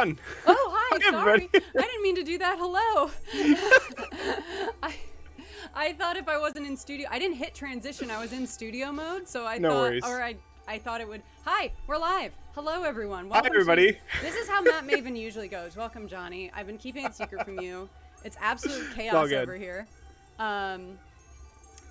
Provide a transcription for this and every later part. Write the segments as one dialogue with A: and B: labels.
A: on?
B: Oh, hi.
A: Hi,
B: Sorry.
A: everybody.
B: I didn't mean to do that. Hello. I thought if I wasn't in studio, I didn't hit transition. I was in studio mode, so I
A: No
B: thought,
A: worries.
B: or I thought it would. Hi, we're live. Hello, everyone.
A: Hi,
B: Welcome
A: everybody.
B: This is how Map Maven usually goes. Welcome, Johnny. I've been keeping it secret from you. It's absolute
A: all
B: chaos
A: good.
B: over here.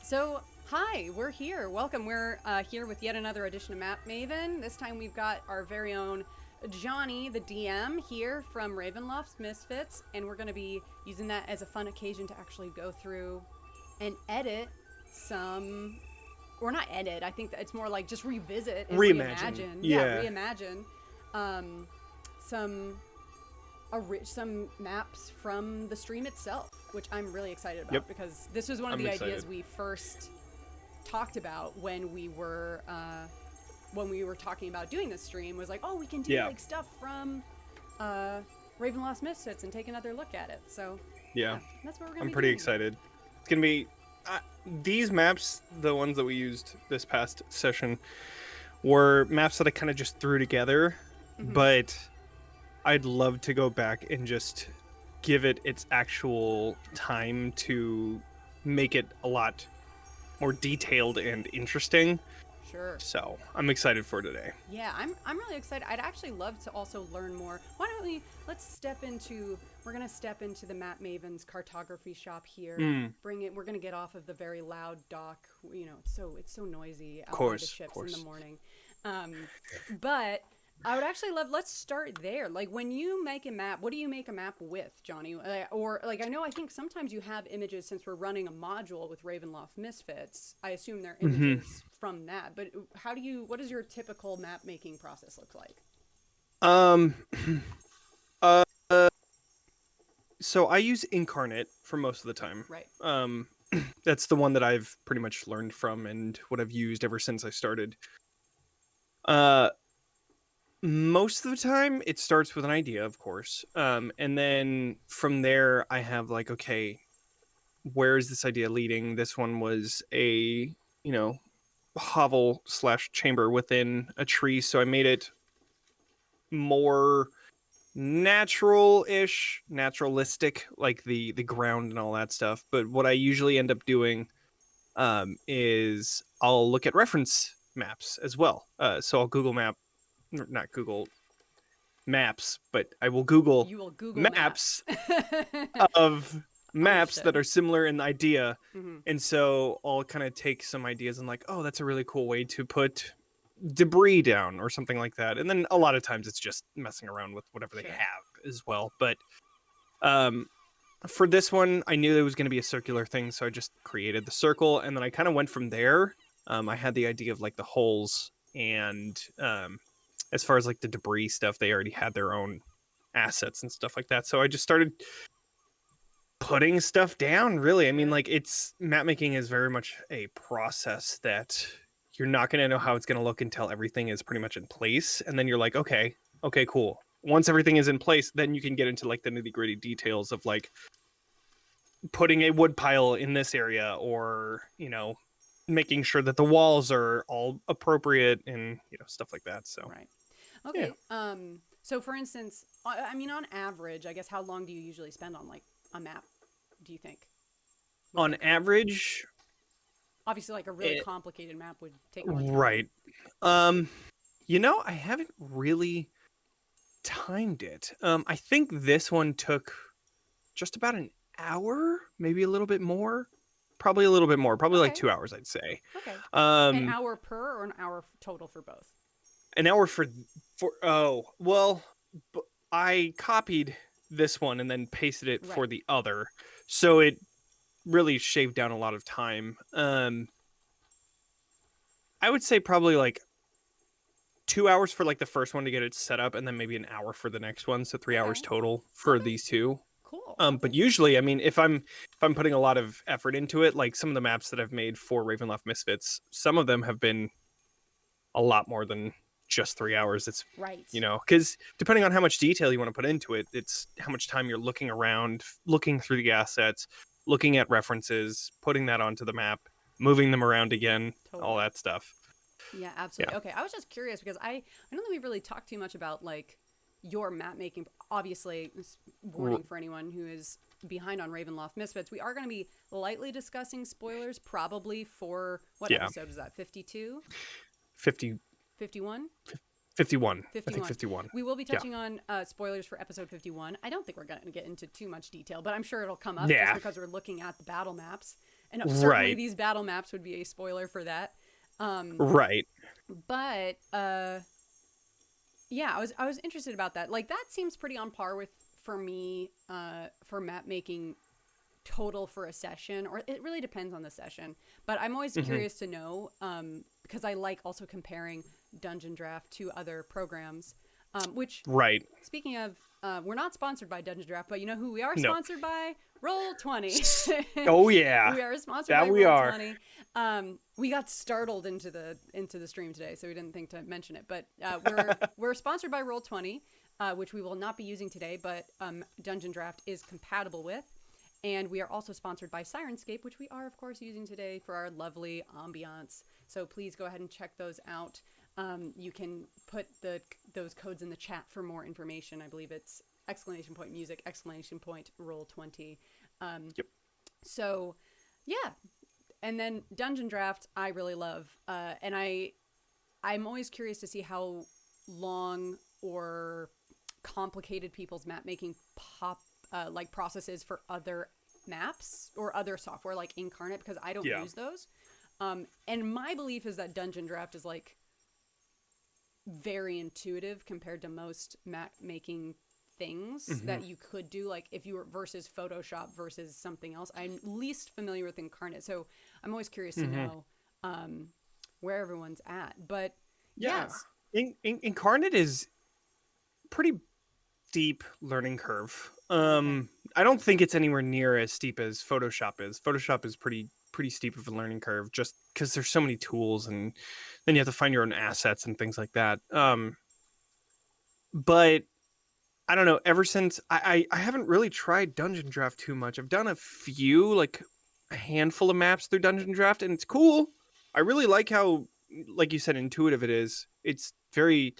B: So, hi, we're here. Welcome. We're here with yet another edition of Map Maven. This time we've got our very own Johnny, the DM, here from Ravenloft Mist-fits, and we're going to be using that as a fun occasion to actually go through and edit some, or not edit, I think that it's more like just revisit and reimagine.
A: Yeah.
B: Reimagine some maps from the stream itself, which I'm really excited about because this was one of the ideas we first talked about when we were talking about doing this stream, was like, oh, we can do like stuff from Ravenloft Mist-fits and take another look at it. So yeah, that's what we're gonna
A: I'm
B: be
A: pretty
B: doing.
A: excited. It's gonna be these maps, the ones that we used this past session, were maps that I kind of just threw together, but I'd love to go back and just give it its actual time to make it a lot more detailed and interesting.
B: Sure.
A: So I'm excited for today.
B: Yeah, I'm really excited. I'd actually love to also learn more. Why don't we're gonna step into the Map Maven's cartography shop here. Bring it. We're gonna get off of the very loud dock. You know, it's so noisy out by the ships in the morning. But I would actually let's start there. Like, when you make a map, what do you make a map with, Johnny? Or like, I think sometimes you have images, since we're running a module with Ravenloft Mist-fits. I assume they're images from that. But what does your typical map making process look like?
A: So I use Incarnate for most of the time.
B: Right.
A: That's the one that I've pretty much learned from and what I've used ever since I started. Most of the time it starts with an idea, of course. And then from there I have like, okay, where is this idea leading? This one was a, hovel / chamber within a tree. So I made it more naturalistic, like the ground and all that stuff. But what I usually end up doing is I'll look at reference maps as well. So I'll not Google Maps, but I will Google, maps of maps that are similar in idea. And so I'll kind of take some ideas and like, oh, that's a really cool way to put debris down or something like that. And then a lot of times it's just messing around with whatever they have as well. But for this one, I knew it was going to be a circular thing, so I just created the circle, and then I kind of went from there. I had the idea of like the holes, and as far as like the debris stuff, they already had their own assets and stuff like that. So I just started putting stuff down, really. I mean, like, map making is very much a process that you're not going to know how it's going to look until everything is pretty much in place. And then you're like, okay, cool. Once everything is in place, then you can get into like the nitty gritty details of like putting a wood pile in this area, or, making sure that the walls are all appropriate and, stuff like that. So,
B: right. Okay. Yeah. So for instance, I mean, on average, I guess, how long do you usually spend on like a map, do you think?
A: On average,
B: obviously, like a really complicated map would take more time.
A: Right. I haven't really timed it. I think this one took just about an hour, maybe a little bit more. Probably a little bit more. Probably like 2 hours, I'd say.
B: Okay. An hour per, or an hour total for both?
A: An hour I copied this one and then pasted it for the other. So it really shaved down a lot of time. I would say probably like 2 hours for like the first one to get it set up, and then maybe an hour for the next one. So 3 hours total for these two.
B: Cool.
A: But usually, I mean, if I'm putting a lot of effort into it, like some of the maps that I've made for Ravenloft Mist-fits, some of them have been a lot more than just 3 hours. It's because depending on how much detail you want to put into it, it's how much time you're looking around, looking through the assets, looking at references, putting that onto the map, moving them around again, all that stuff.
B: Yeah, absolutely. Yeah. Okay, I was just curious because I don't think we've really talked too much about like your map making. Obviously, warning for anyone who is behind on Ravenloft Mist-fits, we are going to be lightly discussing spoilers, probably for what episode is that? 52?
A: 50.
B: 51?
A: 51.
B: 51.
A: I think 51.
B: We will be touching on spoilers for episode 51. I don't think we're going to get into too much detail, but I'm sure it'll come up just because we're looking at the battle maps. And certainly these battle maps would be a spoiler for that.
A: Right.
B: But yeah, I was interested about that. Like, that seems pretty on par with, for me, for map making total for a session, or it really depends on the session. But I'm always curious to know, because I like also comparing Dungeondraft to other programs, which, speaking of, we're not sponsored by Dungeondraft, but you know who we are sponsored by? Roll20.
A: Oh yeah,
B: we are sponsored by Roll20. We got startled into the stream today, so we didn't think to mention it. But we're sponsored by Roll20, which we will not be using today, but Dungeondraft is compatible with. And we are also sponsored by Sirenscape, which we are, of course, using today for our lovely ambiance. So please go ahead and check those out. You can put those codes in the chat for more information. I believe it's !music, !roll20.
A: Yep.
B: So, yeah. And then Dungeondraft, I really love. And I'm always curious to see how long or complicated people's map making processes for other maps or other software like Incarnate, because I don't use those. And my belief is that Dungeondraft is like very intuitive compared to most map making things that you could do, like if you were versus Photoshop versus something else. I'm least familiar with Incarnate, so I'm always curious to know where everyone's at. But yes,
A: Incarnate is pretty steep learning curve. I don't think it's anywhere near as steep as Photoshop is. Photoshop is pretty steep of a learning curve, just because there's so many tools, and then you have to find your own assets and things like that. But I don't know, ever since I haven't really tried Dungeondraft too much. I've done a few, like a handful of maps through Dungeondraft, and it's cool. I really like how, like you said, intuitive it is. It's very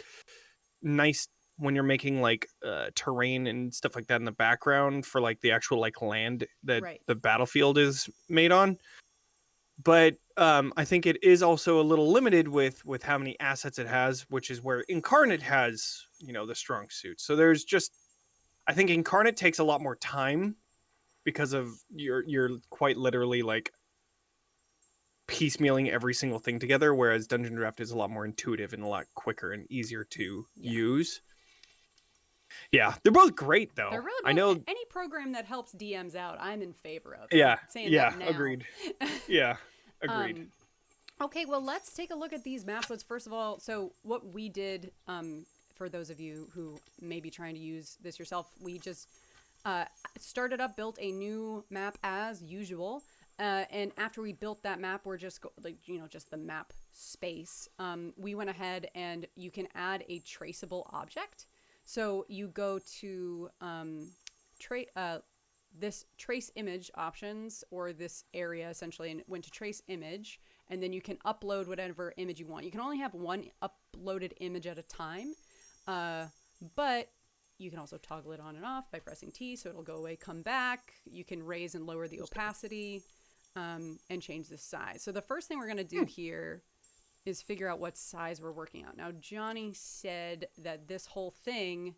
A: nice when you're making like terrain and stuff like that in the background for like the actual like land that the battlefield is made on. But I think it is also a little limited with how many assets it has, which is where Incarnate has, the strong suit. So there's just, I think Incarnate takes a lot more time because of you're quite literally like piecemealing every single thing together, whereas Dungeondraft is a lot more intuitive and a lot quicker and easier to use. Yeah, they're both great though.
B: They're really
A: I know
B: any program that helps DMs out, I'm in favor of.
A: Yeah,
B: that now.
A: Agreed. Yeah, agreed.
B: Okay, well, let's take a look at these maps. Let's first of all, so what we did, for those of you who may be trying to use this yourself, we just started up, built a new map as usual. And after we built that map, we're just just the map space. We went ahead and you can add a traceable object. So you go to this trace image options, or this area essentially, and went to trace image, and then you can upload whatever image you want. You can only have one uploaded image at a time, but you can also toggle it on and off by pressing T, so it'll go away, come back. You can raise and lower the opacity, and change the size. So the first thing we're going to do here is figure out what size we're working on. Now, Jonny said that this whole thing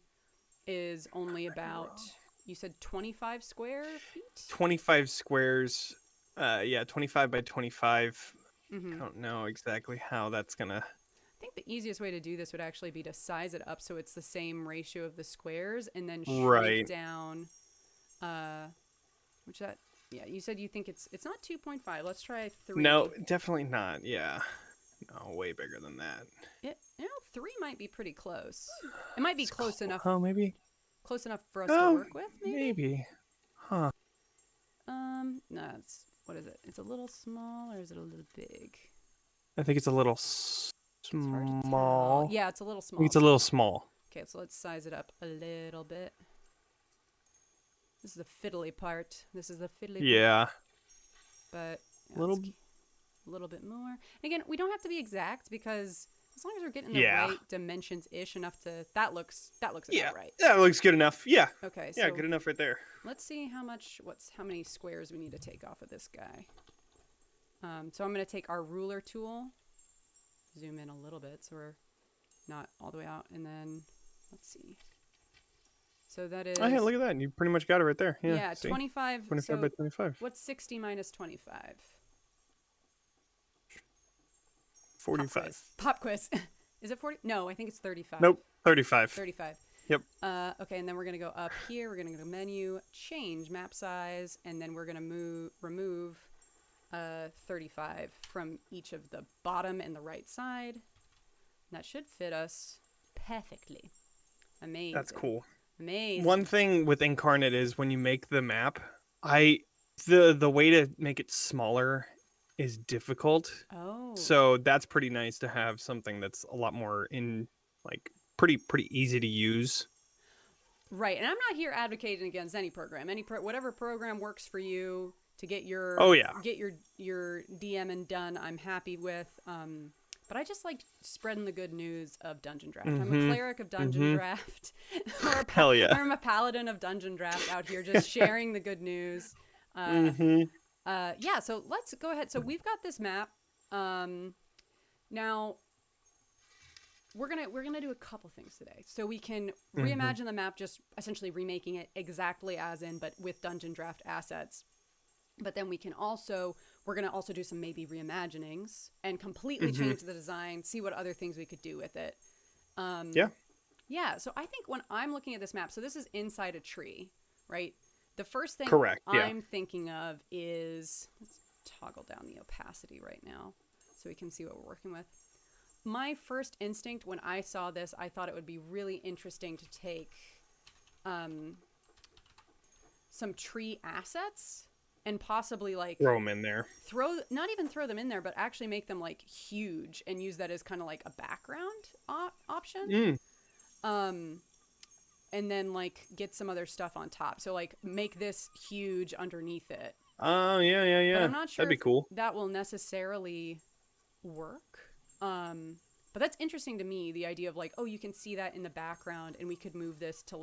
B: is only about, you said 25 square feet?
A: 25 squares. 25 by 25. I don't know exactly how that's going to...
B: I think the easiest way to do this would actually be to size it up so it's the same ratio of the squares, and then shrink down, you said you think it's not 2.5. Let's try 3.
A: No, definitely not. Yeah. No, way bigger than that.
B: 3 might be pretty close. It might be close enough.
A: Oh, maybe.
B: Close enough for us to work with, maybe?
A: Maybe. Huh.
B: No, what is it? It's a little small, or is it a little big?
A: I think it's a little small.
B: Yeah, it's a little small.
A: I think it's a little small.
B: Okay, so let's size it up a little bit. This is the fiddly part.
A: Yeah.
B: part. But a little bit more. And again, we don't have to be exact, because As long as we're getting the
A: Yeah.
B: right dimensions-ish enough to... That looks
A: Yeah.
B: about right.
A: That looks good enough. Yeah.
B: Okay,
A: Yeah,
B: so
A: good enough right there.
B: let's see how many squares we need to take off of this guy. So I'm going to take our ruler tool, zoom in a little bit so we're not all the way out, and then let's see. So that is...
A: Oh, yeah, look at that. You pretty much got it right there. Yeah,
B: Yeah, 25.
A: 25
B: so
A: by 25.
B: what's 60 minus 25?
A: 45.
B: Pop quiz. Is it 40? No, I think it's 35.
A: Nope, 35.
B: 35.
A: Yep.
B: Okay, and then we're going to go up here. We're going to go to menu, change map size, and then we're going to remove 35 from each of the bottom and the right side. And that should fit us perfectly. Amazing.
A: That's cool.
B: Amazing.
A: One thing with Incarnate is when you make the map, the way to make it smaller is difficult.
B: Oh.
A: So that's pretty nice to have something that's a lot more pretty easy to use.
B: Right, and I'm not here advocating against any program. Whatever program works for you to get your your DMing done, I'm happy with. But I just like spreading the good news of Dungeondraft. I'm a cleric of Dungeondraft.
A: Hell yeah.
B: I'm a paladin of Dungeondraft out here just sharing the good news. Yeah, so let's go ahead. So we've got this map. Now we're gonna do a couple things today. So we can reimagine the map, just essentially remaking it exactly as in, but with Dungeondraft assets. But then we're going to also do some maybe reimaginings and completely change the design, see what other things we could do with it. Yeah, so I think when I'm looking at this map, so this is inside a tree, right? The first thing I'm thinking of is, let's toggle down the opacity right now so we can see what we're working with. My first instinct when I saw this, I thought it would be really interesting to take some tree assets and possibly
A: throw them in there.
B: Not even throw them in there, but actually make them huge and use that as kind of like a background option. And then get some other stuff on top. So make this huge underneath it.
A: Oh, yeah.
B: But I'm not sure
A: that'd be cool.
B: That will necessarily work. But that's interesting to me, the idea of you can see that in the background and we could move this to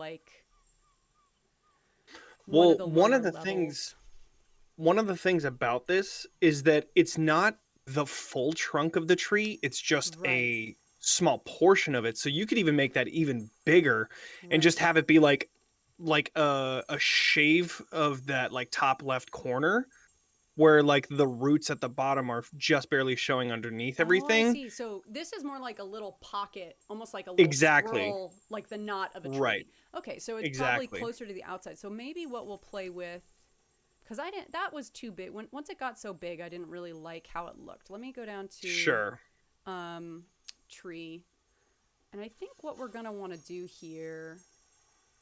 B: one of
A: the things about this is that it's not the full trunk of the tree. It's just a small portion of it. So you could even make that even bigger and just have it be like a shave of that top left corner where the roots at the bottom are just barely showing underneath everything.
B: I see. So this is more like a little pocket, almost like a little swirl, like the knot of a tree.
A: Right.
B: Okay, so it's probably closer to the outside. So maybe what we'll play with, because that was too big. Once it got so big, I didn't really like how it looked. Let me go down to tree. And I think what we're going to want to do here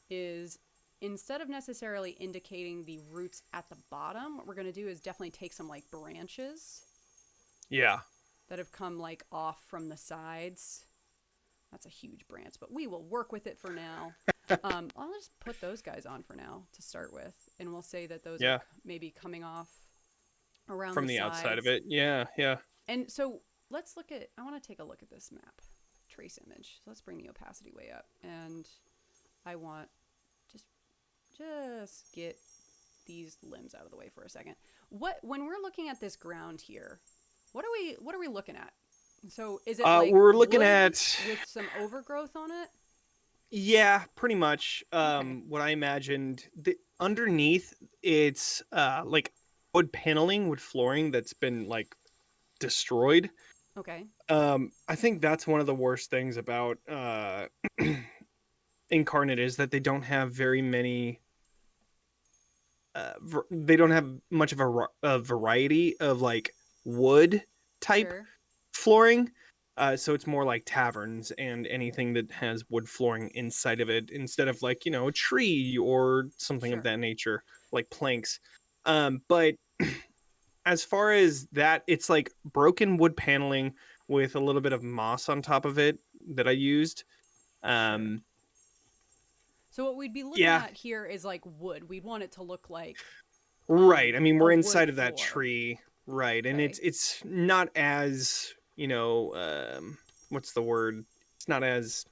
B: is, instead of necessarily indicating the roots at the bottom, what we're going to do is definitely take some branches.
A: Yeah.
B: That have come off from the sides. That's a huge branch, but we will work with it for now. I'll just put those guys on for now to start with, and we'll say that those are maybe coming off around
A: from the outside of it. Yeah.
B: And so let's look at. I want to take a look at this map trace image. So let's bring the opacity way up, and I want just get these limbs out of the way for a second. When we're looking at this ground here, what are we looking at? So is it
A: we're looking at
B: with some overgrowth on it?
A: Yeah, pretty much.
B: Okay.
A: What I imagined underneath, it's wood paneling, wood flooring that's been destroyed.
B: Okay.
A: I think that's one of the worst things about Incarnate is that they don't have very many. They don't have much of a variety of wood type flooring. So it's more like taverns and anything that has wood flooring inside of it instead of a tree or something of that nature, like planks. But as far as that, it's broken wood paneling with a little bit of moss on top of it that I used.
B: So what we'd be looking at here is wood. We'd want it to look like
A: right. I mean, we're inside of that tree, right?
B: Okay.
A: And it's not as what's the word? It's not as,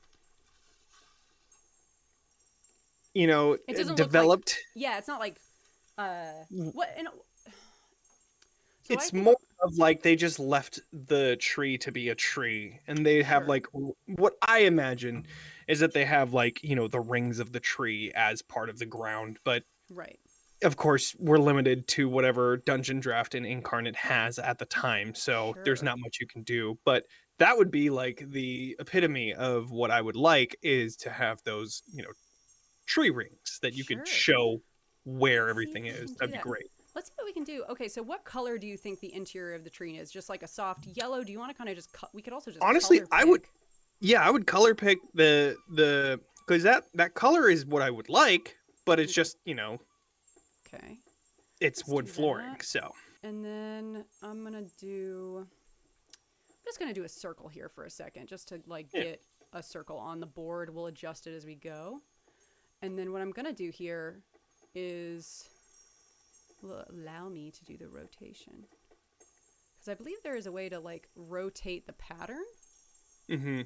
B: It doesn't look like,
A: developed.
B: yeah, it's not like, what, and so I
A: It's
B: think,
A: more of like they just left the tree to be a tree, and they have
B: sure,
A: like what I imagine is that they have like, the rings of the tree as part of the ground, but
B: right,
A: of course we're limited to whatever Dungeondraft and Incarnate has at the time, so there's
B: sure,
A: not much you can do. But that would be like the epitome of what I would like, is to have those, tree rings that you could
B: sure.
A: show where
B: Let's see if
A: everything
B: we can
A: is.
B: do
A: That'd be
B: that.
A: great.
B: Let's see what we can do. Okay, so what color do you think the interior of the tree is? Just like a soft yellow? Do you want to kind of just we could also just
A: Honestly,
B: color
A: I would,
B: pick.
A: yeah, I would color pick the because that color is what I would like, but it's
B: Okay.
A: just,
B: Okay.
A: it's
B: Let's do
A: wood flooring.
B: that.
A: So
B: And then I'm just gonna do a circle here for a second, just to like
A: yeah,
B: get a circle on the board. We'll adjust it as we go. And then what I'm gonna do here is will allow me to do the rotation. Because I believe there is a way to like rotate the pattern.
A: mm-hmm.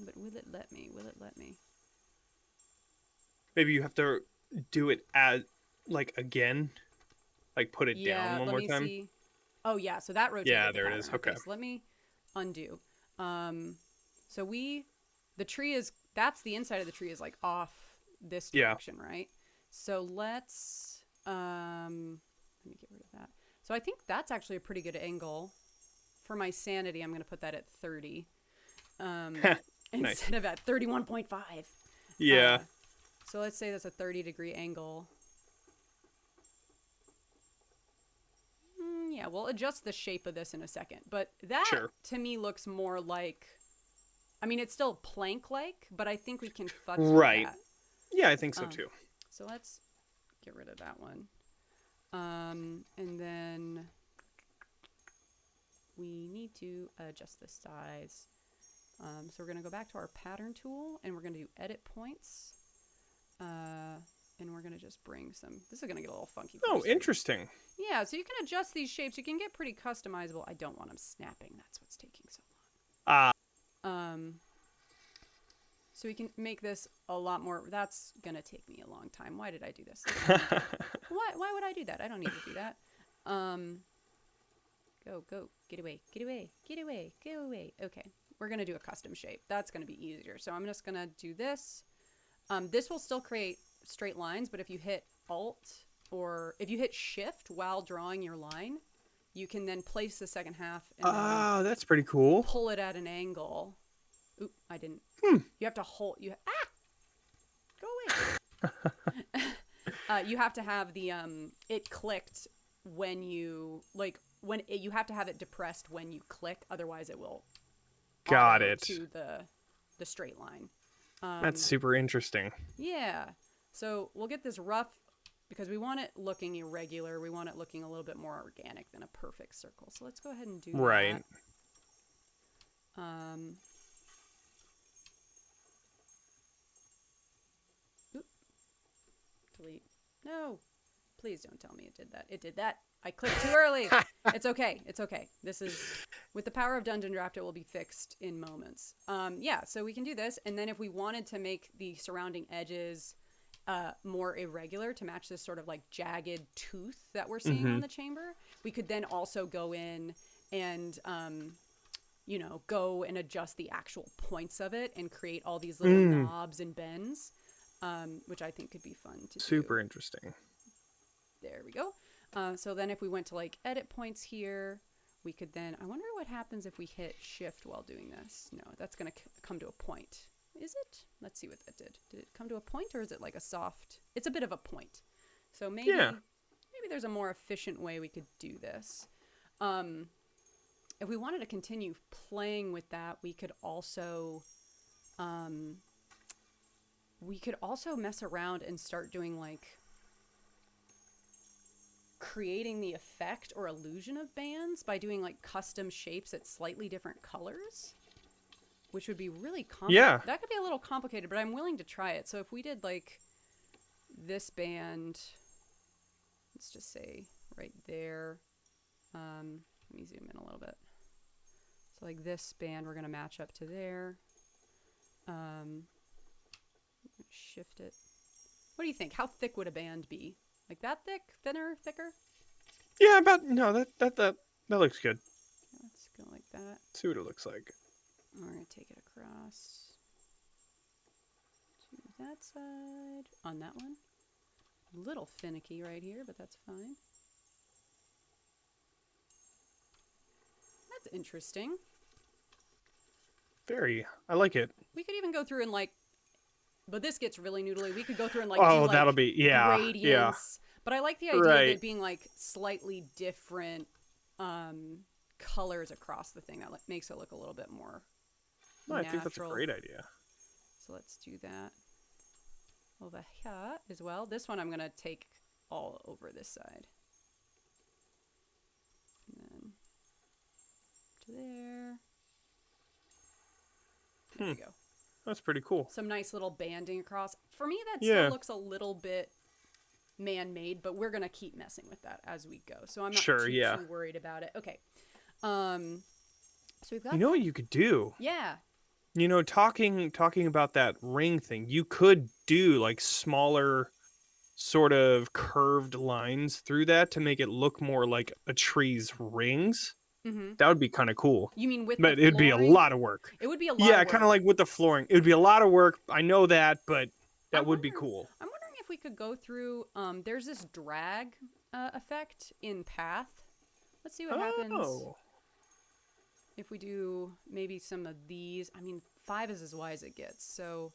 B: But will it let me? Will it let me?
A: Maybe you have to do it as like again, like put it down
B: Yeah,
A: one
B: let
A: more
B: me
A: time.
B: see. Oh yeah, so that
A: Yeah,
B: rotated the
A: there it
B: pattern.
A: is.
B: Okay,
A: Okay.
B: so let me undo. So the tree is, that's the inside of the tree is like off this
A: Yeah.
B: direction, right? So let me get rid of that. So I think that's actually a pretty good angle. For my sanity, I'm going to put that at 30
A: Nice.
B: instead of at 31.5.
A: Yeah.
B: So let's say that's a 30-degree angle. Yeah, we'll adjust the shape of this in a second. But that,
A: Sure.
B: to me, looks more like... I mean, it's still plank-like, but I think we can futz with
A: Right.
B: that.
A: Yeah, I think so too.
B: So let's get rid of that one. And then we need to adjust the size. So we're going to go back to our pattern tool, and we're going to do edit points. And we're going to just bring some... This is going to get a little funky.
A: Oh, interesting.
B: Yeah, so you can adjust these shapes. You can get pretty customizable. I don't want them snapping. That's what's taking so long. So we can make this a lot more... That's going to take me a long time. Why did I do this? Why would I do that? I don't need to do that. Go. Get away. Go away. Okay. We're going to do a custom shape. That's going to be easier. So I'm just going to do this. This will still create straight lines, but if you hit Alt or if you hit Shift while drawing your line, you can then place the second half and
A: That's pretty cool.
B: pull it at an angle. Oop, I didn't. You have to hold... Go away. You have to have the... it clicked when you... Like, you have to have it depressed when you click, otherwise it will...
A: Got it.
B: To the straight line.
A: That's super interesting.
B: Yeah. So we'll get this rough, because we want it looking irregular. We want it looking a little bit more organic than a perfect circle. So let's go ahead and do
A: Right.
B: that. Oop. Delete. No. Please don't tell me it did that. It did that. I clicked too early. It's okay. It's okay. This is, with the power of Dungeondraft, it will be fixed in moments. Yeah, so we can do this. And then if we wanted to make the surrounding edges more irregular to match this sort of like jagged tooth that we're seeing on the chamber, we could then also go in and, go and adjust the actual points of it and create all these little knobs and bends, which I think could be fun to do.
A: Super interesting.
B: There we go. So then if we went to like edit points here, we could then, I wonder what happens if we hit Shift while doing this. No, that's going to come to a point. Is it? Let's see what that did. Did it come to a point, or is it like a soft? It's a bit of a point. So maybe there's a more efficient way we could do this. If we wanted to continue playing with that, we could also mess around and start doing like creating the effect or illusion of bands by doing like custom shapes at slightly different colors, which would be really complicated.
A: Yeah.
B: That could be a little complicated, but I'm willing to try it. So if we did like this band, let's just say right there. Let me zoom in a little bit. So like this band, we're going to match up to there. Shift it. What do you think? How thick would a band be? Like that thick? Thinner? Thicker?
A: Yeah, that looks good.
B: Let's go like that.
A: See what it looks like.
B: We're going to take it across to that side. On that one. A little finicky right here, but that's fine. That's interesting.
A: Very. I like it.
B: We could even go through and like, but this gets really noodly. We could go through and like
A: Oh,
B: do like
A: that'll be
B: gradients.
A: yeah.
B: But I like the idea of it being like slightly different colors across the thing. That makes it look a little bit more natural.
A: I think that's a great idea.
B: So let's do that over here as well. This one I'm going to take all over this side. And then to there. There we go.
A: That's pretty cool.
B: Some nice little banding across. For me, that still looks a little bit man-made, but we're going to keep messing with that as we go. So I'm not too worried about it. Okay. So we've got...
A: You know what you could do?
B: Yeah.
A: You know, talking about that ring thing, you could do like smaller sort of curved lines through that to make it look more like a tree's rings. Mm-hmm. That would be kind of cool.
B: You mean with
A: But it'd be a lot of work.
B: It would be a lot of work.
A: Yeah, kind of like with the flooring. It would be a lot of work. I know that, but that would be cool.
B: I'm wondering if we could go through, there's this drag effect in Path. Let's see what happens if we do maybe some of these. I mean, 5 is as wide as it gets. So,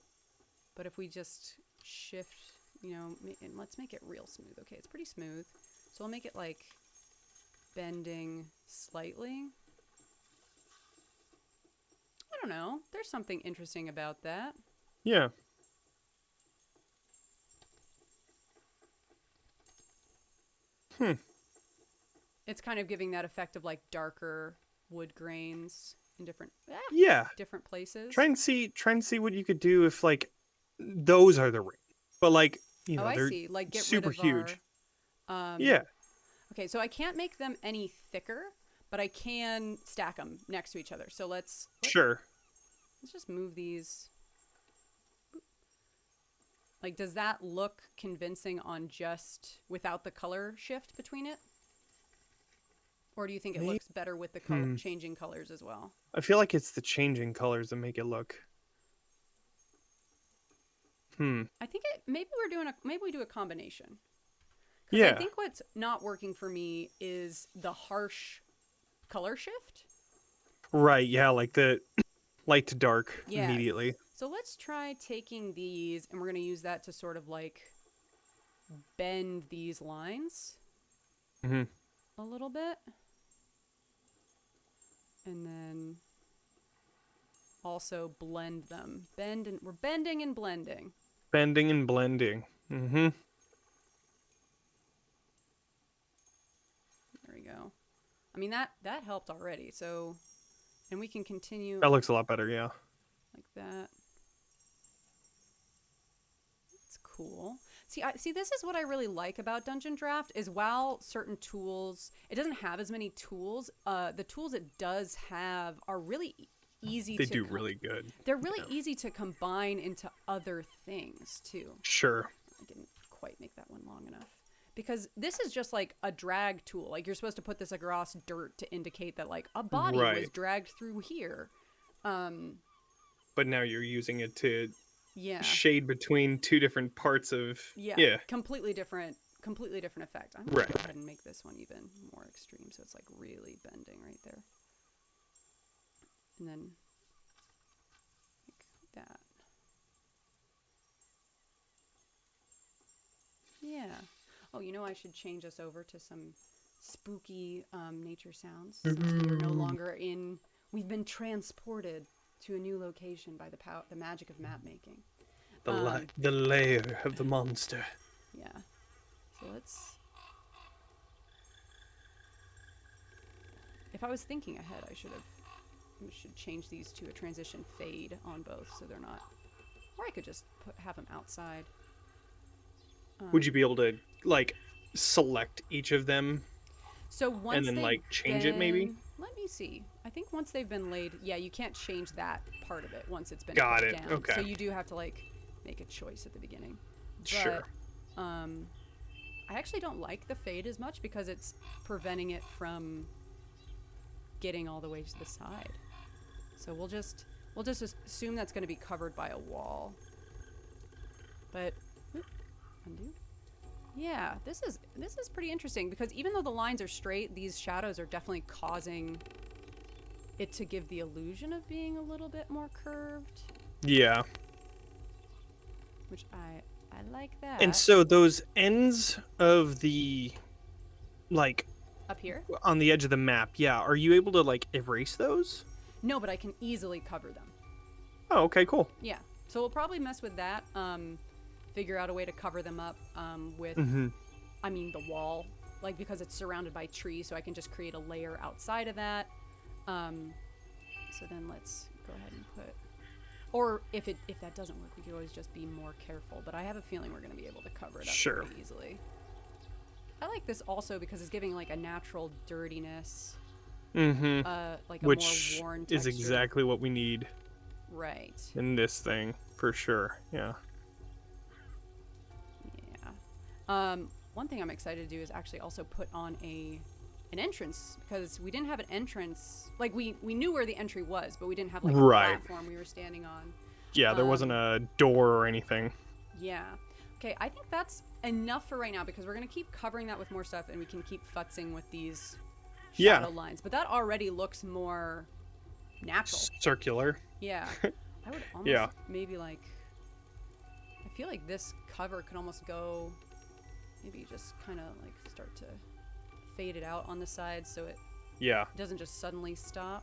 B: but if we just shift, you know, and let's make it real smooth. Okay, it's pretty smooth. So I'll make it like bending slightly. I don't know. There's something interesting about that.
A: Yeah.
B: It's kind of giving that effect of like darker wood grains in different different places.
A: Try and see what you could do if like those are the rings. But like, you know, they're
B: like get
A: super
B: rid of
A: huge.
B: Yeah. Okay, so I can't make them any thicker, but I can stack them next to each other. So let's just move these. Like, does that look convincing on just without the color shift between it? Or do you think it looks better with the color, changing colors as well?
A: I feel like it's the changing colors that make it look.
B: I think maybe we do a combination. Yeah. I think what's not working for me is the harsh color shift.
A: Right, yeah, like the light to dark immediately.
B: So let's try taking these, and we're going to use that to sort of like bend these lines a little bit. And then also blend them. We're bending and blending.
A: Bending and blending. Mm-hmm.
B: There we go. I mean, that helped already. So, and we can continue.
A: That looks a lot better, yeah.
B: Like that. That's cool. See, this is what I really like about Dungeondraft is while certain tools, it doesn't have as many tools, the tools it does have are really easy
A: They do really good.
B: They're really easy to combine into other things, too.
A: Sure.
B: I didn't quite make that one long enough. Because this is just like a drag tool. Like you're supposed to put this across dirt to indicate that like a body was dragged through here.
A: But now you're using it to shade between two different parts of
B: completely different effect. I'm gonna go ahead and make this one even more extreme, so it's like really bending right there, and then like that. Yeah. Oh, you know, I should change us over to some spooky nature sounds. Since we are no longer in. We've been transported to a new location by the magic of map making.
A: The lair of the monster.
B: Yeah. So let's... If I was thinking ahead, I should change these to a transition fade on both so they're not... Or I could just have them outside.
A: Would you be able to, like, select each of them?
B: So once
A: and then, like, change it maybe?
B: let me see. I think once they've been laid, yeah, you can't change that part of it once it's been
A: Got
B: put
A: it.
B: down.
A: Okay.
B: So you do have to like make a choice at the beginning. But,
A: Sure.
B: I actually don't like the fade as much because it's preventing it from getting all the way to the side. So we'll just assume that's going to be covered by a wall. But undo. Yeah, this is pretty interesting because even though the lines are straight, these shadows are definitely causing it to give the illusion of being a little bit more curved.
A: Yeah.
B: Which I like that.
A: And so those ends of the, like,
B: up here?
A: on the edge of the map, yeah, are you able to, like, erase those?
B: No, but I can easily cover them.
A: Oh, okay, cool.
B: Yeah. So we'll probably mess with that. Figure out a way to cover them up with, I mean, the wall, like, because it's surrounded by trees, so I can just create a layer outside of that. So then let's go ahead and put, or if that doesn't work, we could always just be more careful. But I have a feeling we're going to be able to cover it up pretty easily. I like this also because it's giving like a natural dirtiness, like a
A: Which
B: more worn texture.
A: is exactly what we need.
B: Right.
A: In this thing, for sure. Yeah.
B: Yeah. One thing I'm excited to do is actually also put on an entrance because we didn't have an entrance. Like we knew where the entry was, but we didn't have like a platform we were standing on.
A: Yeah, there wasn't a door or anything.
B: Yeah. Okay, I think that's enough for right now because we're going to keep covering that with more stuff and we can keep futzing with these shadow lines. But that already looks more natural.
A: Circular.
B: Yeah. I would almost maybe like, I feel like this cover could almost go, maybe just kind of like start to fade it out on the sides so it doesn't just suddenly stop.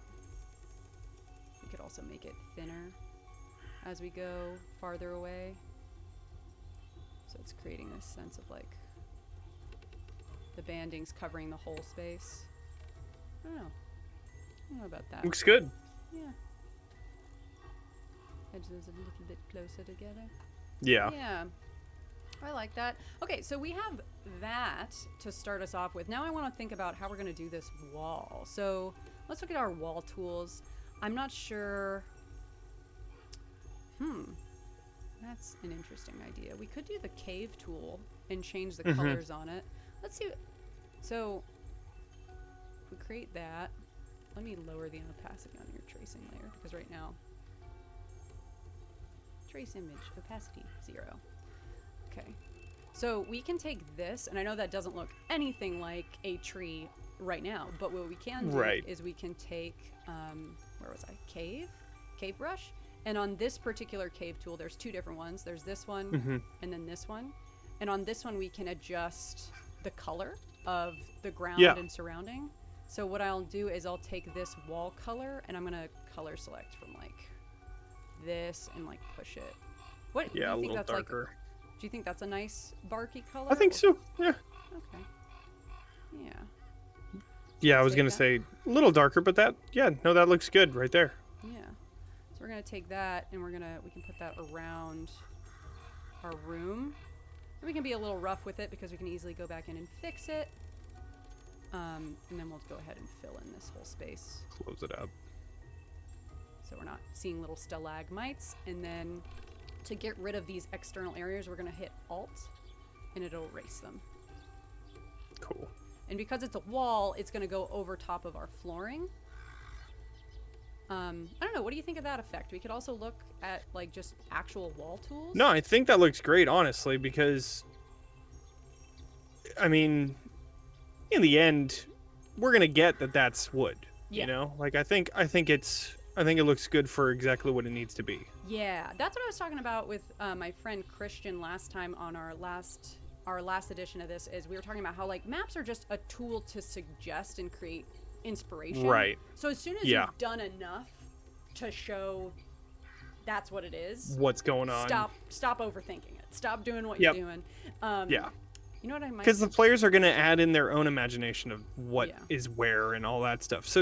B: We could also make it thinner as we go farther away. So it's creating this sense of like the bandings covering the whole space. I don't know about that.
A: Looks good.
B: Yeah. Edges a little bit closer together.
A: Yeah.
B: Yeah. I like that. Okay, so we have that to start us off with. Now I want to think about how we're going to do this wall. So let's look at our wall tools. I'm not sure. That's an interesting idea. We could do the cave tool and change the colors on it. Let's see. So if we create that, let me lower the opacity on your tracing layer because right now, trace image, opacity 0. Okay. So we can take this, and I know that doesn't look anything like a tree right now, but what we can do is we can take, where was I? Cave brush. And on this particular cave tool, there's two different ones. There's this one and then this one. And on this one, we can adjust the color of the ground and surrounding. So what I'll do is I'll take this wall color and I'm going to color select from like this and like push it. What do you think that's darker. Like? Do you think that's a nice barky color?
A: I think so. Yeah.
B: Okay. Yeah.
A: Yeah, I was going to say a little darker, but that looks good right there.
B: Yeah. So we're going to take that and we can put that around our room. And we can be a little rough with it because we can easily go back in and fix it. And then we'll go ahead and fill in this whole space.
A: Close it up.
B: So we're not seeing little stalagmites. And then to get rid of these external areas, we're going to hit Alt and it'll erase them.
A: Cool.
B: And because it's a wall, it's going to go over top of our flooring. I don't know. What do you think of that effect? We could also look at like just actual wall tools.
A: No, I think that looks great, honestly, because I mean, in the end, we're gonna get that that's wood. You know, like I think it looks good for exactly what it needs to be.
B: Yeah, that's what I was talking about with my friend Christian last time on our last edition of this. Is we were talking about how like maps are just a tool to suggest and create inspiration.
A: Right.
B: So as soon as you've done enough to show that's what it is,
A: what's going on,
B: stop overthinking it. Stop doing what you're doing. You know what I might?
A: Because the players are going to add in their own imagination of what is where and all that stuff. So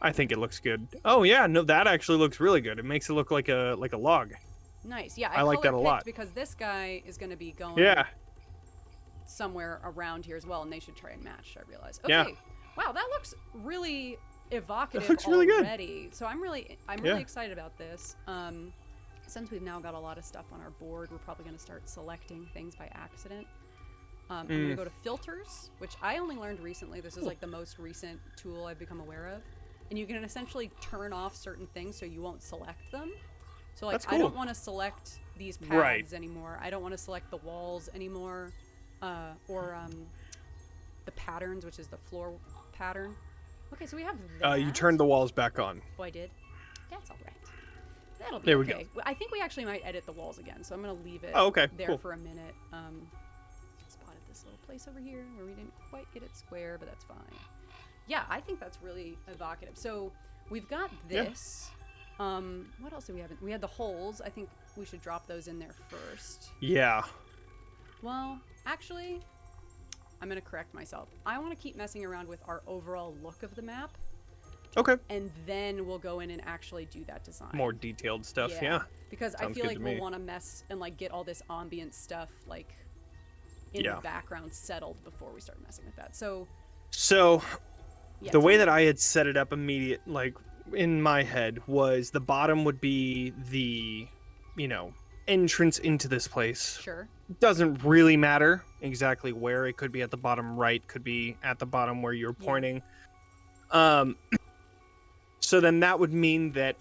A: I think it looks good. Oh yeah, no, that actually looks really good. It makes it look like a log.
B: Nice. Yeah,
A: I like that a lot
B: because this guy is going to be going somewhere around here as well, and they should try and match. I realize. Okay. Wow, that looks really evocative
A: looks really good.
B: already. So I'm really excited about this. Since we've now got a lot of stuff on our board, we're probably going to start selecting things by accident. I'm going to go to filters, which I only learned recently. This is like the most recent tool I've become aware of. And you can essentially turn off certain things so you won't select them. So like, I don't want to select these paths anymore. I don't want to select the walls anymore, or the patterns, which is the floor pattern. Okay, so we have that.
A: You turned the walls back on.
B: Oh, I did? That's all right. That'll be
A: there
B: okay.
A: We go.
B: I think we actually might edit the walls again, so I'm going to leave it there for a minute. Spotted this little place over here where we didn't quite get it square, but that's fine. Yeah, I think that's really evocative. So we've got this. Yeah. What else do we have? We had the holes. I think we should drop those in there first.
A: Yeah.
B: Well, actually, I'm going to correct myself. I want to keep messing around with our overall look of the map.
A: Okay.
B: And then we'll go in and actually do that design.
A: More detailed stuff, yeah.
B: Because I feel like we'll want to mess and like get all this ambient stuff like in the background settled before we start messing with that. So the way that I had set it up like in my head was the bottom would be the, entrance into this place. Sure.
A: Doesn't really matter exactly where. It could be at the bottom right, could be at the bottom where you're pointing. So then that would mean that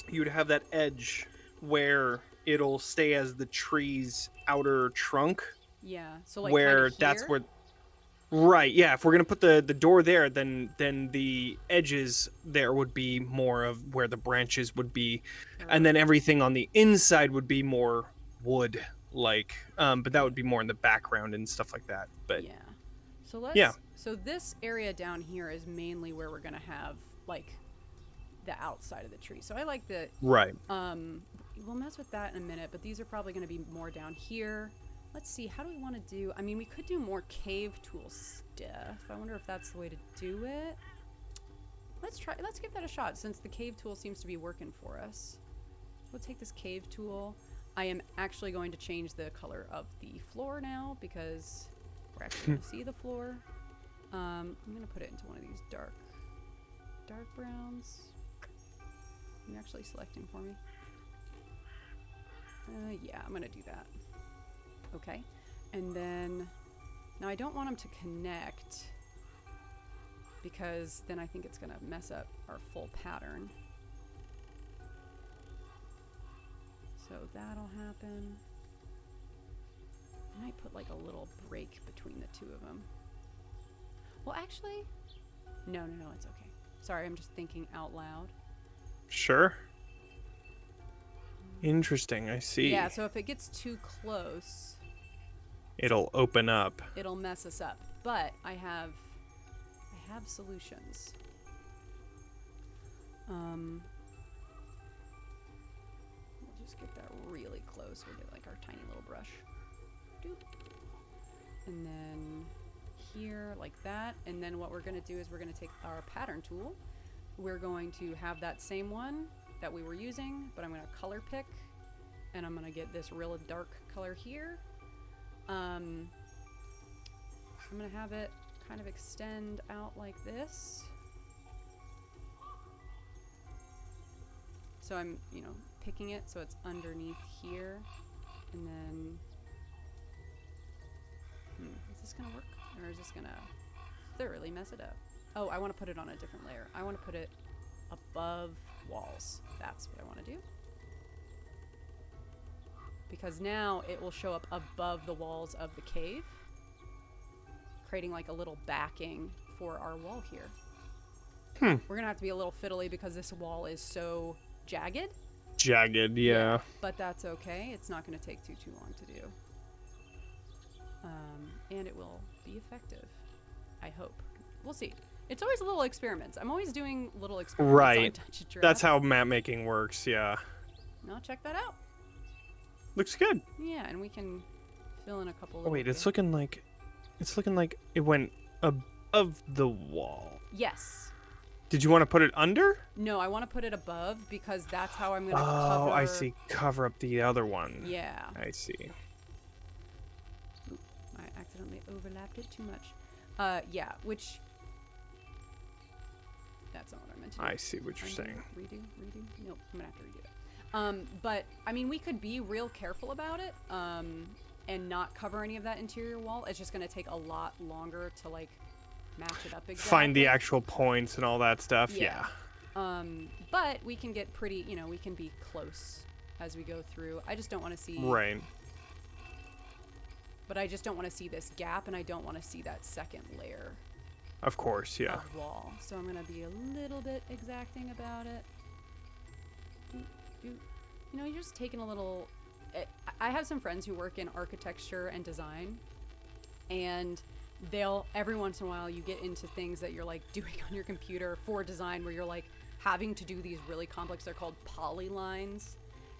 A: you'd have that edge where it'll stay as the tree's outer trunk.
B: Yeah. So like
A: where that's where. Right. Yeah. If we're gonna put the door there, then the edges there would be more of where the branches would be, and then everything on the inside would be more wood like. But that would be more in the background and stuff like that. But
B: yeah. So So this area down here is mainly where we're gonna have like the outside of the tree. So I like the we'll mess with that in a minute, but these are probably going to be more down here. Let's see, how do we want to do? I mean, we could do more cave tool stuff. I wonder if that's the way to do it. Let's give that a shot since the cave tool seems to be working for us. We'll take this cave tool. I am actually going to change the color of the floor now because we're actually going to see the floor. I'm going to put it into one of these dark browns. You're actually selecting for me. Yeah, I'm gonna do that. Okay, and then now I don't want them to connect because then I think it's gonna mess up our full pattern. So that'll happen. I might put like a little break between the two of them. Well, actually, no, it's okay. Sorry, I'm just thinking out loud.
A: Sure. Interesting, I see.
B: Yeah, so if it gets too close,
A: it'll open up.
B: It'll mess us up. But I have solutions. We'll just get that really close with it, like our tiny little brush. Doop. And then here, like that. And then what we're going to do is we're going to take our pattern tool. We're going to have that same one that we were using, but I'm going to color pick, and I'm going to get this real dark color here. I'm going to have it kind of extend out like this. So I'm, picking it so it's underneath here, and then, is this going to work, or is this going to thoroughly mess it up? Oh, I want to put it on a different layer. I want to put it above walls. That's what I want to do. Because now it will show up above the walls of the cave, creating like a little backing for our wall here. We're going to have to be a little fiddly because this wall is so jagged.
A: Yeah.
B: But that's okay. It's not going to take too long to do. And it will be effective. I hope. We'll see. It's always little experiments. I'm always doing little experiments.
A: Right.
B: On Dungeondraft.
A: That's how map making works, yeah.
B: Now check that out.
A: Looks good.
B: Yeah, and we can fill in a couple
A: Oh, wait, it's looking like it went above the wall.
B: Yes.
A: Did you want to put it under?
B: No, I want to put it above because that's how I'm going to
A: cover. Oh, I see. Cover up the other one.
B: Yeah.
A: I see.
B: Oop, I accidentally overlapped it too much. Yeah, which That's not what I meant to do.
A: I see what you're saying.
B: Redo. Nope, I'm gonna have to redo it. But I mean, we could be real careful about it, and not cover any of that interior wall. It's just gonna take a lot longer to like match it up exactly.
A: Find the actual points and all that stuff. Yeah.
B: But we can get pretty, we can be close as we go through. I just don't want to see.
A: Right.
B: But I just don't want to see this gap, and I don't want to see that second layer.
A: Of course, yeah.
B: Of wall. So I'm gonna be a little bit exacting about it. You're just taking a little. I have some friends who work in architecture and design, and they'll every once in a while you get into things that you're like doing on your computer for design where you're like having to do these really complex. They're called polylines,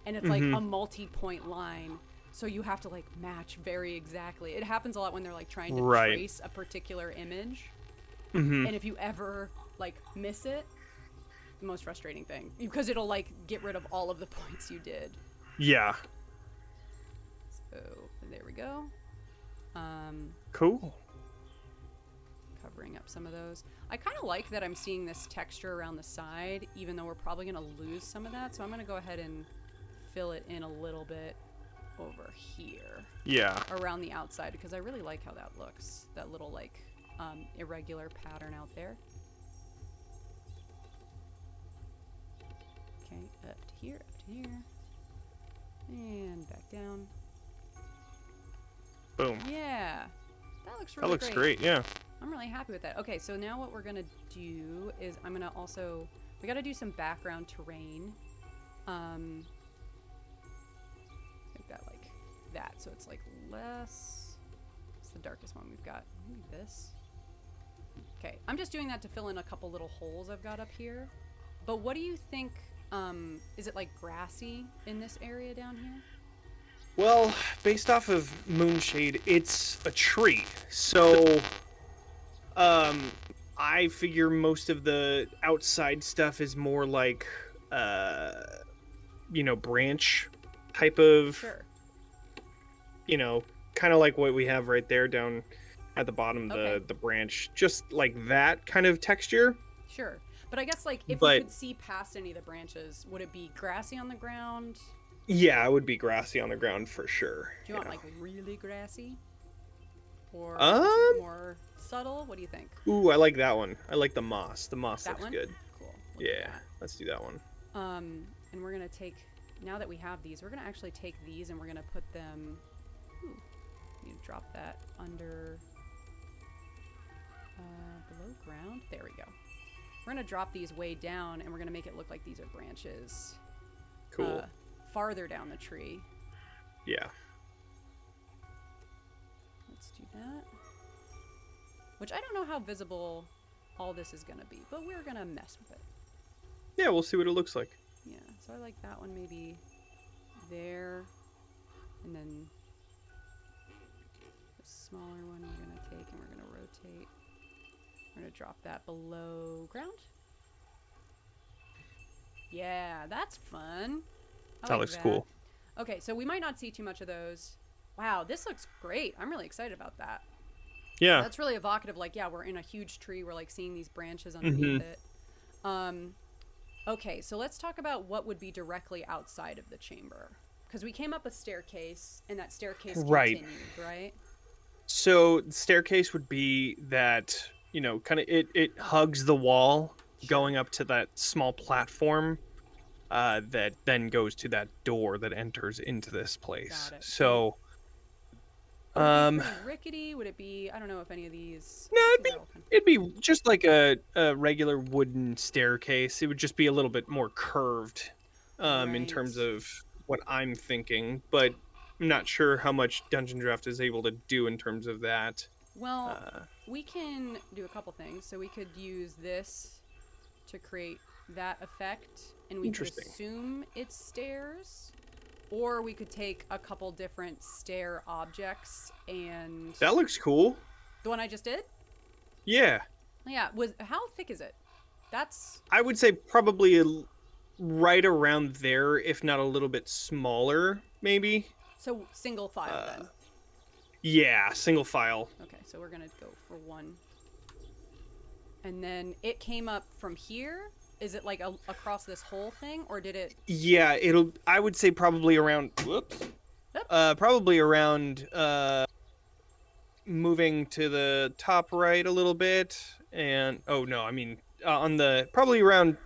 B: and it's like a multi-point line. So you have to like match very exactly. It happens a lot when they're like trying to trace a particular image. And if you ever like miss it, the most frustrating thing, because it'll like get rid of all of the points you did.
A: Yeah.
B: So there we go.
A: Cool.
B: Covering up some of those. I kind of like that I'm seeing this texture around the side, even though we're probably going to lose some of that. So I'm going to go ahead and fill it in a little bit over here.
A: Yeah.
B: Around the outside, because I really like how that looks. That little like irregular pattern out there. Okay, up to here, and back down.
A: Boom.
B: Yeah, that looks really
A: great. That looks great, yeah.
B: I'm really happy with that. Okay, so now what we're gonna do is I'm gonna also, we gotta do some background terrain. Make that like that, so it's like less, it's the darkest one we've got. Maybe this. Okay, I'm just doing that to fill in a couple little holes I've got up here. But what do you think, is it like grassy in this area down here?
A: Well, based off of Moonshade, it's a tree. So, I figure most of the outside stuff is more like, branch type of,
B: Sure.
A: Kind of like what we have right there down at the bottom, the branch, just like that kind of texture.
B: Sure. But I guess like if we could see past any of the branches, would it be grassy on the ground?
A: Yeah, it would be grassy on the ground for sure.
B: Do you want like really grassy? Or more subtle? What do you think?
A: Ooh, I like that one. I like the moss. The moss
B: that
A: looks
B: one?
A: good.
B: Cool.
A: Yeah, let's do that one.
B: And we're gonna take, now that we have these, we're gonna actually take these and we're gonna put them, need to drop that under, below ground. There we go. We're gonna drop these way down and we're gonna make it look like these are branches.
A: Cool.
B: Farther down the tree.
A: Yeah.
B: Let's do that. Which I don't know how visible all this is gonna be, but we're gonna mess with it.
A: Yeah, we'll see what it looks like.
B: Yeah, so I like that one maybe there, and then the smaller one we're gonna take and we're gonna rotate. We're gonna drop that below ground. Yeah, that's fun.
A: That looks cool.
B: Okay, so we might not see too much of those. Wow, this looks great. I'm really excited about that.
A: Yeah.
B: That's really evocative. Like, yeah, we're in a huge tree. We're like seeing these branches underneath it. Okay, so let's talk about what would be directly outside of the chamber. Because we came up a staircase, and that staircase continued, right?
A: So the staircase would be that, kind of it hugs the wall going up to that small platform that then goes to that door that enters into this place.
B: Got it.
A: So
B: would it be pretty rickety? Would it be, I don't know if any of these...
A: No, it'd be just like a regular wooden staircase. It would just be a little bit more curved in terms of what I'm thinking, but I'm not sure how much Dungeondraft is able to do in terms of that.
B: Well, we can do a couple things. So we could use this to create that effect, and we could assume it's stairs. Or we could take a couple different stair objects and...
A: That looks cool.
B: The one I just did?
A: Yeah.
B: Yeah. How thick is it? That's...
A: I would say probably right around there, if not a little bit smaller, maybe.
B: So single file then?
A: Yeah, single file.
B: Okay, so we're going to go for one. And then it came up from here. Is it like across this whole thing, or did it?
A: Yeah, I would say probably around. Whoops. Probably around. Moving to the top right a little bit, and oh no, I mean on the probably around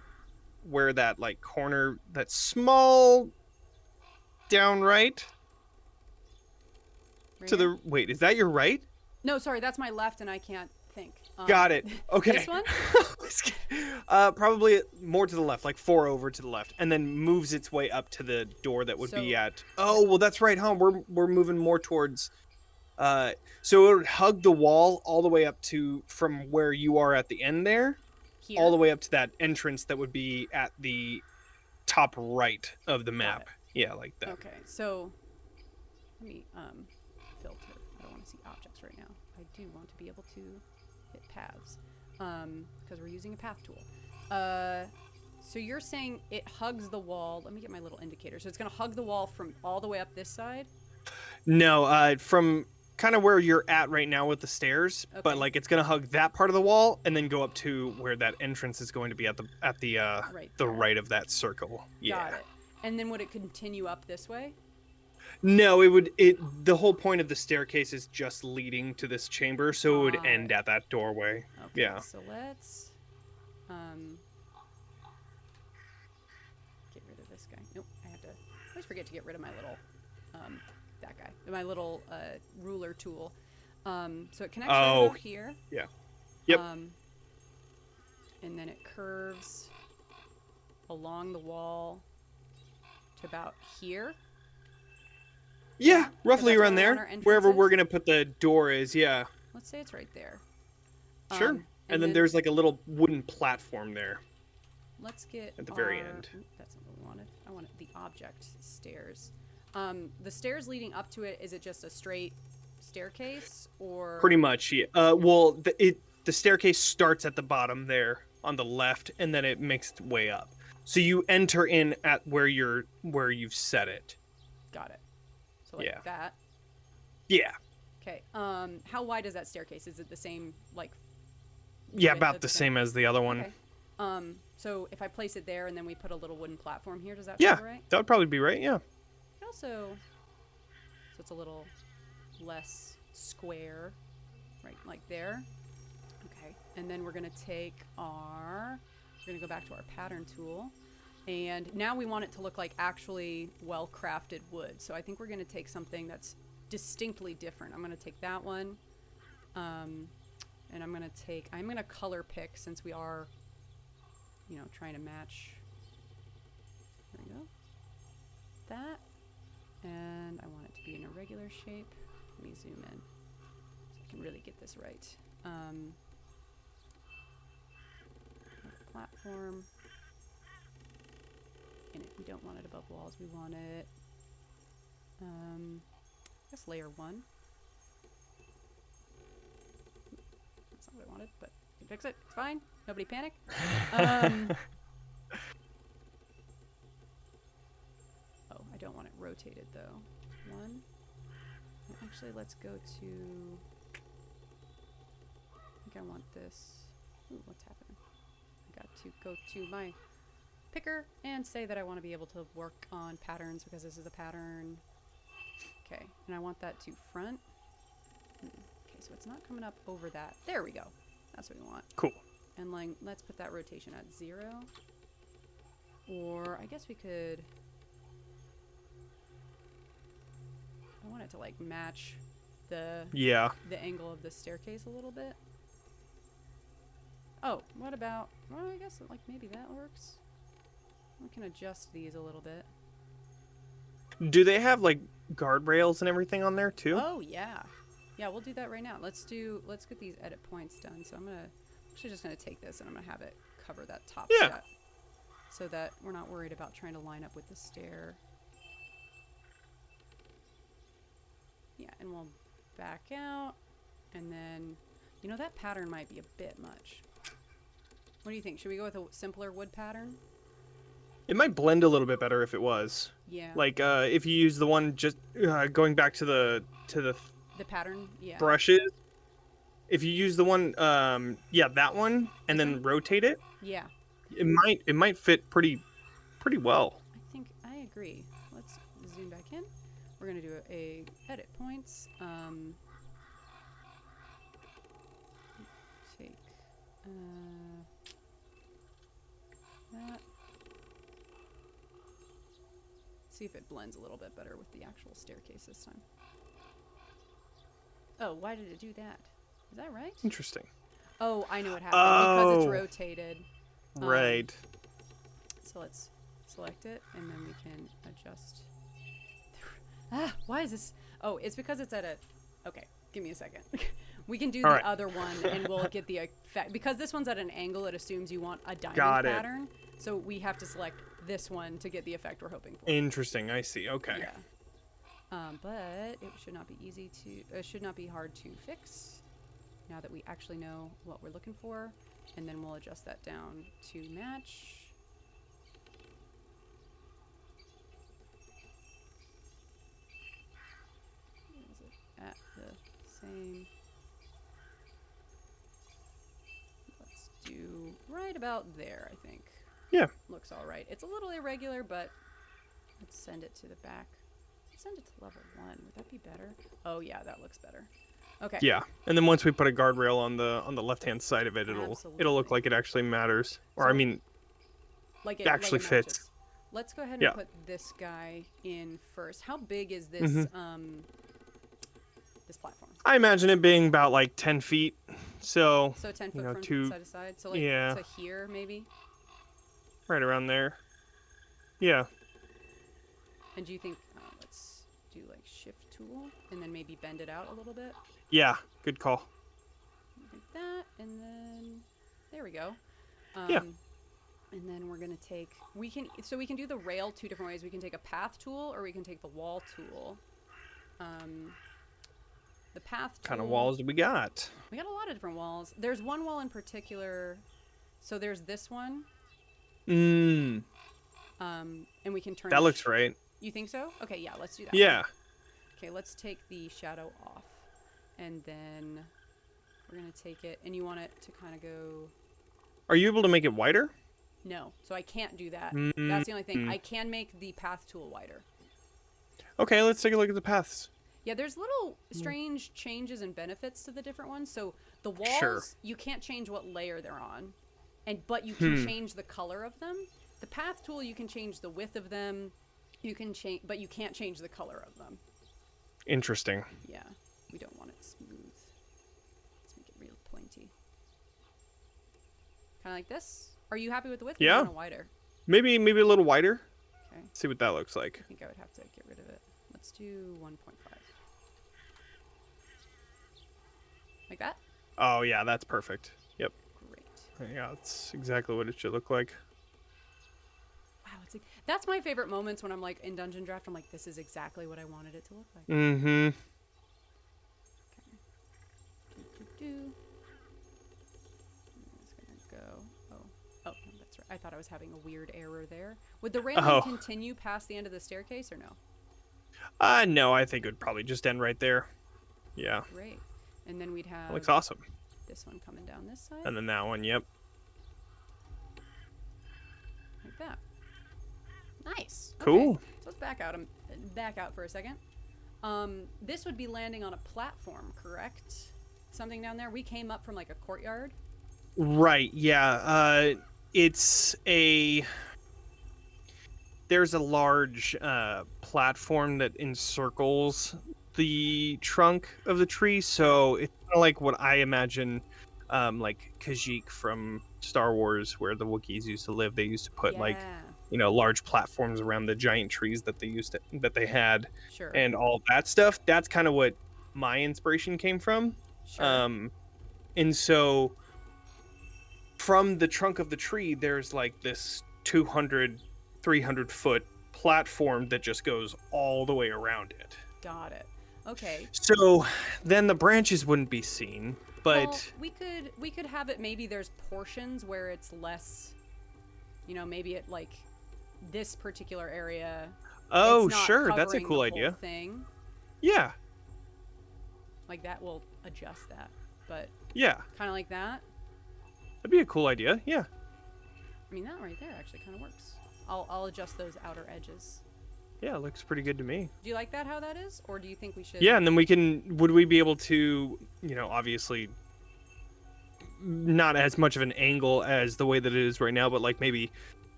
A: where that like corner, that small down right.
B: Right
A: To
B: here?
A: the wait, is that your right?
B: No, sorry, that's my left, and I can't think.
A: Got it. Okay.
B: This one?
A: Probably more to the left, like 4 over to the left, and then moves its way up to the door that would be at. Oh, well, that's right, huh? We're moving more towards. So it would hug the wall all the way up to from where you are at the end there,
B: Here?
A: all the way up to that entrance that would be at the top right of the map. Yeah, like that.
B: Okay, so let me filter. I don't want to see objects right now. I do want to be able to hit paths because we're using a path tool. So you're saying it hugs the wall. Let me get my little indicator. So it's going to hug the wall from all the way up this side?
A: No, from kind of where you're at right now with the stairs,
B: Okay.
A: but like it's gonna hug that part of the wall and then go up to where that entrance is going to be at the right of that circle. Yeah.
B: Got it. And then would it continue up this way?
A: No, the whole point of the staircase is just leading to this chamber, so it would end at that doorway.
B: Okay,
A: Yeah.
B: So let's get rid of this guy. Nope, I have to always forget to get rid of my little that guy. My little ruler tool. So it connects right about here.
A: Yeah. Yep.
B: And then it curves along the wall to about here.
A: Yeah, roughly around
B: where
A: there. Wherever we're gonna put the door is, yeah.
B: Let's say it's right there.
A: Sure. And then there's like a little wooden platform there.
B: Let's get
A: at the very end.
B: Ooh, that's not what we wanted. I wanted the object stairs. The stairs leading up to it, is it just a straight staircase or?
A: Pretty much, yeah. Well, the staircase starts at the bottom there on the left, and then it makes its way up. So you enter in at where you've set it.
B: Got it. So like that.
A: Yeah.
B: Okay. How wide is that staircase? Is it the same like?
A: Yeah, about the same as the other one.
B: Okay. So if I place it there and then we put a little wooden platform here, does that
A: feel
B: right?
A: That would probably be right. Yeah.
B: Also, so it's a little less square, right, like there. Okay, and then we're gonna go back to our pattern tool, and now we want it to look like actually well-crafted wood. So I think we're gonna take something that's distinctly different. I'm gonna take that one, and I'm gonna color pick since we are, trying to match. There we go. That. And I want it to be in a regular shape. Let me zoom in so I can really get this right. Platform. And we don't want it above walls. We want it, I guess layer 1. That's not what I wanted, but you can fix it. It's fine. Nobody panic. I don't want it rotated though. 1. And actually, let's go to. I think I want this. Ooh, what's happening? I got to go to my picker and say that I want to be able to work on patterns because this is a pattern. Okay, and I want that to front. Okay, so it's not coming up over that. There we go. That's what we want.
A: Cool.
B: And like, let's put that rotation at 0. Or I guess we could. I want it to like match the angle of the staircase a little bit. Oh, what about? Well, I guess like maybe that works. We can adjust these a little bit.
A: Do they have like guardrails and everything on there too?
B: Oh yeah, yeah. We'll do that right now. Let's get these edit points done. So I'm actually just gonna take this and I'm gonna have it cover that top step, so that we're not worried about trying to line up with the stair. Yeah, and we'll back out, and then, that pattern might be a bit much. What do you think? Should we go with a simpler wood pattern?
A: It might blend a little bit better if it was.
B: Yeah.
A: Like if you use the one just going back to the
B: pattern,
A: brushes, If you use the one, yeah, that one, and
B: This
A: then
B: one?
A: rotate it,
B: Yeah.
A: it might fit pretty well.
B: I think I agree. Let's zoom back in. We're gonna do a edit points. Take that. See if it blends a little bit better with the actual staircase this time. Oh, why did it do that? Is that right?
A: Interesting.
B: Oh, I know what happened. Because it's
A: Oh.
B: rotated.
A: Right.
B: So let's select it, and then we can adjust. Ah, why is this? Oh, it's because it's at a... Okay, give me a second. We can do the other one, and we'll get the effect. Because this one's at an angle, it assumes you want a diamond pattern. So we have to select this one to get the effect we're hoping for.
A: Interesting. I see. Okay.
B: Yeah. But it should not be easy to... It should not be hard to fix now that we actually know what we're looking for. And then we'll adjust that down to match. Is it at the same? Let's do right about there, I think.
A: Yeah.
B: Looks all right. It's a little irregular, but let's send it to the back. Send it to level 1. Would that be better? Oh yeah, that looks better. Okay.
A: Yeah, and then once we put a guardrail on the left-hand side of it, it'll look like it actually matters, or
B: So,
A: I mean,
B: like
A: it actually fits.
B: matches. Let's go ahead and put this guy in first. How big is this this platform?
A: I imagine it being about like 10 feet. So
B: 10 foot
A: you know,
B: from side to side. So like to here maybe.
A: Right around there. Yeah.
B: And do you think let's do like shift tool and then maybe bend it out a little bit?
A: Yeah, good call.
B: Like that, and then there we go.
A: Yeah.
B: And then we're gonna take we can do the rail two different ways. We can take a path tool or we can take the wall tool. The path tool,
A: Kind of walls do we got?
B: We got a lot of different walls. There's one wall in particular. So there's this one. And we can turn
A: that looks right.
B: You think so? Okay, yeah, let's do that.
A: Yeah.
B: Okay, let's take the shadow off. And then we're going to take it, and you want it to kind of go...
A: Are you able to make it wider?
B: No, so I can't do that. That's the only thing. I can make the path tool wider.
A: Okay, let's take a look at the paths.
B: Yeah, there's little strange changes and benefits to the different ones. So the walls, you can't change what layer they're on, but you can change the color of them. The path tool, you can change the width of them. You can change, but you can't change the color of them.
A: Interesting.
B: Yeah, we don't want it smooth. Let's make it real pointy. Kind of like this. Are you happy with the width?
A: Yeah.
B: Or do you want it wider?
A: Maybe a little wider.
B: Okay.
A: See what that looks like.
B: I think I would have to get rid of it. Let's do 1.5. Like that?
A: Oh yeah, that's perfect. Yep.
B: Great.
A: Yeah, that's exactly what it should look like.
B: Wow, it's like, that's my favorite moments when I'm like in Dungeondraft. I'm like, this is exactly what I wanted it to look like.
A: Mm-hmm.
B: Okay. Do. It's gonna go. Oh, no, that's right. I thought I was having a weird error there. Would the railing continue past the end of the staircase or no?
A: No, I think it would probably just end right there. Yeah.
B: Great. And then we'd have...
A: That looks awesome.
B: This one coming down this side.
A: And then that one, yep.
B: Like that. Nice.
A: Cool.
B: Okay. So let's back out for a second. This would be landing on a platform, correct? Something down there. We came up from like a courtyard.
A: Right. Yeah. It's a... There's a large platform that encircles the trunk of the tree, so it's kind of like what I imagine, like Kashyyyk from Star Wars, where the Wookiees used to live. They used to put like, large platforms around the giant trees that they had, and all that stuff. That's kind of what my inspiration came from. And so from the trunk of the tree, there's like this 200, 300 foot platform that just goes all the way around it.
B: Got it. Okay.
A: So then the branches wouldn't be seen, but
B: we could have it. Maybe there's portions where it's less, maybe it like this particular area.
A: Oh, sure. That's a cool idea.
B: Thing.
A: Yeah.
B: Like that will adjust that. But
A: Yeah.
B: Kind of like that.
A: That'd be a cool idea. Yeah.
B: I mean, that right there actually kind of works. I'll adjust those outer edges.
A: Yeah, it looks pretty good to me.
B: Do you like that how that is? Or do you think we should...
A: Yeah, and then would we be able to, obviously not as much of an angle as the way that it is right now, but like maybe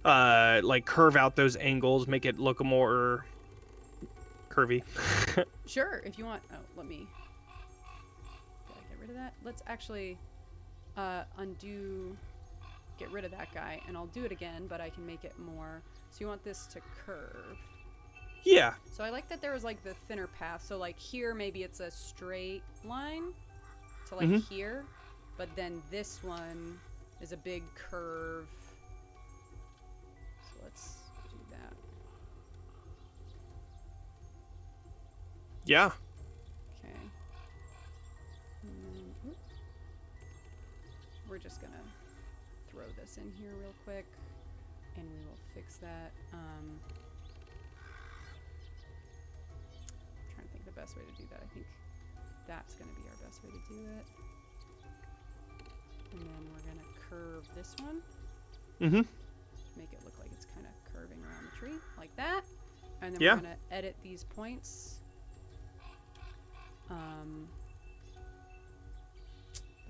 A: like curve out those angles, make it look more curvy.
B: Sure, if you want. Oh, let me... Gotta get rid of that. Let's actually undo... Get rid of that guy, and I'll do it again, but I can make it more... So you want this to curve.
A: Yeah.
B: So I like that there was like the thinner path. So like here, maybe it's a straight line to like here, but then this one is a big curve. So let's do that.
A: Yeah.
B: Okay. And then, whoop. We're just gonna throw this in here real quick, and we will fix that. Trying to think the best way to do that. I think that's going to be our best way to do it. And then we're going to curve this one. Make it look like it's kind of curving around the tree, like that. And then we're going to edit these points. But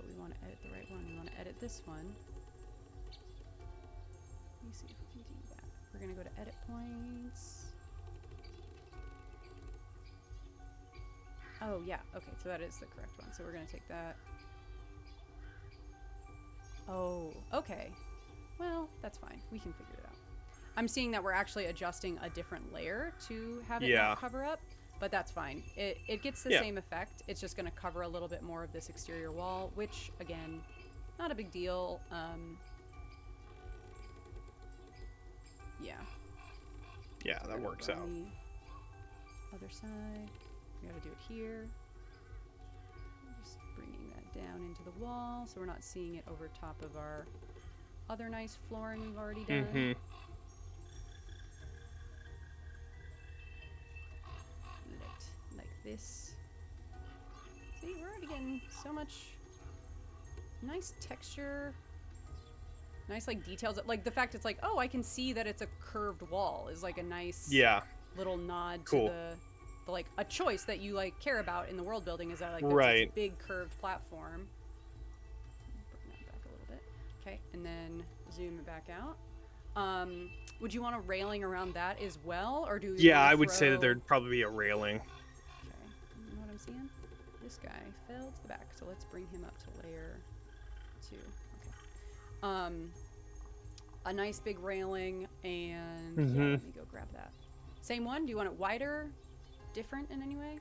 B: we want to edit the right one. We want to edit this one. Let me see if we can do that. We're going to go to edit points. Oh, yeah. Okay, so that is the correct one. So we're going to take that. Oh, okay. Well, that's fine. We can figure it out. I'm seeing that we're actually adjusting a different layer to have it not cover up, but that's fine. It gets the same effect. It's just going to cover a little bit more of this exterior wall, which, again, not a big deal. Yeah.
A: Yeah, that works out.
B: Other side. We got to do it here. Just bringing that down into the wall so we're not seeing it over top of our other nice flooring we've already done. Like this. See, we're already getting so much nice texture. Nice like details. Like the fact it's like, oh, I can see that it's a curved wall is like a nice little nod to the like a choice that you like care about in the world building is that like it's a big curved platform. Bring that back a little bit. Okay, and then zoom it back out. Would you want a railing around that as well, or do you
A: I would say that there'd probably be a railing.
B: Okay, you know what I'm seeing? This guy fell to the back, so let's bring him up to layer 2. Okay. A nice big railing, and let me go grab that. Same one? Do you want it wider? Different in any way?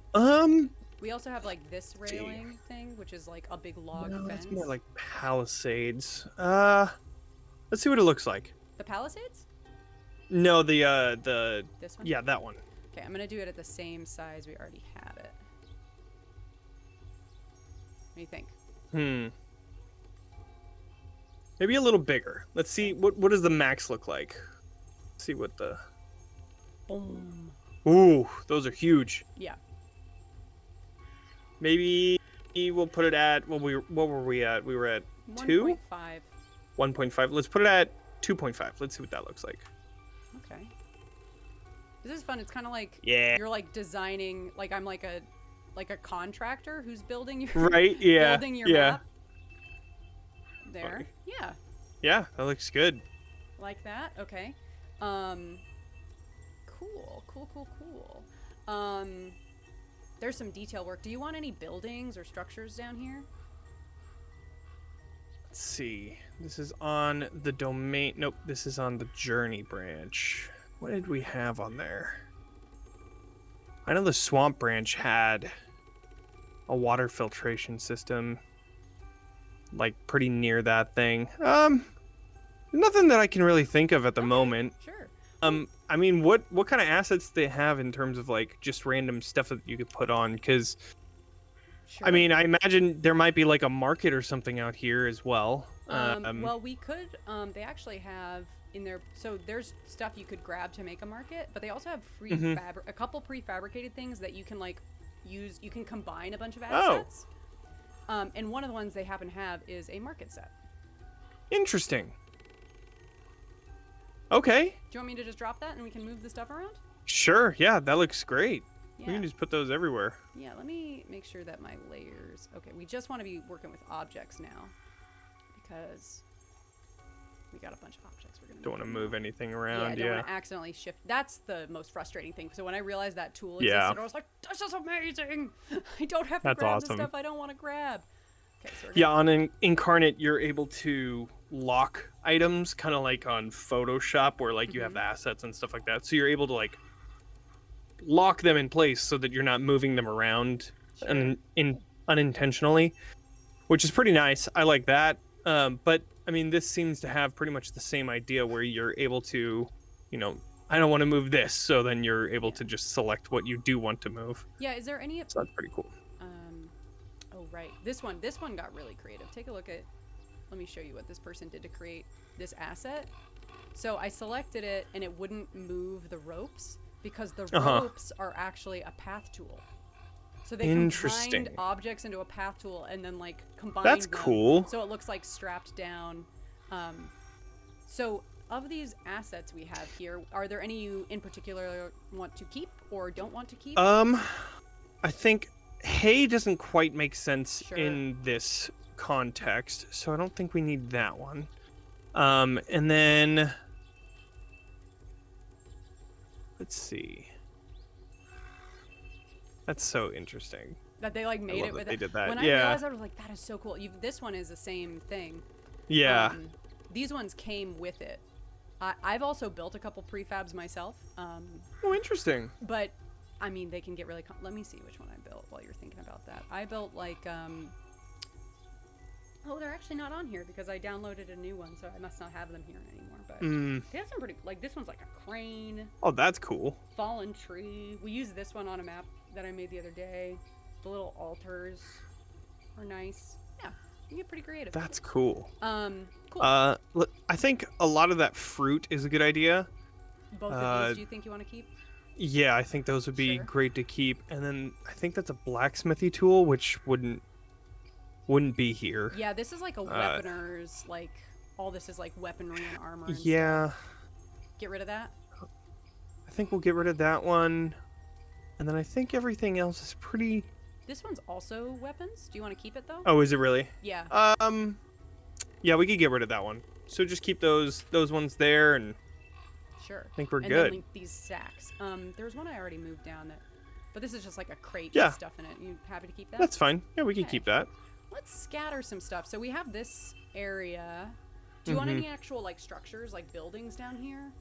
A: We
B: also have like this railing thing, which is like a big log fence.
A: It's more like palisades. Let's see what it looks like.
B: The palisades?
A: No, the
B: this one?
A: Yeah, that one.
B: Okay, I'm gonna do it at the same size we already had it. What do you think?
A: Maybe a little bigger. Let's see what does the max look like. Let's see what the
B: Boom.
A: Ooh, those are huge.
B: Yeah.
A: Maybe we'll put it at what were we at? We were at 2?
B: 1.5.
A: 1.5. Let's put it at 2.5. Let's see what that looks like.
B: Okay. This is fun. It's kind of like
A: you're
B: like designing, like I'm like a contractor who's building your building your map. There.
A: Funny.
B: Yeah.
A: Yeah, that looks good.
B: Like that. Okay. Cool. There's some detail work. Do you want any buildings or structures down here?
A: Let's see. This is on the domain. Nope, this is on the journey branch. What did we have on there? I know the swamp branch had a water filtration system, like pretty near that thing. Nothing that I can really think of at the moment.
B: Sure.
A: I mean, what kind of assets they have in terms of like just random stuff that you could put on? Because, I mean, I imagine there might be like a market or something out here as well.
B: Well, we could. They actually have in there. So there's stuff you could grab to make a market, but they also have a couple prefabricated things that you can like use. You can combine a bunch of assets. And one of the ones they happen to have is a market set.
A: Interesting. Okay.
B: Do you want me to just drop that and we can move the stuff around?
A: Sure. Yeah, that looks great.
B: Yeah.
A: We can just put those everywhere.
B: Yeah, let me make sure that my layers... Okay, we just want to be working with objects now. Because we got a bunch of objects we're going to
A: Don't want to move anything around.
B: Yeah, I don't want to accidentally shift. That's the most frustrating thing. So when I realized that tool existed, I was like, this is amazing! I don't have to grab the stuff I don't want to grab. Okay, so
A: yeah, on Incarnate, you're able to lock items, kind of like on Photoshop, where like you have assets and stuff like that. So you're able to like lock them in place so that you're not moving them around unintentionally, which is pretty nice. I like that. But I mean, this seems to have pretty much the same idea where you're able to, you know, I don't want to move this, so then you're able to just select what you do want to move.
B: Yeah, is there any...
A: So that's pretty cool.
B: Oh, right. This one got really creative. Take a look at... Let me show you what this person did to create this asset. So I selected it, and it wouldn't move the ropes because the ropes are actually a path tool. So they combined objects into a path tool and then like combined
A: That's
B: them
A: cool.
B: so it looks like strapped down. So of these assets we have here, are there any you in particular want to keep or don't want to keep?
A: I think hay doesn't quite make sense in this context, so I don't think we need that one. And then let's see. That's so interesting.
B: That they like made it with
A: they did that.
B: When I realized that, I was like, that is so cool. This one is the same thing.
A: Yeah.
B: These ones came with it. I've also built a couple prefabs myself.
A: Oh, interesting.
B: But I mean, they can get really... Let me see which one I built while you're thinking about that. I built like... Oh, they're actually not on here because I downloaded a new one, so I must not have them here anymore. But they have some pretty... Like, this one's like a crane.
A: Oh, that's cool.
B: Fallen tree. We used this one on a map that I made the other day. The little altars are nice. Yeah, you can get pretty creative.
A: That's cool.
B: Cool.
A: I think a lot of that fruit is a good idea.
B: Both of these, do you think you want to keep?
A: Yeah, I think those would be great to keep. And then I think that's a blacksmithy tool, which wouldn't be here.
B: Yeah, this is like a weaponer's, like, all this is like weaponry and armor and
A: stuff.
B: Get rid of that?
A: I think we'll get rid of that one. And then I think everything else is pretty...
B: This one's also weapons. Do you want to keep it, though?
A: Oh, is it really?
B: Yeah.
A: Yeah, we could get rid of that one. So just keep those ones there, and...
B: Sure.
A: I think we're
B: and
A: good.
B: Then link these sacks. There was one I already moved down that... But this is just like a crate with stuff in it. You happy to keep that?
A: That's fine. Yeah, we can keep that.
B: Let's scatter some stuff. So we have this area. Do you want any actual, like, structures, like buildings down here?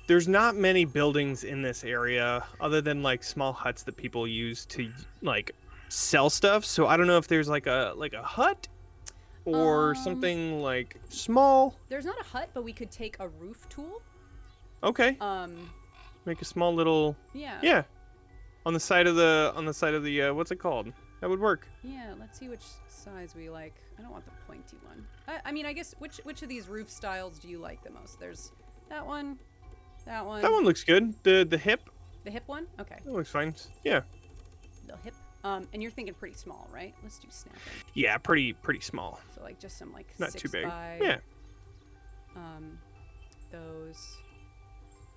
A: There's not many buildings in this area other than like small huts that people use to like sell stuff. So I don't know if there's like a hut or something like small.
B: There's not a hut, but we could take a roof tool.
A: Okay. Make a small little Yeah. On the side of the what's it called? That would work.
B: Yeah, let's see which size we like. I don't want the pointy one. I mean, I guess which of these roof styles do you like the most? There's that one. That one.
A: That one looks good. The hip.
B: The hip one? Okay.
A: That looks fine. Yeah.
B: The hip. And you're thinking pretty small, right? Let's do snapping.
A: Yeah, pretty small.
B: So like just some like
A: not
B: 6
A: too big.
B: by.
A: Yeah.
B: Those.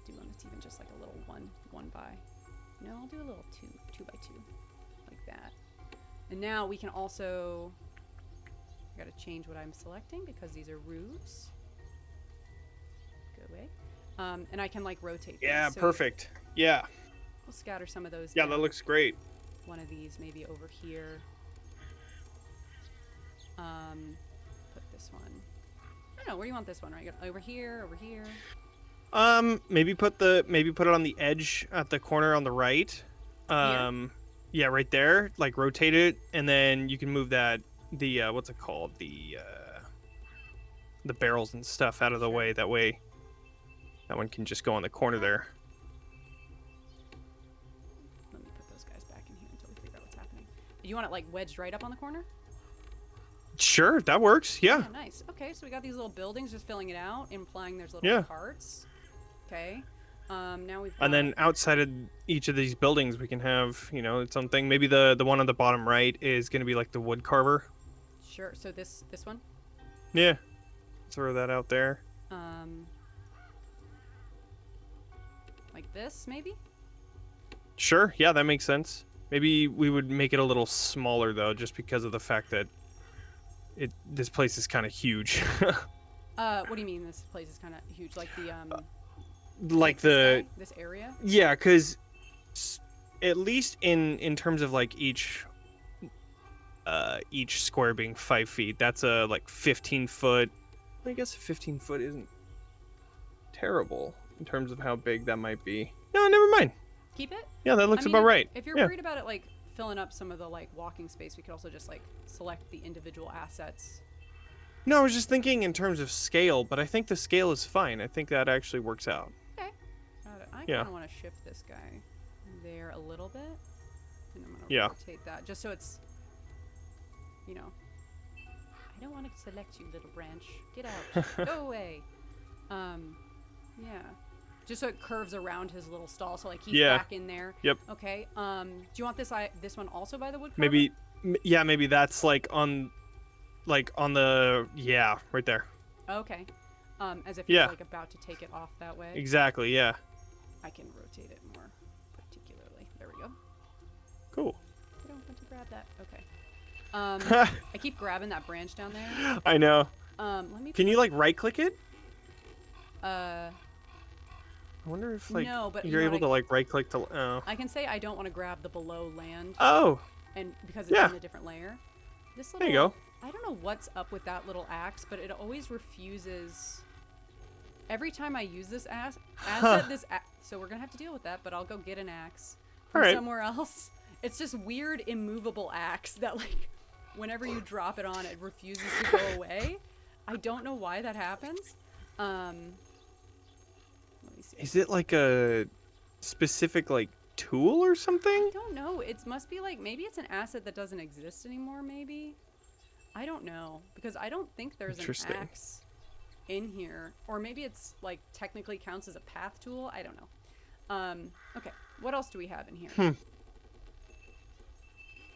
B: Do you want it even just like a little one by? No, I'll do a little two by 2, like that. And now we can also. I gotta change what I'm selecting because these are roofs. Go away. And I can like rotate.
A: Yeah,
B: these. So
A: perfect. Yeah.
B: We'll scatter some of those.
A: Yeah,
B: down.
A: that looks great.
B: One of these maybe over here. Put this one. I don't know. Where do you want this one? Right, over here, over here.
A: Maybe put it on the edge at the corner on the right. Yeah, right there. Like rotate it, and then you can move that. The what's it called? The barrels and stuff out of the way. That way. That one can just go on the corner there.
B: Let me put those guys back in here until we figure out what's happening. Do you want it like wedged right up on the corner?
A: Sure, that works. Yeah.
B: Oh, nice. Okay, so we got these little buildings just filling it out, implying there's little parts. Okay. Now we've got...
A: And then outside of each of these buildings, we can have, you know, its own thing. Maybe the one on the bottom right is going to be like the wood carver.
B: Sure. So this one?
A: Yeah. Throw that out there.
B: Like this, maybe?
A: Sure. Yeah, that makes sense. Maybe we would make it a little smaller, though, just because of the fact that this place is kind of huge.
B: What do you mean this place is kind of huge? Like the,
A: like
B: this area?
A: Yeah, because at least in terms of like each square being 5 feet, that's a like 15-foot. I guess 15 foot isn't terrible in terms of how big that might be. No, never mind.
B: Keep it?
A: Yeah, that looks about right.
B: If you're worried about it like filling up some of the like walking space, we could also just like select the individual assets.
A: No, I was just thinking in terms of scale, but I think the scale is fine. I think that actually works out.
B: Okay. I kind of want to shift this guy there a little bit. And I'm going to rotate that just so it's, you know, I don't want to select you, little branch. Get out. Go away. Yeah. Just so it curves around his little stall, so like he's back in there.
A: Yep.
B: Okay. Do you want this one also by the wood carver?
A: Maybe, yeah, maybe that's like on the right there.
B: Okay. As if he's like about to take it off that way.
A: Exactly. Yeah.
B: I can rotate it more particularly. There we go.
A: Cool.
B: I don't want to grab that. Okay. I keep grabbing that branch down there.
A: I know.
B: Let me.
A: Can you like right click it? I wonder if like
B: no, but
A: you're able to like right click to. Oh.
B: I can say I don't want to grab the below land.
A: Oh.
B: And because it's in a different layer. This little.
A: There you go.
B: I don't know what's up with that little axe, but it always refuses. Every time I use this so we're gonna have to deal with that. But I'll go get an axe from somewhere else. It's just weird, immovable axe that like, whenever you drop it on, it refuses to go away. I don't know why that happens. Let me see.
A: Is it like a specific like tool or something?
B: I don't know. It must be like, maybe it's an asset that doesn't exist anymore, maybe? I don't know, because I don't think there's an axe in here. Or maybe it's like technically counts as a path tool. I don't know. Okay, what else do we have in here?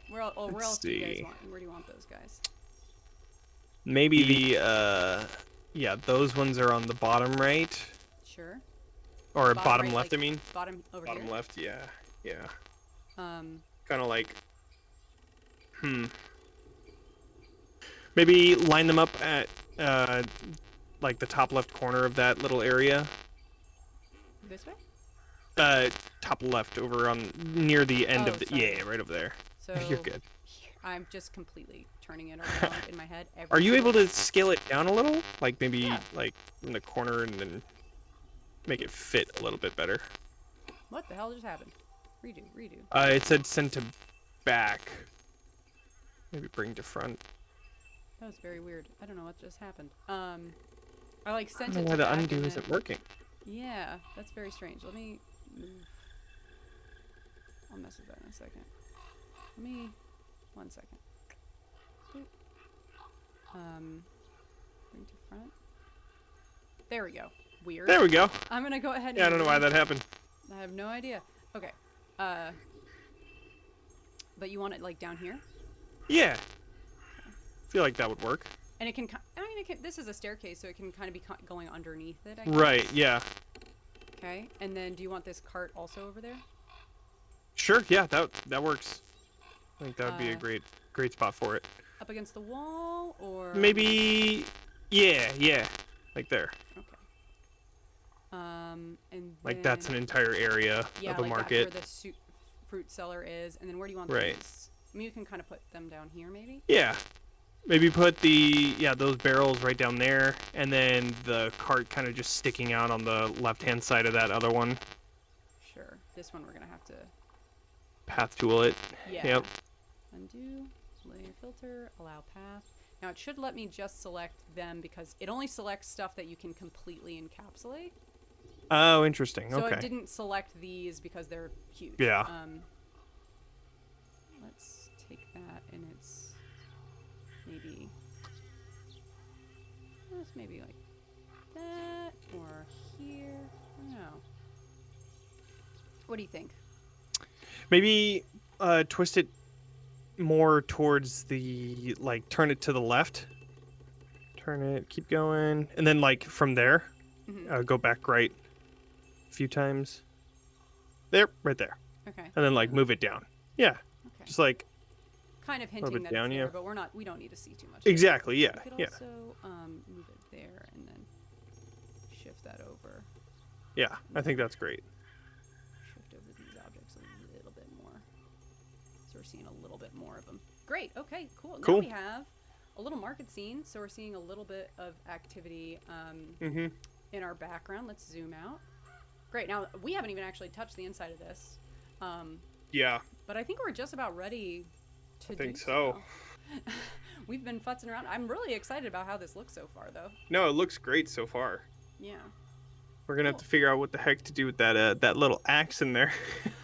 B: Where else do you guys want? Where do you want those guys?
A: Maybe the those ones are on the bottom right.
B: Sure.
A: Or bottom left,
B: like
A: I mean.
B: Bottom over here.
A: Bottom left, yeah. Kind of like maybe line them up at like the top left corner of that little area.
B: This way?
A: Top left over on near the end of the right over there.
B: So
A: you're good.
B: I'm just completely turning it around in my head.
A: Are you able to scale it down a little? Like maybe like in the corner and then make it fit a little bit better.
B: What the hell just happened? Redo.
A: It said send to back. Maybe bring to front.
B: That was very weird. I don't know what just happened. I like sent
A: I don't know why the undo isn't working.
B: Yeah, that's very strange. Let me move. I'll mess with that in a second. Let me 1 second. Bring to front. There we go. Weird.
A: There we go.
B: I'm gonna go ahead and
A: I don't know why that happened.
B: I have no idea. Okay. But you want it like down here?
A: Yeah. I feel like that would work.
B: And it can, this is a staircase, so it can kind of be going underneath it, I guess.
A: Right, yeah.
B: Okay, and then do you want this cart also over there?
A: Sure, yeah, that works. I think that would be a great spot for it.
B: Up against the wall, or?
A: Maybe, yeah, like there.
B: Okay. And
A: like that's an entire area of a market.
B: That's where the fruit cellar is, and then where do you want these? I mean, you can kind of put them down here, maybe?
A: Yeah. Maybe put those barrels right down there, and then the cart kind of just sticking out on the left-hand side of that other one.
B: Sure. This one we're going to have to...
A: Path tool it.
B: Yeah.
A: Yep.
B: Undo, layer filter, allow path. Now it should let me just select them because it only selects stuff that you can completely encapsulate.
A: Oh, interesting.
B: So
A: okay.
B: it didn't select these because they're huge.
A: Yeah.
B: Let's take that and it's maybe like that or here. I don't know. What do you think?
A: Maybe twist it more towards the, like, turn it to the left. Turn it, keep going. And then, like, from there, go back right a few times. There, right there.
B: Okay.
A: And then, like, move it down. Yeah.
B: Okay.
A: Just, like,
B: kind of hinting that
A: down,
B: it's there,
A: yeah.
B: but we don't need to see too much.
A: Exactly, yeah,
B: We could
A: yeah.
B: also move it there and then shift that over.
A: Yeah, I think that's great.
B: Shift over these objects a little bit more. So we're seeing a little bit more of them. Great, okay, cool. Now we have a little market scene, so we're seeing a little bit of activity in our background. Let's zoom out. Great, now we haven't even actually touched the inside of this.
A: Yeah.
B: But I think we're just about ready to
A: I think so.
B: We've been futzing around. I'm really excited about how this looks so far, though.
A: No, it looks great so far.
B: Yeah.
A: We're gonna have to figure out what the heck to do with that that little axe in there.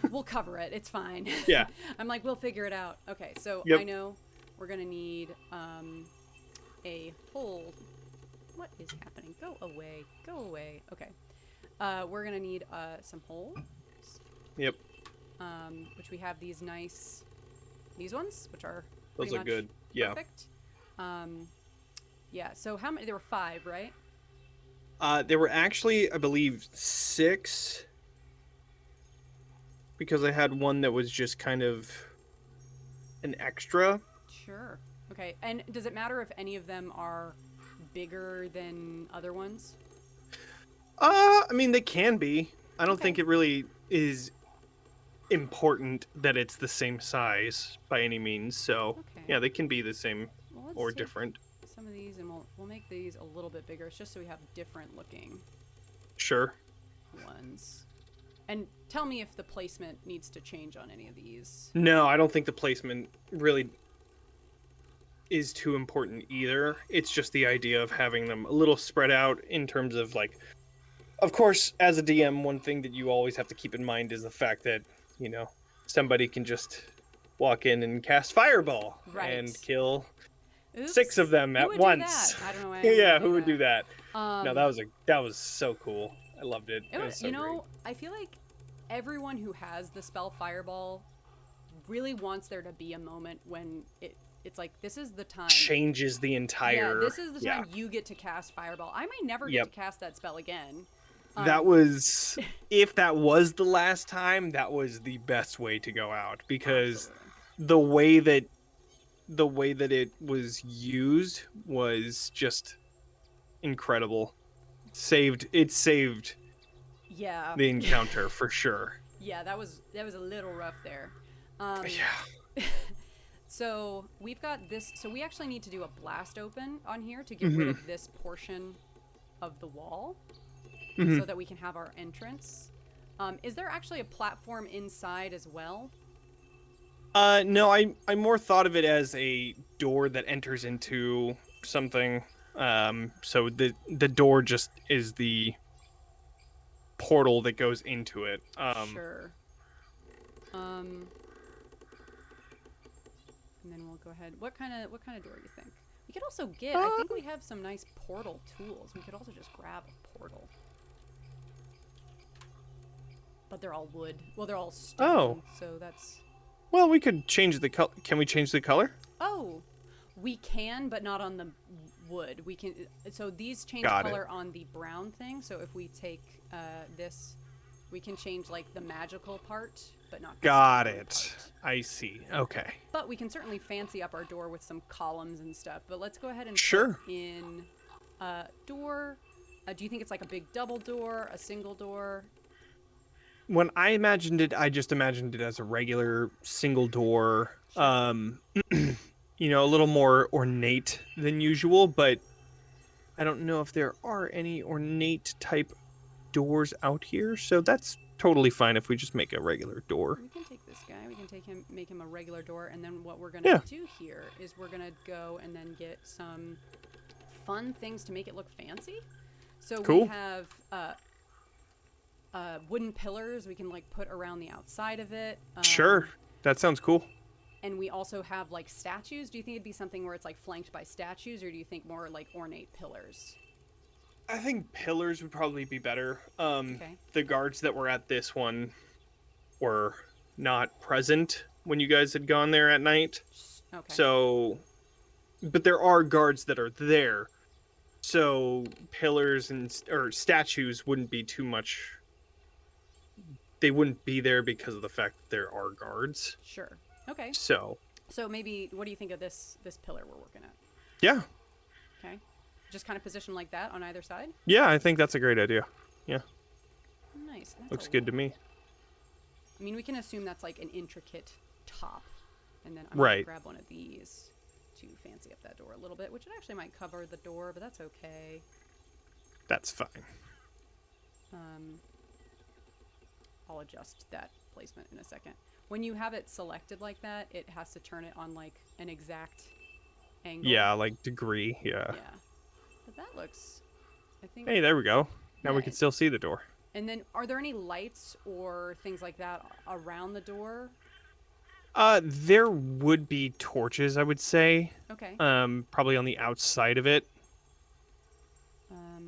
B: We'll cover it. It's fine.
A: Yeah.
B: I'm like, we'll figure it out. Okay, so I know we're gonna need a hole. What is happening? Go away. Go away. Okay. We're gonna need some holes.
A: Yep.
B: Which we have these nice, these ones, which are
A: those look good. Yeah.
B: Perfect. Yeah. So how many? There were 5, right?
A: There were actually, I believe, 6. Because I had one that was just kind of an extra.
B: Sure. Okay. And does it matter if any of them are bigger than other ones?
A: I mean, they can be. I don't think it really is important that it's the same size by any means. So, yeah, they can be the same or different.
B: Some of these, and we'll make these a little bit bigger. It's just so we have different looking ones. And tell me if the placement needs to change on any of these.
A: No, I don't think the placement really is too important either. It's just the idea of having them a little spread out in terms of, like, of course, as a DM, one thing that you always have to keep in mind is the fact that, you know, somebody can just walk in and cast Fireball and kill 6 of them at once.
B: I don't know why.
A: Yeah, who would do that? No, that was so cool. I loved it. It was so great.
B: I feel like everyone who has the spell Fireball really wants there to be a moment when it's like, this is the time.
A: Changes the entire...
B: Yeah, this is the time you get to cast Fireball. I may never get to cast that spell again.
A: That was... if that was the last time, that was the best way to go out. Because the way that it was used was just incredible. It saved the encounter for sure.
B: Yeah, that was a little rough there.
A: Yeah.
B: So we've got this. So we actually need to do a blast open on here to get rid of this portion of the wall, so that we can have our entrance. Is there actually a platform inside as well?
A: No, I more thought of it as a door that enters into something. So the door just is the portal that goes into it.
B: Sure. And then we'll go ahead. What kind of door do you think? We could also get. I think we have some nice portal tools. We could also just grab a portal. But they're all wood. Well, they're all stone. So that's.
A: Well, we could change the color. Can we change the color?
B: Oh, we can, but not on the wood. We can. So these change color on the brown thing. So if we take this, we can change like the magical part, but not.
A: Got it. I see. Okay.
B: But we can certainly fancy up our door with some columns and stuff. But let's go ahead and put in a door. Do you think it's like a big double door, a single door?
A: When I imagined it, I just imagined it as a regular single door, you know, a little more ornate than usual, but I don't know if there are any ornate type doors out here, so that's totally fine if we just make a regular door.
B: We can take this guy, we can make him a regular door, and then what we're gonna do here is we're gonna go and then get some fun things to make it look fancy. So we have wooden pillars we can like put around the outside of it.
A: Sure, that sounds cool.
B: And we also have like statues. Do you think it'd be something where it's like flanked by statues, or do you think more like ornate pillars?
A: I think pillars would probably be better. The guards that were at this one were not present when you guys had gone there at night.
B: Okay.
A: So, but there are guards that are there. So pillars or statues wouldn't be too much. They wouldn't be there because of the fact that there are guards.
B: Sure. Okay.
A: So
B: maybe, what do you think of this pillar we're working at?
A: yeah.
B: Okay. Just kind of position like that on either side?
A: Yeah, I think that's a great idea. Yeah.
B: Nice.
A: Looks good to me.
B: I mean, we can assume that's like an intricate top. And then I'm going to grab one of these to fancy up that door a little bit, which it actually might cover the door, but that's okay.
A: That's fine.
B: I'll adjust that placement in a second. When you have it selected like that, it has to turn it on like an exact angle.
A: Yeah, like degree. Yeah.
B: Yeah. But that looks, I think.
A: Hey, there we go. Now we can still see the door.
B: And then, are there any lights or things like that around the door?
A: There would be torches, I would say.
B: Okay.
A: Probably on the outside of it.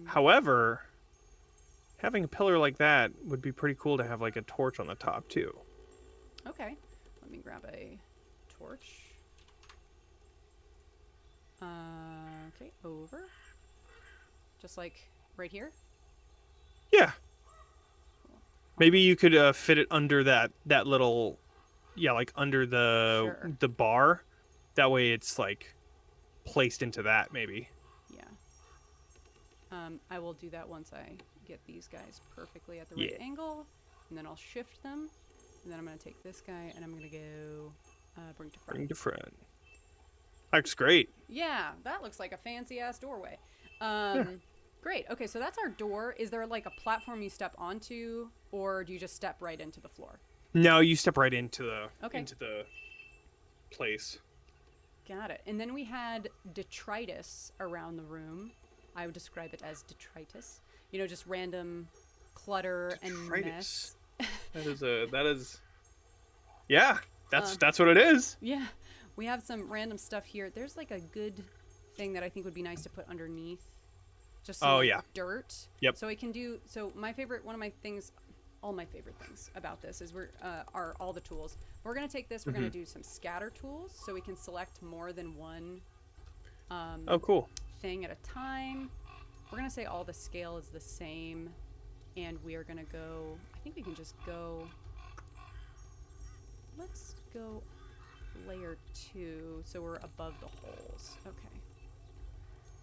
A: However, having a pillar like that would be pretty cool to have like a torch on the top too.
B: Okay. Let me grab a torch. Okay, over. Just like right here?
A: Yeah. Cool. Maybe you could fit it under that little, yeah, like under the bar. That way it's like placed into that maybe.
B: Yeah. I will do that once I get these guys perfectly at the right angle, and then I'll shift them, and then I'm going to take this guy and I'm going to go bring to front.
A: Bring to front. Looks great.
B: Yeah, that looks like a fancy ass doorway. Great. Okay, so that's our door. Is there like a platform you step onto, or do you just step right into the floor?
A: No, you step right into the place.
B: Got it. And then we had detritus around the room. I would describe it as detritus. You know, just random clutter and mess.
A: That is. Yeah, that's what it is.
B: Yeah, we have some random stuff here. There's like a good thing that I think would be nice to put underneath. Just some dirt.
A: Yep.
B: So it can do. So one of my favorite things about this is are all the tools. We're gonna take this. We're gonna do some scatter tools, so we can select more than one.
A: Cool.
B: Thing at a time. We're gonna say all the scale is the same, and we are gonna go. I think we can just go. Let's go layer 2, so we're above the holes. Okay.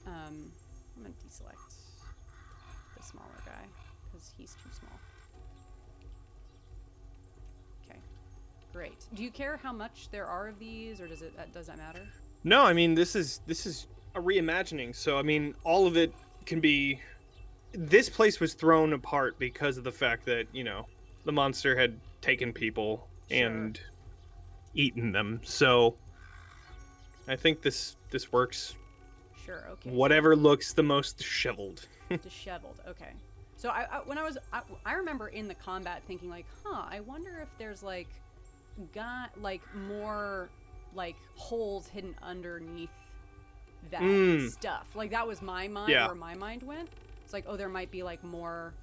B: I'm gonna deselect the smaller guy because he's too small. Okay. Great. Do you care how much there are of these, or does that matter?
A: No, I mean this is a reimagining. So I mean all of it can be. This place was thrown apart because of the fact that the monster had taken people and eaten them. So I think this works.
B: Sure. Okay.
A: Whatever looks the most disheveled.
B: Disheveled. Okay. So I remember in the combat thinking like, I wonder if there's like more like holes hidden underneath that stuff. Like that was my mind where my mind went. It's like, there might be like more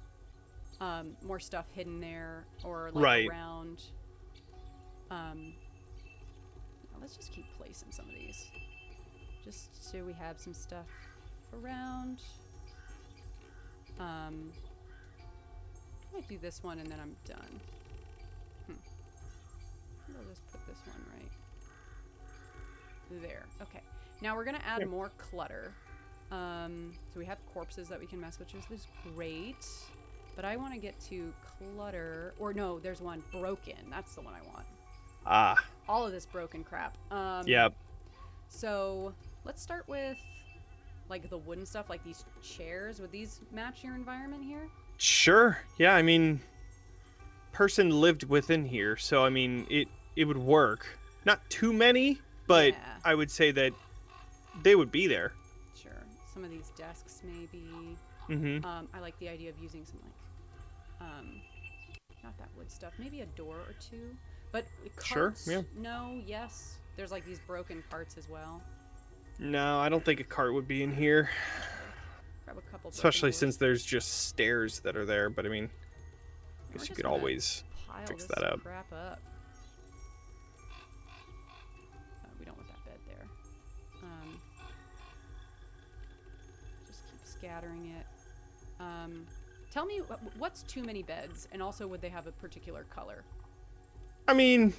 B: stuff hidden there or like around. Let's just keep placing some of these, just so we have some stuff around. I might do this one and then I'm done. I'll just put this one right there. Okay. Now we're gonna add more clutter. So we have corpses that we can mess with, which is great. But I want to get to clutter, or no, there's one broken. That's the one I want. All of this broken crap.
A: Yep.
B: So let's start with like the wooden stuff, like these chairs. Would these match your environment here?
A: Sure. Yeah. I mean, person lived within here, so I mean, it would work. Not too many, but I would say that they would be there.
B: Sure. Some of these desks, maybe. I like the idea of using some not that wood stuff. Maybe a door or two. But carts,
A: sure. Yeah.
B: No. Yes. There's like these broken carts as well.
A: No, I don't think a cart would be in here.
B: Grab a couple.
A: Especially since there's just stairs that are there. But I mean, I guess you could always
B: pile
A: fix
B: this
A: that up.
B: crap up. We don't want that bed there. Just keep scattering it. Tell me, what's too many beds? And also, would they have a particular color?
A: I mean,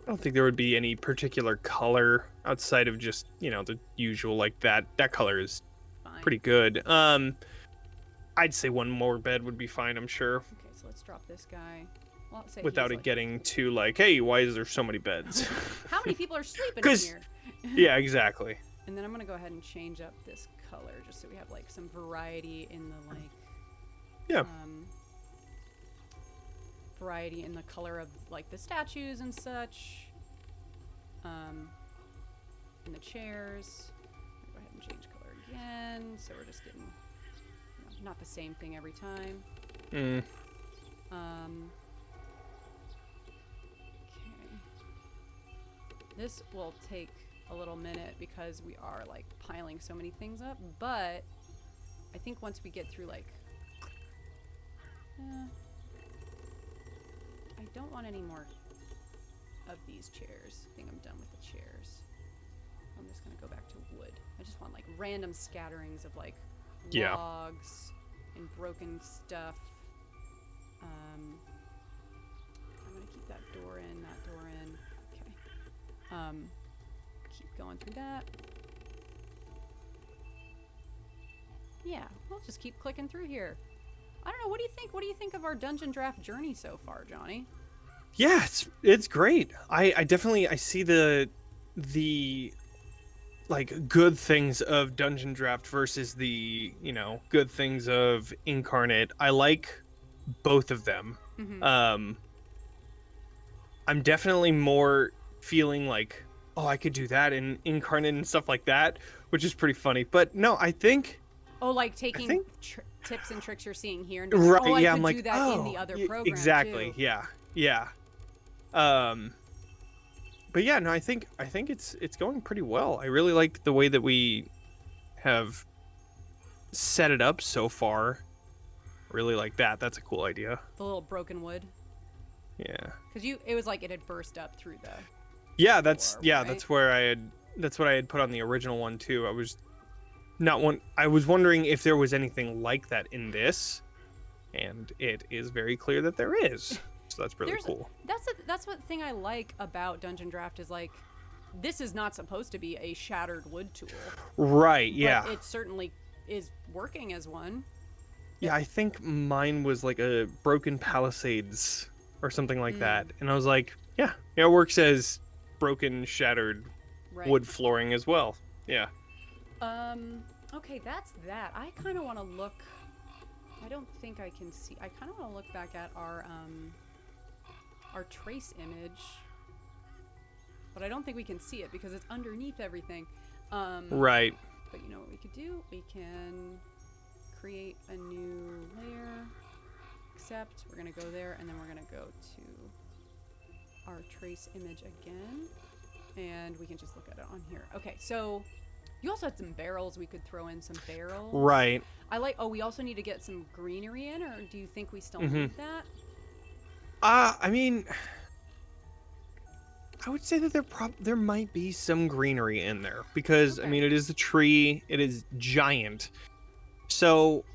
A: I don't think there would be any particular color outside of just, you know, the usual, like that color is
B: Fine.
A: pretty good. I'd say one more bed would be fine, I'm sure.
B: Okay, so let's drop this guy. Well, say
A: Without it
B: like...
A: getting too like, hey, why is there so many beds?
B: How many people are sleeping in here?
A: Yeah, exactly.
B: And then I'm gonna go ahead and change up this color just so we have like some variety in the like.
A: Yeah.
B: Variety in the color of like the statues and such. And the chairs. I'll go ahead and change color again, so we're just getting, you know, not the same thing every time. Okay. This will take a little minute because we are like piling so many things up, but I think once we get through like, I don't want any more of these chairs. I think I'm done with the chairs. I'm just gonna go back to wood. I just want like random scatterings of like logs and broken stuff. I'm gonna keep that door in, Okay. Keep going through that. Yeah, we'll just keep clicking through here. I don't know, what do you think? What do you think of our Dungeondraft journey so far, Johnny?
A: Yeah, it's great. I definitely see the like good things of Dungeondraft versus the, you know, good things of Incarnate. I like both of them. I'm definitely more feeling like, oh, I could do that in Incarnate and stuff like that, which is pretty funny. But no, I think...
B: Oh, like taking tips and tricks you're seeing here. And
A: right,
B: oh,
A: yeah,
B: I
A: I'm
B: could
A: like,
B: do that in the other program,
A: exactly,
B: too.
A: yeah. But yeah, no, I think it's going pretty well. I really like the way that we have set it up so far. Really like that. That's a cool idea.
B: The little broken wood.
A: Yeah.
B: Because it was like it had burst up through the.
A: Yeah,
B: floor, right?
A: that's what I had put on the original one too. I was wondering if there was anything like that in this, and it is very clear that there is. So that's really cool.
B: That's what thing I like about Dungeondraft is like, this is not supposed to be a shattered wood tool.
A: Right. Yeah.
B: But it certainly is working as one.
A: Yeah, I think mine was like a broken palisades or something like that, and I was like, yeah, it works as broken, shattered wood flooring as well. Yeah.
B: Okay, that's that. I kind of want to look. I don't think I can see. I kind of want to look back at our trace image, but I don't think we can see it because it's underneath everything.
A: Right.
B: But you know what we could do? We can create a new layer. Except we're gonna go there, and then we're gonna go to our trace image again, and we can just look at it on here. Okay, so you also had some barrels. We could throw in some barrels.
A: Right.
B: We also need to get some greenery in, or do you think we still need that?
A: I mean, I would say that there might be some greenery in there because I mean, it is a tree. It is giant. So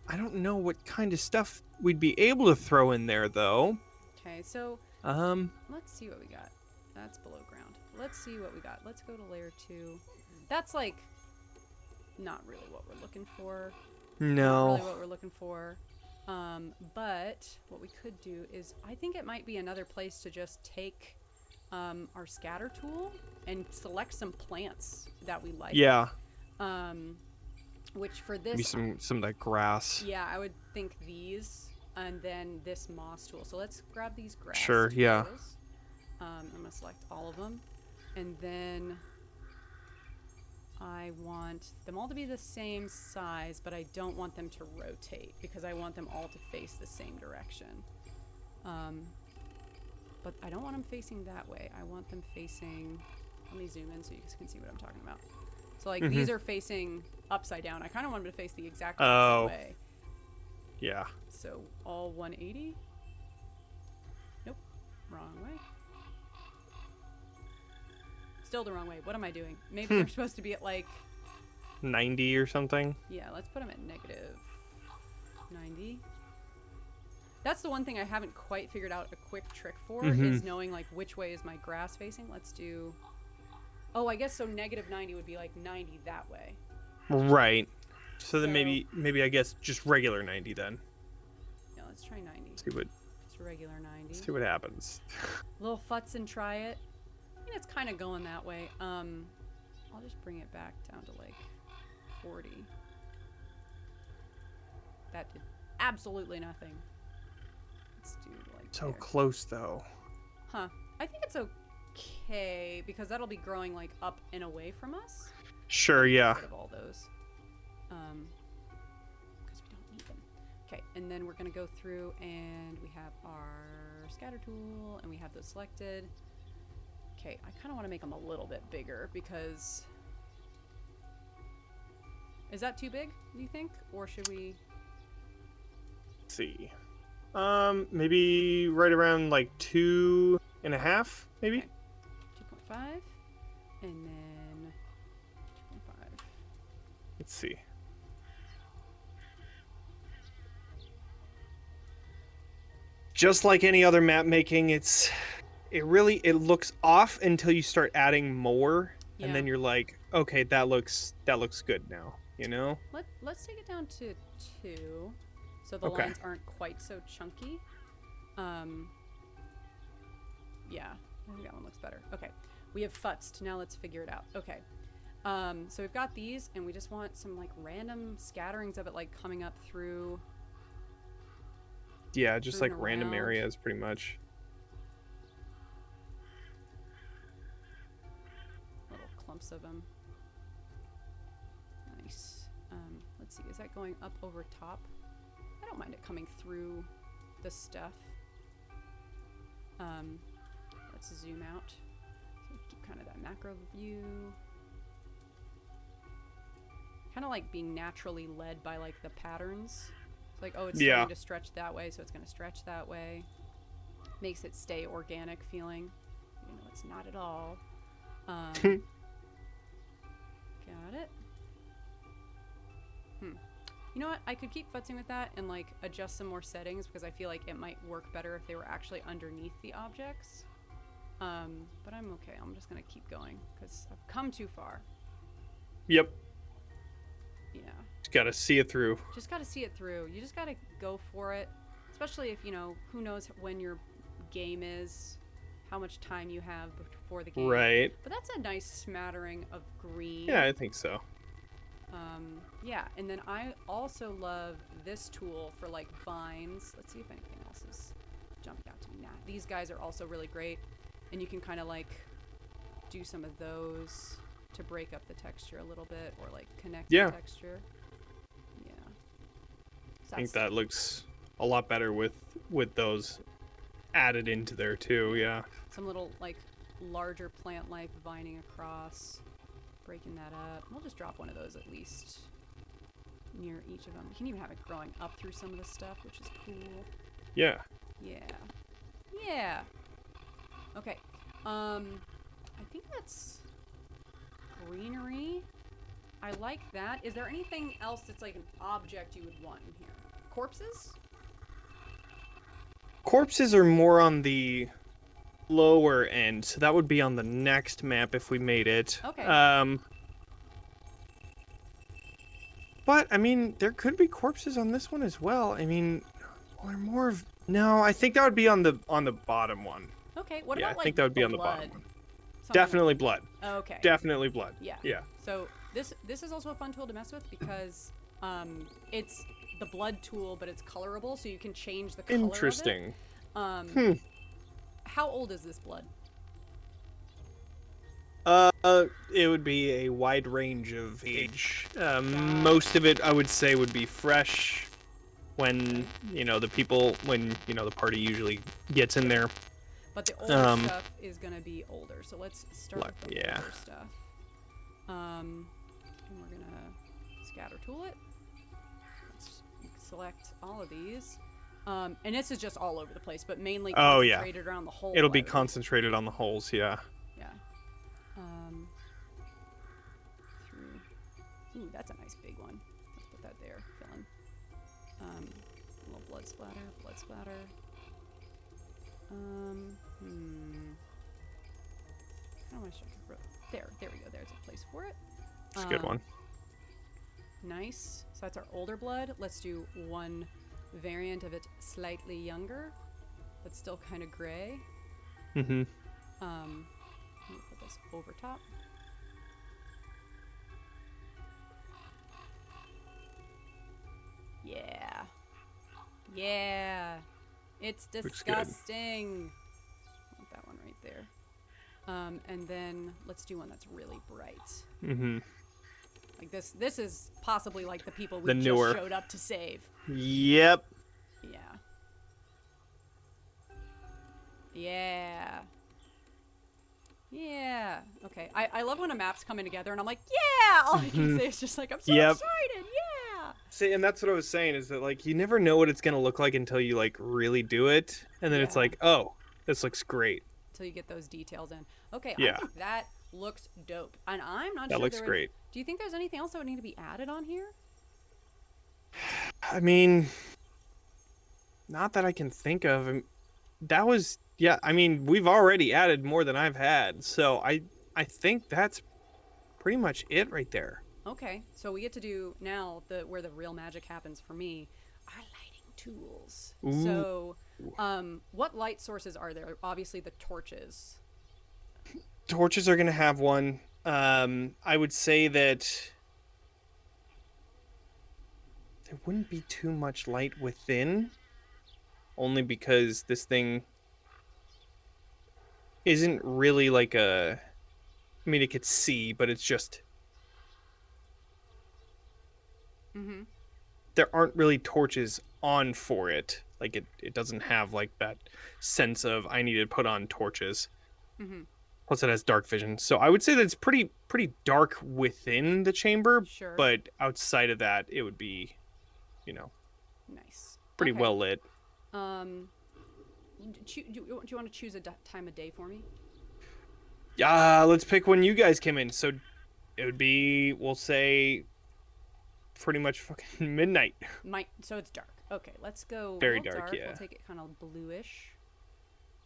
A: I don't know what kind of stuff we'd be able to throw in there though.
B: Okay, so let's see what we got. That's below ground. Let's see what we got. Let's go to layer 2. That's like not really what we're looking for.
A: No.
B: Not really what we're looking for. But what we could do is, I think it might be another place to just take our scatter tool and select some plants that we like.
A: Yeah.
B: Which for this,
A: maybe some of that grass.
B: Yeah, I would think these, and then this moss tool. So let's grab these grass.
A: Sure.
B: tools.
A: Yeah.
B: I'm gonna select all of them, and then I want them all to be the same size, but I don't want them to rotate because I want them all to face the same direction. But I don't want them facing that way. I want them facing, let me zoom in so you guys can see what I'm talking about. So like these are facing upside down. I kind of want them to face the exact opposite way.
A: Yeah.
B: So all 180. wrong way. Still the wrong way. What am I doing? Maybe they're supposed to be at like
A: 90 or something.
B: Yeah, let's put them at negative 90. That's the one thing I haven't quite figured out a quick trick for is knowing like which way is my grass facing. Let's do. Oh, I guess so. Negative 90 would be like 90 that way.
A: Right. So then maybe I guess just regular 90 then.
B: Yeah, let's try 90.
A: See what.
B: It's regular 90.
A: See what happens.
B: Little futz and try it. I mean, it's kind of going that way. I'll just bring it back down to like 40. That did absolutely nothing. Let's do like
A: So
B: there.
A: close though.
B: Huh. I think it's okay because that'll be growing like up and away from us.
A: Sure, yeah.
B: Get rid of all those. Because we don't need them. Okay, and then we're gonna go through and we have our scatter tool and we have those selected. Okay, I kind of want to make them a little bit bigger because is that too big, do you think? Or should we?
A: Let's see. Maybe right around like 2.5, maybe?
B: Okay. 2.5 and then 2.5.
A: Let's see. Just like any other map making, it looks off until you start adding more, and then you're like, okay, that looks good now, you know?
B: Let's take it down to 2, so the lines aren't quite so chunky. Yeah, I think that one looks better. Okay, we have futzed. Now let's figure it out. Okay, so we've got these, and we just want some like random scatterings of it, like coming up through.
A: Yeah, just like random areas, pretty much.
B: Little clumps of them. Nice. Let's see, is that going up over top? I don't mind it coming through the stuff. Let's zoom out. So keep kind of that macro view. Kind of like being naturally led by like the patterns. It's like, oh, it's starting to stretch that way, so it's going to stretch that way. Makes it stay organic feeling, even though it's not at all. Got it. You know what? I could keep futzing with that and like adjust some more settings because I feel like it might work better if they were actually underneath the objects. But I'm okay. I'm just gonna keep going because I've come too far.
A: Yep.
B: Yeah.
A: Just gotta see it through.
B: Just gotta see it through. You just gotta go for it. Especially if, you know, who knows when your game is, how much time you have before the game.
A: Right.
B: But that's a nice smattering of green.
A: Yeah, I think so.
B: Yeah, and then I also love this tool for like vines. Let's see if anything else is jumping out to me. Nah, these guys are also really great, and you can kind of like do some of those to break up the texture a little bit or like connect the texture. Yeah. So
A: I think that looks a lot better with those added into there too. Yeah.
B: Some little like larger plant life vining across. Breaking that up. We'll just drop one of those at least near each of them. You can even have it growing up through some of the stuff, which is cool.
A: Yeah.
B: Yeah. Yeah. Okay. I think that's greenery. I like that. Is there anything else that's like an object you would want in here? Corpses?
A: Corpses are more on the lower end, so that would be on the next map if we made it.
B: Okay.
A: But I mean, there could be corpses on this one as well. I mean, or more of no. I think that would be on the bottom one.
B: Okay. What
A: yeah,
B: about
A: I think
B: like
A: that would be on the bottom one. Definitely blood.
B: Okay.
A: Definitely blood.
B: Yeah.
A: Yeah.
B: So this is also a fun tool to mess with because it's the blood tool, but it's colorable, so you can change the color.
A: Interesting.
B: Of it. How old is this blood?
A: It would be a wide range of age. Most of it, I would say, would be fresh when, you know, the party usually gets in there.
B: But the older stuff is going to be older. So let's start with the older stuff. And we're going to scatter tool it. Let's select all of these. And this is just all over the place, but mainly
A: Oh yeah,
B: concentrated around the hole.
A: it'll be concentrated on the holes. Yeah.
B: Yeah. Through. Ooh, that's a nice big one. Let's put that there. Fill in. A little blood splatter. Blood splatter. How much? There we go. There's a place for it.
A: It's a good one.
B: Nice. So that's our older blood. Let's do one variant of it slightly younger, but still kind of gray. Let me put this over top. Yeah. Yeah. It's disgusting. I want that one right there. And then let's do one that's really bright. Like this is possibly like the people we just showed up to save.
A: Yep.
B: Yeah. Yeah. Yeah. Okay. I love when a map's coming together and I'm like, yeah! All I can say is just like, I'm so excited. Yeah.
A: See, and that's what I was saying is that like you never know what it's gonna look like until you like really do it. And then it's like, oh, this looks great.
B: Until you get those details in. Okay,
A: yeah.
B: I think that looks dope. And I'm not sure
A: that looks great.
B: Do you think there's anything else that would need to be added on here?
A: I mean, not that I can think of. That was, yeah, I mean, we've already added more than I've had. So I think that's pretty much it right there.
B: Okay, so we get to do now where the real magic happens for me, our lighting tools. Ooh. So what light sources are there? Obviously the torches.
A: Torches are going to have one. I would say that there wouldn't be too much light within, only because this thing isn't really like I mean, it could see, but it's just... There aren't really torches on for it. Like, it doesn't have, like, that sense of, I need to put on torches. Plus, it has dark vision. So I would say that it's pretty dark within the chamber. Sure. But outside of that, it would be,
B: nice,
A: pretty well lit.
B: Do you want to choose a time of day for me?
A: Yeah, let's pick when you guys came in. So it would be, we'll say, pretty much fucking midnight.
B: So it's dark. Okay, let's go.
A: Very dark, yeah.
B: We'll take it kind of bluish.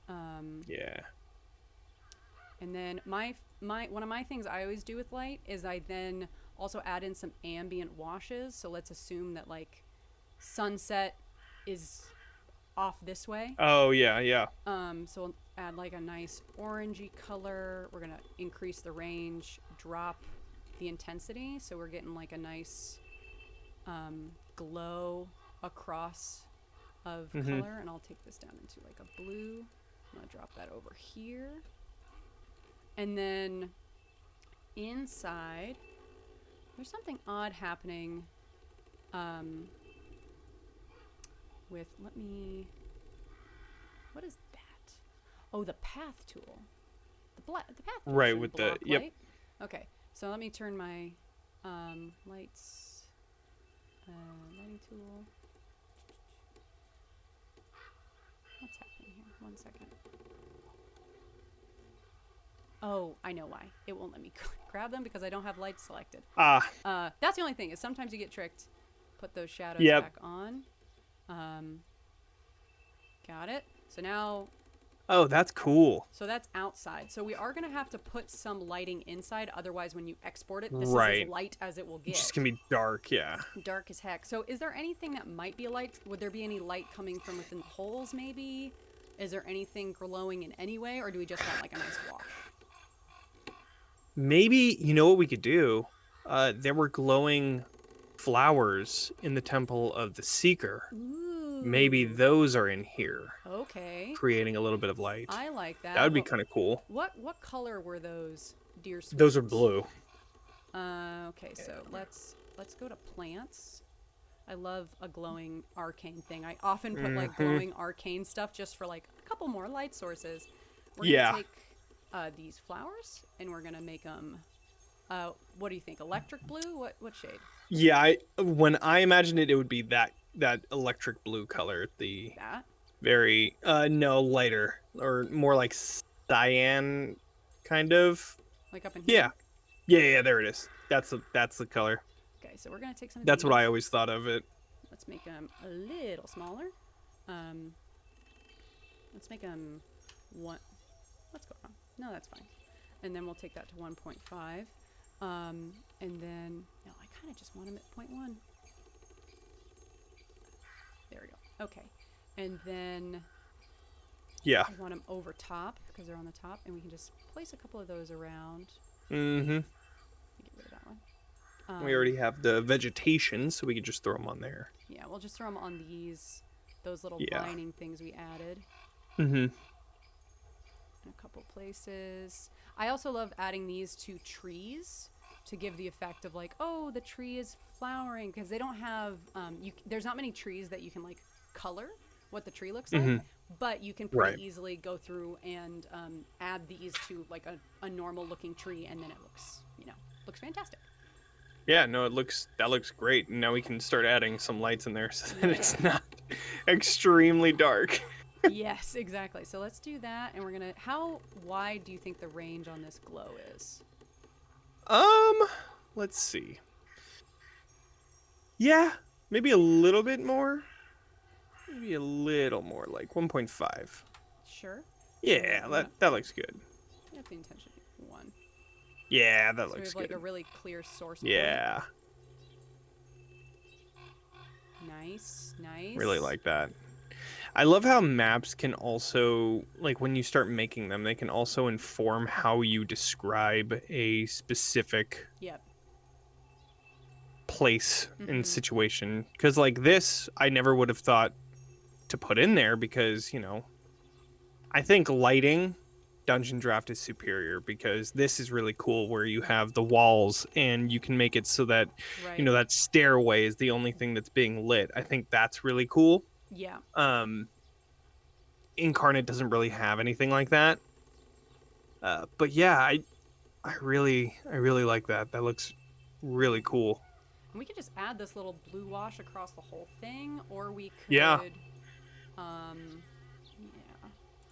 A: Yeah.
B: And then one of my things I always do with light is I then also add in some ambient washes. So let's assume that like sunset is off this way.
A: Oh yeah, yeah.
B: So we'll add like a nice orangey color. We're gonna increase the range, drop the intensity, so we're getting like a nice glow across of color. And I'll take this down into like a blue. I'm gonna drop that over here. And then inside, there's something odd happening with, what is that? Oh, the path tool. The path tool.
A: Right, with the, yep.
B: Light. Okay, so let me turn my lights, lighting tool. What's happening here? 1 second. Oh, I know why. It won't let me grab them because I don't have lights selected. That's the only thing, is sometimes you get tricked. Put those shadows back on. Got it. So now...
A: Oh, that's cool.
B: So that's outside. So we are going to have to put some lighting inside. Otherwise, when you export it, this is as light as it will get.
A: It's just going to be dark, yeah.
B: Dark as heck. So is there anything that might be a light? Would there be any light coming from within the holes, maybe? Is there anything glowing in any way? Or do we just want like a nice wash?
A: Maybe, you know what we could do? There were glowing flowers in the Temple of the Seeker.
B: Ooh.
A: Maybe those are in here.
B: Okay.
A: Creating a little bit of light.
B: I like that.
A: That would be kind of cool.
B: What color were those, dear sweet?
A: Those are blue.
B: Okay, so let's go to plants. I love a glowing arcane thing. I often put like glowing arcane stuff just for like a couple more light sources. We're gonna take these flowers and we're gonna make them what do you think, electric blue? What shade?
A: Yeah, when I imagined it would be that that electric blue color. The
B: That?
A: very no, lighter or more like cyan kind of.
B: Like up in
A: Yeah.
B: here?
A: Yeah, there it is. That's the color.
B: Okay, so we're gonna take some of
A: That's
B: these.
A: what I always thought of it.
B: Let's make them a little smaller. Um, let's make them one. What's going on? No, that's fine. And then we'll take that to 1.5. And then, no, I kind of just want them at 0.1. There we go. Okay. And then
A: Yeah.
B: I want them over top because they're on the top. And we can just place a couple of those around.
A: Mm-hmm.
B: Get rid of that one.
A: We already have the vegetation, so we can just throw them on there.
B: Yeah, we'll just throw them on those little lining things we added.
A: Mm-hmm.
B: In a couple places. I also love adding these to trees to give the effect of like, oh, the tree is flowering, because they don't have there's not many trees that you can like color what the tree looks like, but you can pretty easily go through and add these to like a normal looking tree, and then it looks fantastic.
A: Yeah, no, that looks great. And now we can start adding some lights in there so that it's not extremely dark.
B: Yes, exactly. So let's do that, and we're gonna. How wide do you think the range on this glow is?
A: Let's see. Yeah, maybe a little bit more. Maybe a little more, like 1.5.
B: Sure.
A: Yeah, that looks good.
B: You have the intention of 1.
A: Yeah, that
B: So
A: looks
B: we have
A: good.
B: like a really clear source point.
A: Yeah.
B: Nice.
A: Really like that. I love how maps can also, like when you start making them, they can also inform how you describe a specific place and situation. Because like this, I never would have thought to put in there because, I think lighting Dungeondraft is superior because this is really cool where you have the walls and you can make it so that, that stairway is the only thing that's being lit. I think that's really cool.
B: Yeah.
A: Incarnate doesn't really have anything like that. But yeah, I really like that. That looks really cool.
B: And we could just add this little blue wash across the whole thing, or we could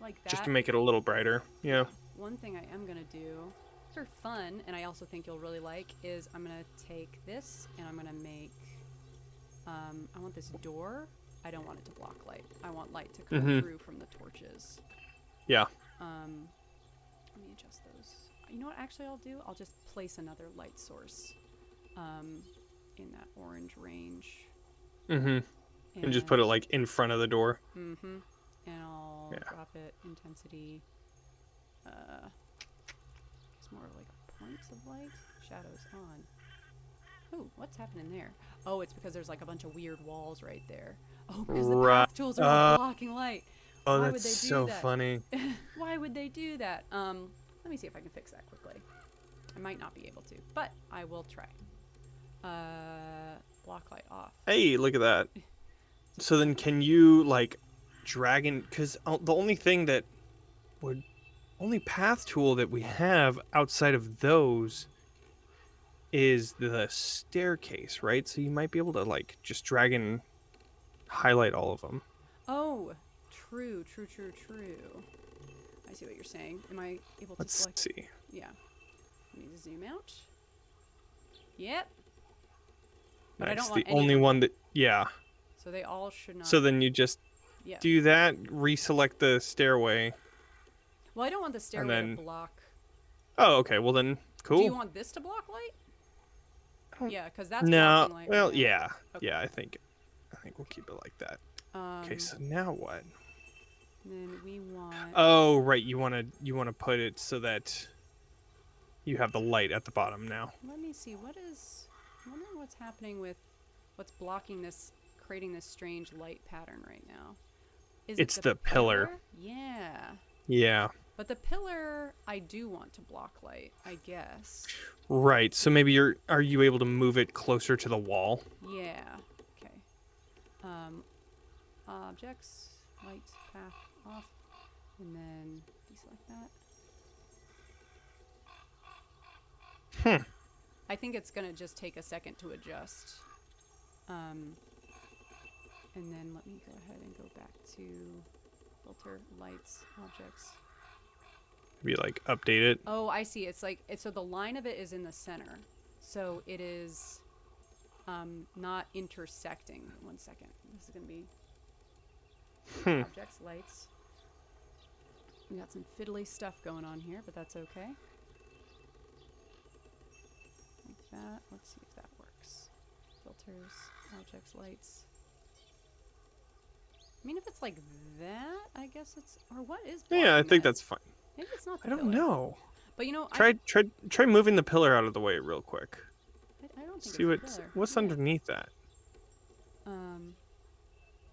B: like that.
A: Just to make it a little brighter. Yeah.
B: One thing I am gonna do for fun, and I also think you'll really like, is I'm gonna take this and I'm gonna make I want this door. I don't want it to block light. I want light to come through from the torches.
A: Yeah.
B: Let me adjust those. You know what actually I'll do? I'll just place another light source in that orange range. And
A: just put it like in front of the door.
B: And I'll drop it intensity. It's more like points of light. Shadows on. Ooh, what's happening there? Oh, it's because there's like a bunch of weird walls right there. Oh, because the path tools are all blocking light.
A: Oh,
B: Why
A: that's
B: would they do
A: so
B: that?
A: funny.
B: Why would they do that? Let me see if I can fix that quickly. I might not be able to, but I will try. Block light off.
A: Hey, look at that. So then can you like drag in, because the only thing that only path tool that we have outside of those is the staircase, right? So you might be able to like just drag and highlight all of them.
B: Oh, true. I see what you're saying. Am I able to select?
A: Let's see.
B: Yeah. Let me zoom out. Yep. But
A: Nice.
B: I don't want
A: the only one that,
B: So they all should not.
A: So then you just do that, reselect the stairway.
B: Well, I don't want the stairway to block.
A: Oh, okay. Well then, cool.
B: Do you want this to block light? Yeah, because that's blocking light.
A: Well,
B: right
A: yeah.
B: Okay.
A: Yeah, I think we'll keep it like that. Okay, so now what?
B: Then we want.
A: Oh, right. You want to put it so that you have the light at the bottom now.
B: Let me see. I wonder what's happening with what's blocking this, creating this strange light pattern right now.
A: It's the pillar.
B: Yeah.
A: Yeah.
B: But the pillar, I do want to block light, I guess.
A: Right. So maybe are you able to move it closer to the wall?
B: Yeah. Okay. Objects, lights, path off, and then deselect that. I think it's gonna just take a second to adjust. And then let me go ahead and go back to filter, lights, objects.
A: Maybe like update it.
B: Oh, I see. It's like, so the line of it is in the center. So it is not intersecting. 1 second. This is going to be objects, lights. We got some fiddly stuff going on here, but that's okay. Like that. Let's see if that works. Filters, objects, lights. I mean, if it's like that, I guess it's... Or what is blocking
A: Yeah, I think
B: that?
A: that's fine.
B: Maybe it's not the
A: I don't
B: pillar.
A: know.
B: But you know,
A: Try moving the pillar out of the way real quick.
B: I don't think
A: See
B: it's a pillar.
A: what's
B: Yeah.
A: underneath that.
B: Yeah.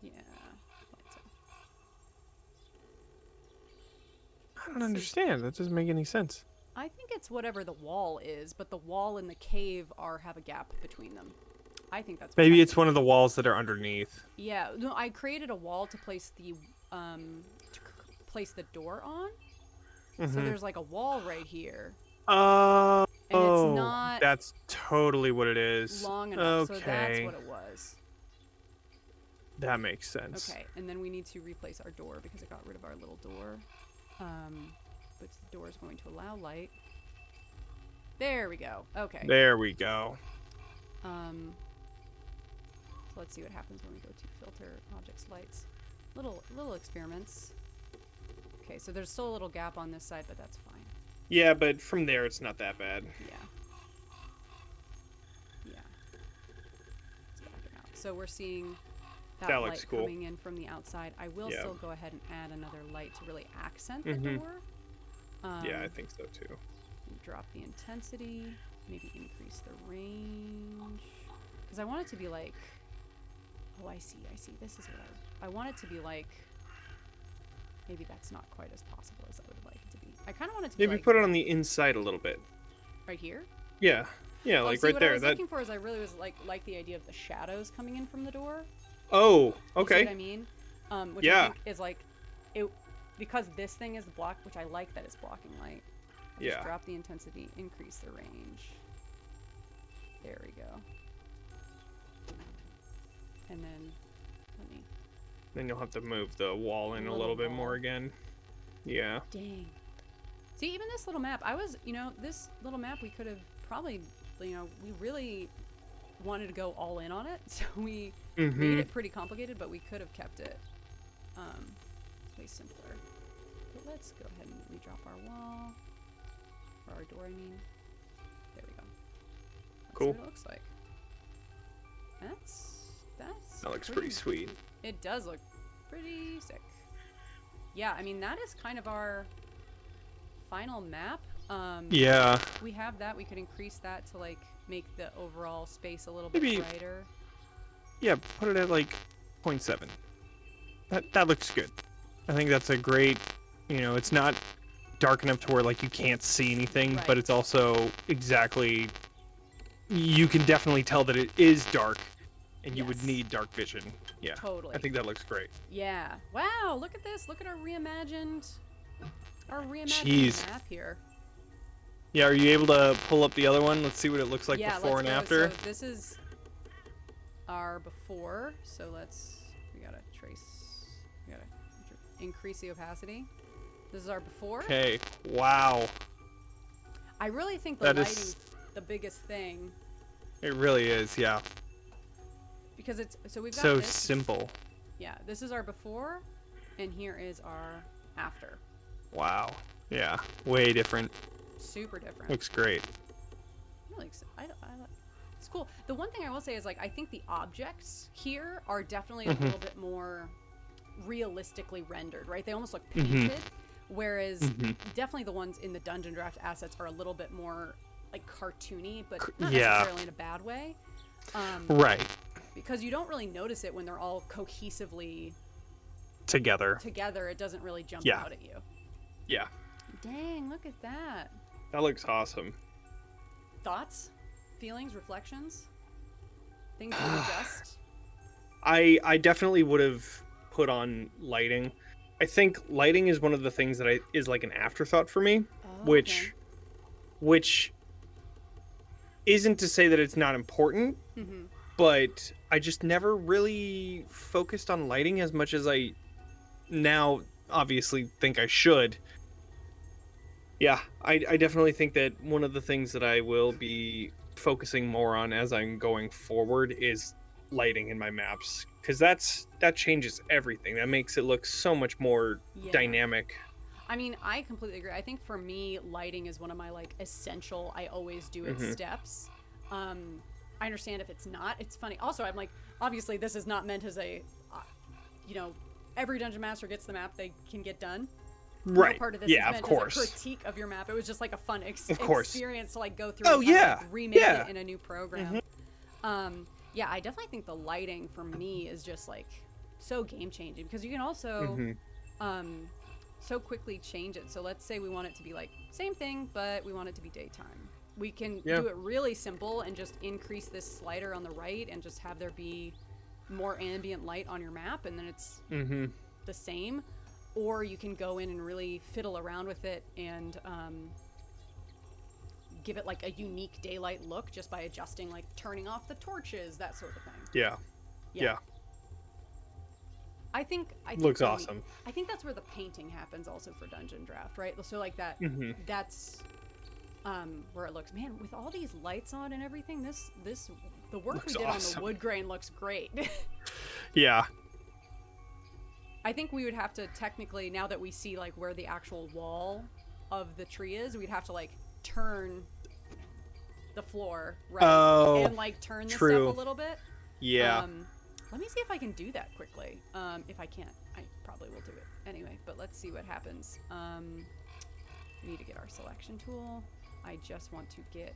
B: Lights off.
A: I don't understand. That doesn't make any sense.
B: I think it's whatever the wall is, but the wall and the cave have a gap between them. I think that's what
A: Maybe
B: happened.
A: it's one of the walls that are underneath.
B: Yeah, no, I created a wall to place the door on. So there's like a wall right here.
A: Oh,
B: And it's not
A: that's totally what it is.
B: long enough,
A: Okay.
B: so that's what it was.
A: That makes sense.
B: Okay, and then we need to replace our door because it got rid of our little door. But the door is going to allow light. There we go. Okay.
A: There we go.
B: So let's see what happens when we go to filter, objects, lights. Little experiments. Okay, so there's still a little gap on this side, but that's fine.
A: Yeah, but from there it's not that bad.
B: Yeah. Yeah. Let's back it out. So we're seeing that
A: That
B: light
A: looks cool.
B: coming in from the outside. I will
A: Yeah.
B: still go ahead and add another light to really accent the door.
A: Yeah, I think so too.
B: Drop the intensity, maybe increase the range. Because I want it to be like, oh, I see. This is what I want it to be like. Maybe that's not quite as possible as I would like it to be. I kind of want it to be
A: Maybe
B: like
A: put it on the inside a little bit.
B: right here.
A: Yeah. Yeah,
B: Oh,
A: like
B: see,
A: right
B: what
A: there.
B: I was
A: That.
B: looking for is I really was like the idea of the shadows coming in from the door.
A: Oh,
B: You see
A: okay.
B: what I mean? Which
A: Yeah.
B: I think is like it because this thing is block, which I like that it's blocking light. I'll
A: Yeah.
B: Just drop the intensity, increase the range. There we go. And then let me.
A: Then you'll have to move the wall in a little bit more
B: wall.
A: again. Yeah.
B: Dang. See, even this little map, this little map we could have probably, we really wanted to go all in on it, so we made it pretty complicated, but we could have kept it way simpler. But let's go ahead and redrop our wall, or our door, I mean. There we go. That's
A: Cool.
B: what it looks like.
A: That looks pretty sweet.
B: It does look pretty sick. Yeah, I mean, that is kind of our final map.
A: Yeah.
B: We have that. We could increase that to, like, make the overall space a little bit
A: Maybe-
B: brighter.
A: Yeah, put it at like 0.7. That looks good. I think that's a great, it's not dark enough to where like you can't see anything,
B: Right.
A: but it's also exactly, you can definitely tell that it is dark and you would
B: Yes.
A: need dark vision. Yeah.
B: Totally.
A: I think that looks great.
B: Yeah. Wow, look at this. Look at our reimagined
A: Jeez.
B: map here.
A: Yeah, are you able to pull up the other one? Let's see what it looks like
B: Yeah,
A: before
B: let's
A: and
B: go.
A: after.
B: So this is our before. So we gotta increase the opacity. This is our before.
A: Okay. Wow.
B: I really think the
A: That
B: lighting's
A: is-
B: the biggest thing
A: It really is, yeah.
B: because we've got
A: So
B: this.
A: simple.
B: Yeah, this is our before, and here is our after.
A: Wow. Yeah. Way different.
B: Super different.
A: Looks great.
B: Really, it's cool. The one thing I will say is, like, I think the objects here are definitely a little bit more realistically rendered, right? They almost look painted, whereas definitely the ones in the Dungeondraft assets are a little bit more like cartoony, but not
A: Yeah.
B: necessarily in a bad way.
A: Right.
B: Because you don't really notice it when they're all cohesively
A: Together.
B: together. It doesn't really jump
A: Yeah.
B: out at you.
A: Yeah.
B: Dang, look at that.
A: That looks awesome.
B: Thoughts? Feelings? Reflections? Things to adjust?
A: I definitely would have put on lighting. I think lighting is one of the things that is like an afterthought for me,
B: Oh,
A: which isn't to say that it's not important, but I just never really focused on lighting as much as I now obviously think I should. Yeah, I definitely think that one of the things that I will be focusing more on as I'm going forward is lighting in my maps, because that changes everything. That makes it look so much more
B: Yeah.
A: dynamic.
B: I mean, I completely agree. I think for me, lighting is one of my like essential. I always do it
A: Hmm.
B: steps. I understand if it's not. It's funny. Also, I'm like, obviously, this is not meant as a, you know, every dungeon master gets the map they can get done. No
A: Right.
B: part of this is
A: Yeah, of
B: meant as a
A: course.
B: critique of your map. It was just like a fun
A: Of course.
B: experience to like go through
A: Oh
B: and kind of
A: yeah.
B: like remake
A: Yeah.
B: it in a new program. Yeah, I definitely think the lighting for me is just like so game changing because you can also so quickly change it. So let's say we want it to be like same thing, but we want it to be daytime. We can
A: Yeah.
B: do it really simple and just increase this slider on the right and just have there be more ambient light on your map, and then it's the same. Or you can go in and really fiddle around with it and give it like a unique daylight look just by adjusting, like turning off the torches, that sort of thing.
A: Yeah. Yeah.
B: I think
A: Looks
B: for me,
A: awesome.
B: I think that's where the painting happens also for Dungeondraft, right? So like that that's where it looks, man, with all these lights on and everything, the work
A: Looks
B: we did
A: awesome.
B: on the wood grain looks great.
A: Yeah.
B: I think we would have to technically, now that we see like where the actual wall of the tree is, we'd have to like turn the floor, right?
A: Oh,
B: and like turn the
A: true.
B: stuff a little bit.
A: Yeah.
B: Let me see if I can do that quickly. If I can't, I probably will do it anyway, but let's see what happens. We need to get our selection tool. I just want to get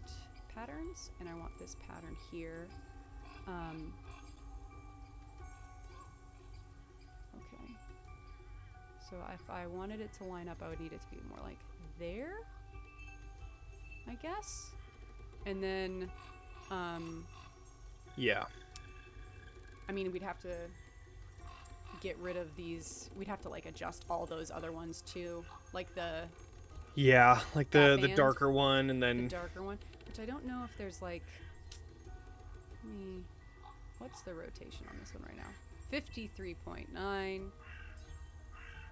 B: patterns, and I want this pattern here. Okay. So if I wanted it to line up, I would need it to be more like there, I guess. And then,
A: Yeah.
B: I mean, we'd have to get rid of these. We'd have to like adjust all those other ones too, like the
A: Yeah, like the
B: band,
A: darker one, and
B: the
A: then
B: darker one, which I don't know if there's like. What's the rotation on this one right now? 53.9.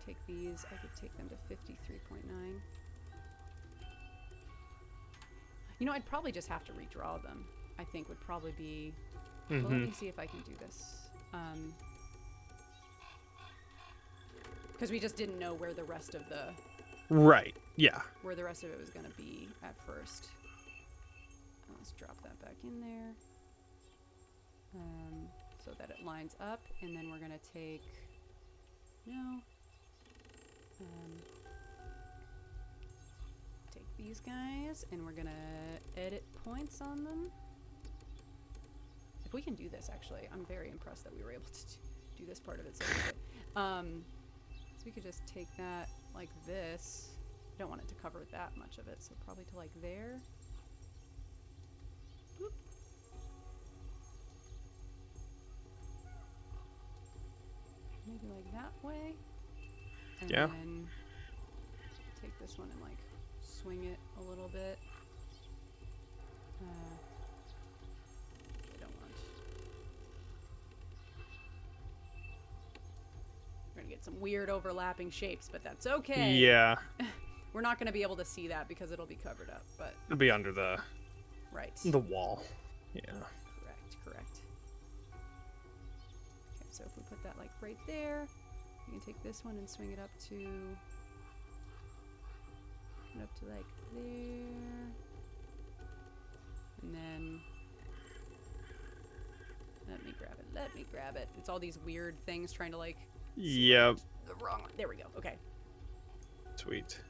B: Take these. I could take them to 53.9. You know, I'd probably just have to redraw them. I think would probably be. Well, let me see if I can do this. Because we just didn't know where the rest of the
A: right. Yeah.
B: where the rest of it was going to be at first. Let's drop that back in there. So that it lines up, and then we're going to take take these guys, and we're going to edit points on them. If we can do this, actually, I'm very impressed that we were able to do this part of it so quickly. So we could just take that like this. I don't want it to cover that much of it, so probably to like there. Boop. Maybe like that way. And
A: Yeah.
B: then take this one and like swing it a little bit. I don't want. We're gonna get some weird overlapping shapes, but that's okay.
A: Yeah.
B: We're not gonna be able to see that because it'll be covered up, but
A: It'll be under the
B: right.
A: wall. Yeah.
B: Correct. Okay, so if we put that like right there, you can take this one and swing it up to like there. And then let me grab it. It's all these weird things trying to like
A: Yep.
B: the wrong one. There we go. Okay.
A: Sweet.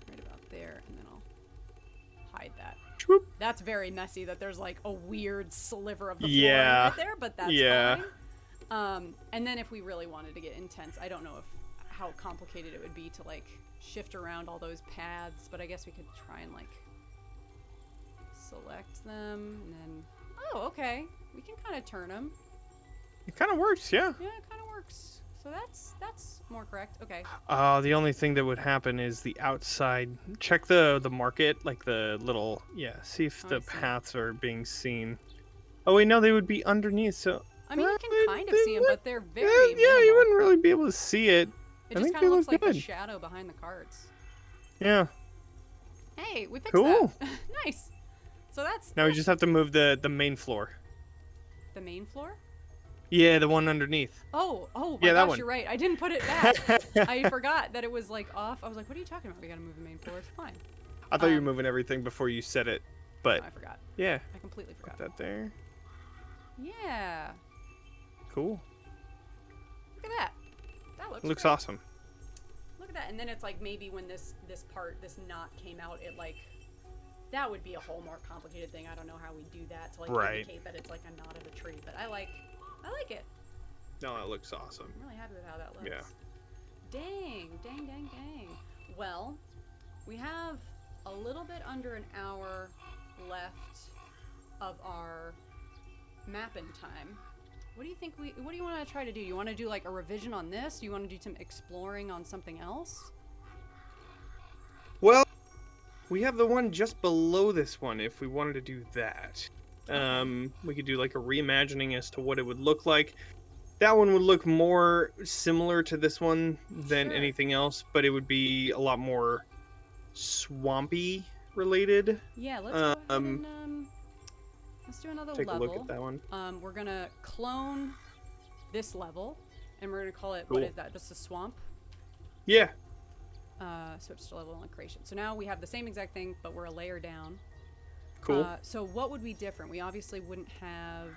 B: Right about there, and then I'll hide that.
A: Swoop.
B: That's very messy that there's like a weird sliver of the floor
A: Yeah.
B: right there, but that's fine. And then if we really wanted to get intense, I don't know how complicated it would be to like shift around all those paths, but I guess we could try and like select them and then okay, we can kind of turn them.
A: It kind of works, yeah.
B: Yeah, it kind of works. So that's more correct. Okay.
A: The only thing that would happen is the outside. Check the market, like the little, see if the paths are being seen. Oh wait, no, they would be underneath. So
B: I mean, you can kind of
A: they
B: see them,
A: look,
B: but they're
A: yeah,
B: very
A: yeah, you
B: minimal.
A: wouldn't really be able to see it.
B: It
A: I
B: just
A: think
B: kind
A: they
B: of looks
A: look
B: like the
A: good.
B: shadow behind the carts.
A: Yeah.
B: Hey, we fixed
A: Cool.
B: that. Nice. So that's
A: Now we just have to move the main floor.
B: the main floor.
A: Yeah, the one underneath.
B: Oh my
A: Yeah, that
B: gosh,
A: one.
B: you're right. I didn't put it back. I forgot that it was like off. I was like, what are you talking about? We gotta move the main floor. It's fine.
A: I thought you were moving everything before you said it, but
B: No, I forgot.
A: yeah,
B: I completely
A: put
B: forgot.
A: that there.
B: Yeah.
A: Cool.
B: Look at that. That looks
A: Looks
B: great.
A: awesome.
B: Look at that. And then it's like maybe when this knot came out, it like that would be a whole more complicated thing. I don't know how we do that to like indicate that it's like a knot of a tree, but I like it.
A: No, it looks awesome.
B: I'm really happy with how that looks.
A: Yeah.
B: Dang. Well, we have a little bit under an hour left of our mapping time. What do you think what do you want to try to do? You want to do like a revision on this? Do you want to do some exploring on something else?
A: Well, we have the one just below this one if we wanted to do that. We could do like a reimagining as to what it would look like. That one would look more similar to this one than
B: Sure.
A: anything else, but it would be a lot more swampy related.
B: Yeah, let's go ahead and let's do another
A: Take
B: level.
A: a look at that one.
B: We're gonna clone this level, and we're gonna call it,
A: Cool.
B: what is that? Just a swamp.
A: Yeah.
B: Switch to level and creation. So now we have the same exact thing, but we're a layer down.
A: Cool.
B: So what would be different? We obviously wouldn't have.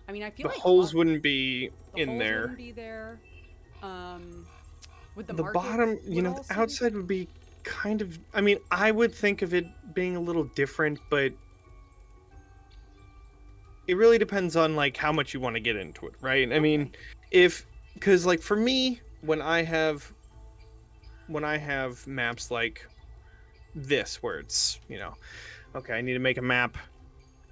B: I mean, I feel
A: The
B: like
A: holes wouldn't be
B: the
A: in
B: holes
A: there.
B: wouldn't be there. Would the
A: The
B: market
A: bottom,
B: would
A: the
B: also be-
A: outside would be kind of. I mean, I would think of it being a little different, but it really depends on like how much you want to get into it, right? I mean, because like for me, when I have maps like this, where it's okay, I need to make a map.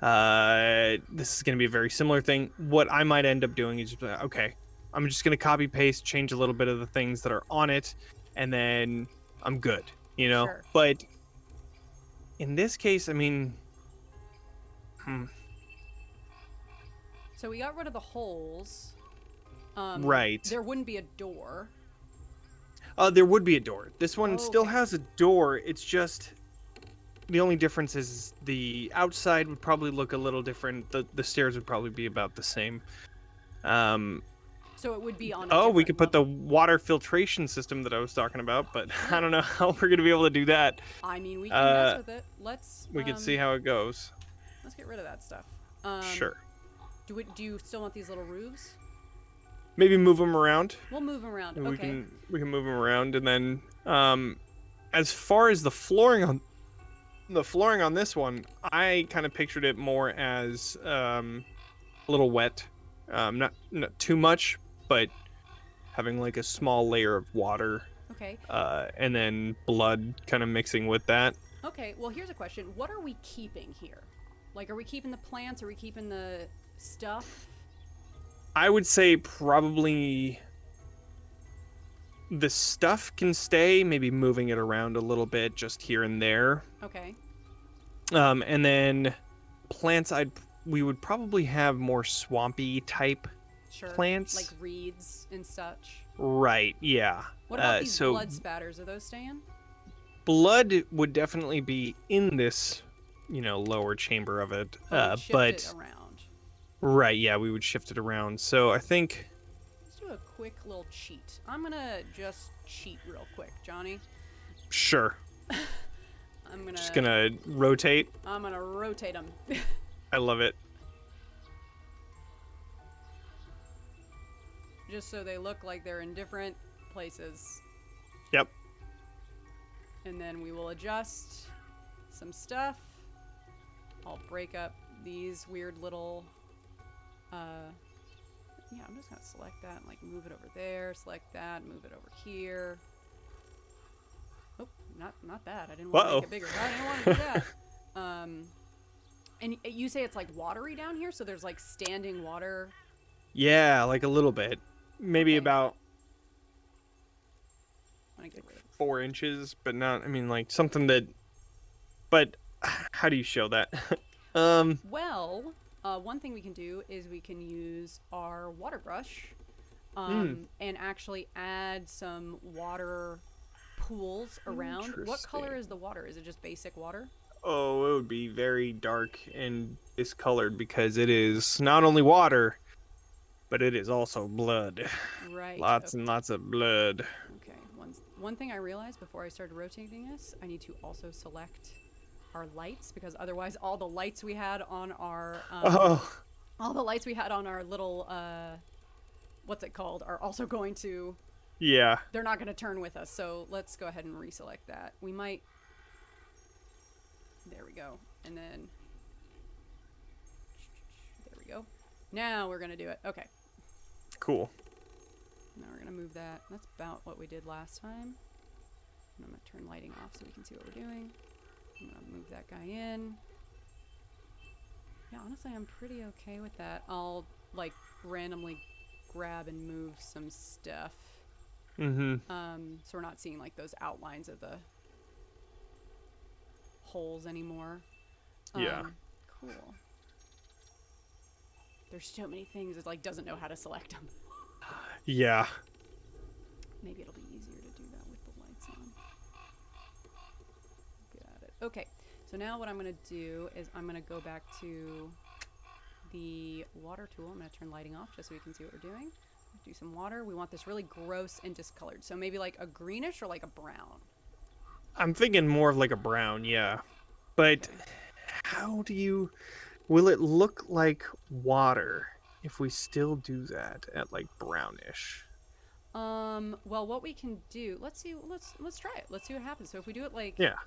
A: This is going to be a very similar thing. What I might end up doing is just okay, I'm just going to copy paste, change a little bit of the things that are on it, and then I'm good,
B: Sure.
A: But in this case, I mean,
B: So we got rid of the holes.
A: Right.
B: There wouldn't be a door.
A: There would be a door. This one still
B: Okay.
A: has a door. It's just the only difference is the outside would probably look a little different. The stairs would probably be about the same.
B: So it would be on.
A: We could put the water filtration system that I was talking about, but I don't know how we're gonna be able to do that.
B: I mean, we can mess with it.
A: We could see how it goes.
B: Let's get rid of that stuff.
A: Sure.
B: Do you still want these little roofs?
A: Maybe move them around.
B: We'll move them around.
A: We
B: Okay.
A: can move them around, and then as far as the flooring on this one, I kind of pictured it more as a little wet, not too much, but having like a small layer of water,
B: Okay.
A: and then blood kind of mixing with that.
B: Okay. Well, here's a question. What are we keeping here? Like, are we keeping the plants? Are we keeping the stuff?
A: I would say probably the stuff can stay, maybe moving it around a little bit just here and there.
B: Okay.
A: And then plants, we would probably have more swampy type
B: Sure.
A: plants.
B: Like reeds and such.
A: Right, yeah.
B: What about these
A: so
B: blood spatters? Are those staying?
A: blood would definitely be in this, lower chamber of it.
B: Or we shift
A: But
B: it around.
A: right, yeah, we would shift it around. So I think
B: Let's do a quick little cheat. I'm gonna just cheat real quick, Johnny.
A: sure.
B: I'm gonna
A: Just gonna rotate.
B: I'm gonna rotate them.
A: I love it.
B: Just so they look like they're in different places.
A: Yep.
B: And then we will adjust some stuff. I'll break up these weird little yeah, I'm just gonna select that and like move it over there, select that, move it over here. Oh, not that. I didn't want to make it bigger. I didn't want to do that. And you say it's like watery down here, so there's like standing water.
A: Yeah, like a little bit. Maybe
B: Okay.
A: about
B: I'm gonna get rid of
A: 4 inches, but not, I mean, like something that, but how do you show that?
B: Well, One thing we can do is we can use our water brush and actually add some water pools around. What color is the water? Is it just basic water?
A: Oh, it would be very dark and discolored because it is not only water, but it is also blood.
B: Right.
A: Lots and lots of blood.
B: Okay. One thing I realized before I started rotating this, I need to also select our lights, because otherwise all the lights we had on our all the lights we had on our little what's it called are also going to,
A: yeah.
B: they're not going to turn with us. So let's go ahead and reselect that. We might, there we go, and then there we go. Now we're going to do it. Okay,
A: Cool.
B: now we're going to move that. That's about what we did last time. And I'm going to turn lighting off so we can see what we're doing. I'm going to move that guy in. Yeah, honestly, I'm pretty okay with that. I'll, like, randomly grab and move some stuff.
A: Mm-hmm.
B: So we're not seeing, like, those outlines of the holes anymore.
A: Yeah.
B: Cool. There's so many things, it, like, doesn't know how to select them.
A: Yeah.
B: Maybe it'll be easier to do that with the lights on. Got it. Okay, so now what I'm going to do is I'm going to go back to the water tool. I'm going to turn lighting off just so we can see what we're doing. Do some water. We want this really gross and discolored. So maybe like a greenish or like a brown.
A: I'm thinking more of like a brown, yeah. But
B: Okay.
A: how do you... Will it look like water if we still do that at like brownish?
B: Well, what we can do, let's try it. Let's see what happens. So if we do it like
A: Yeah.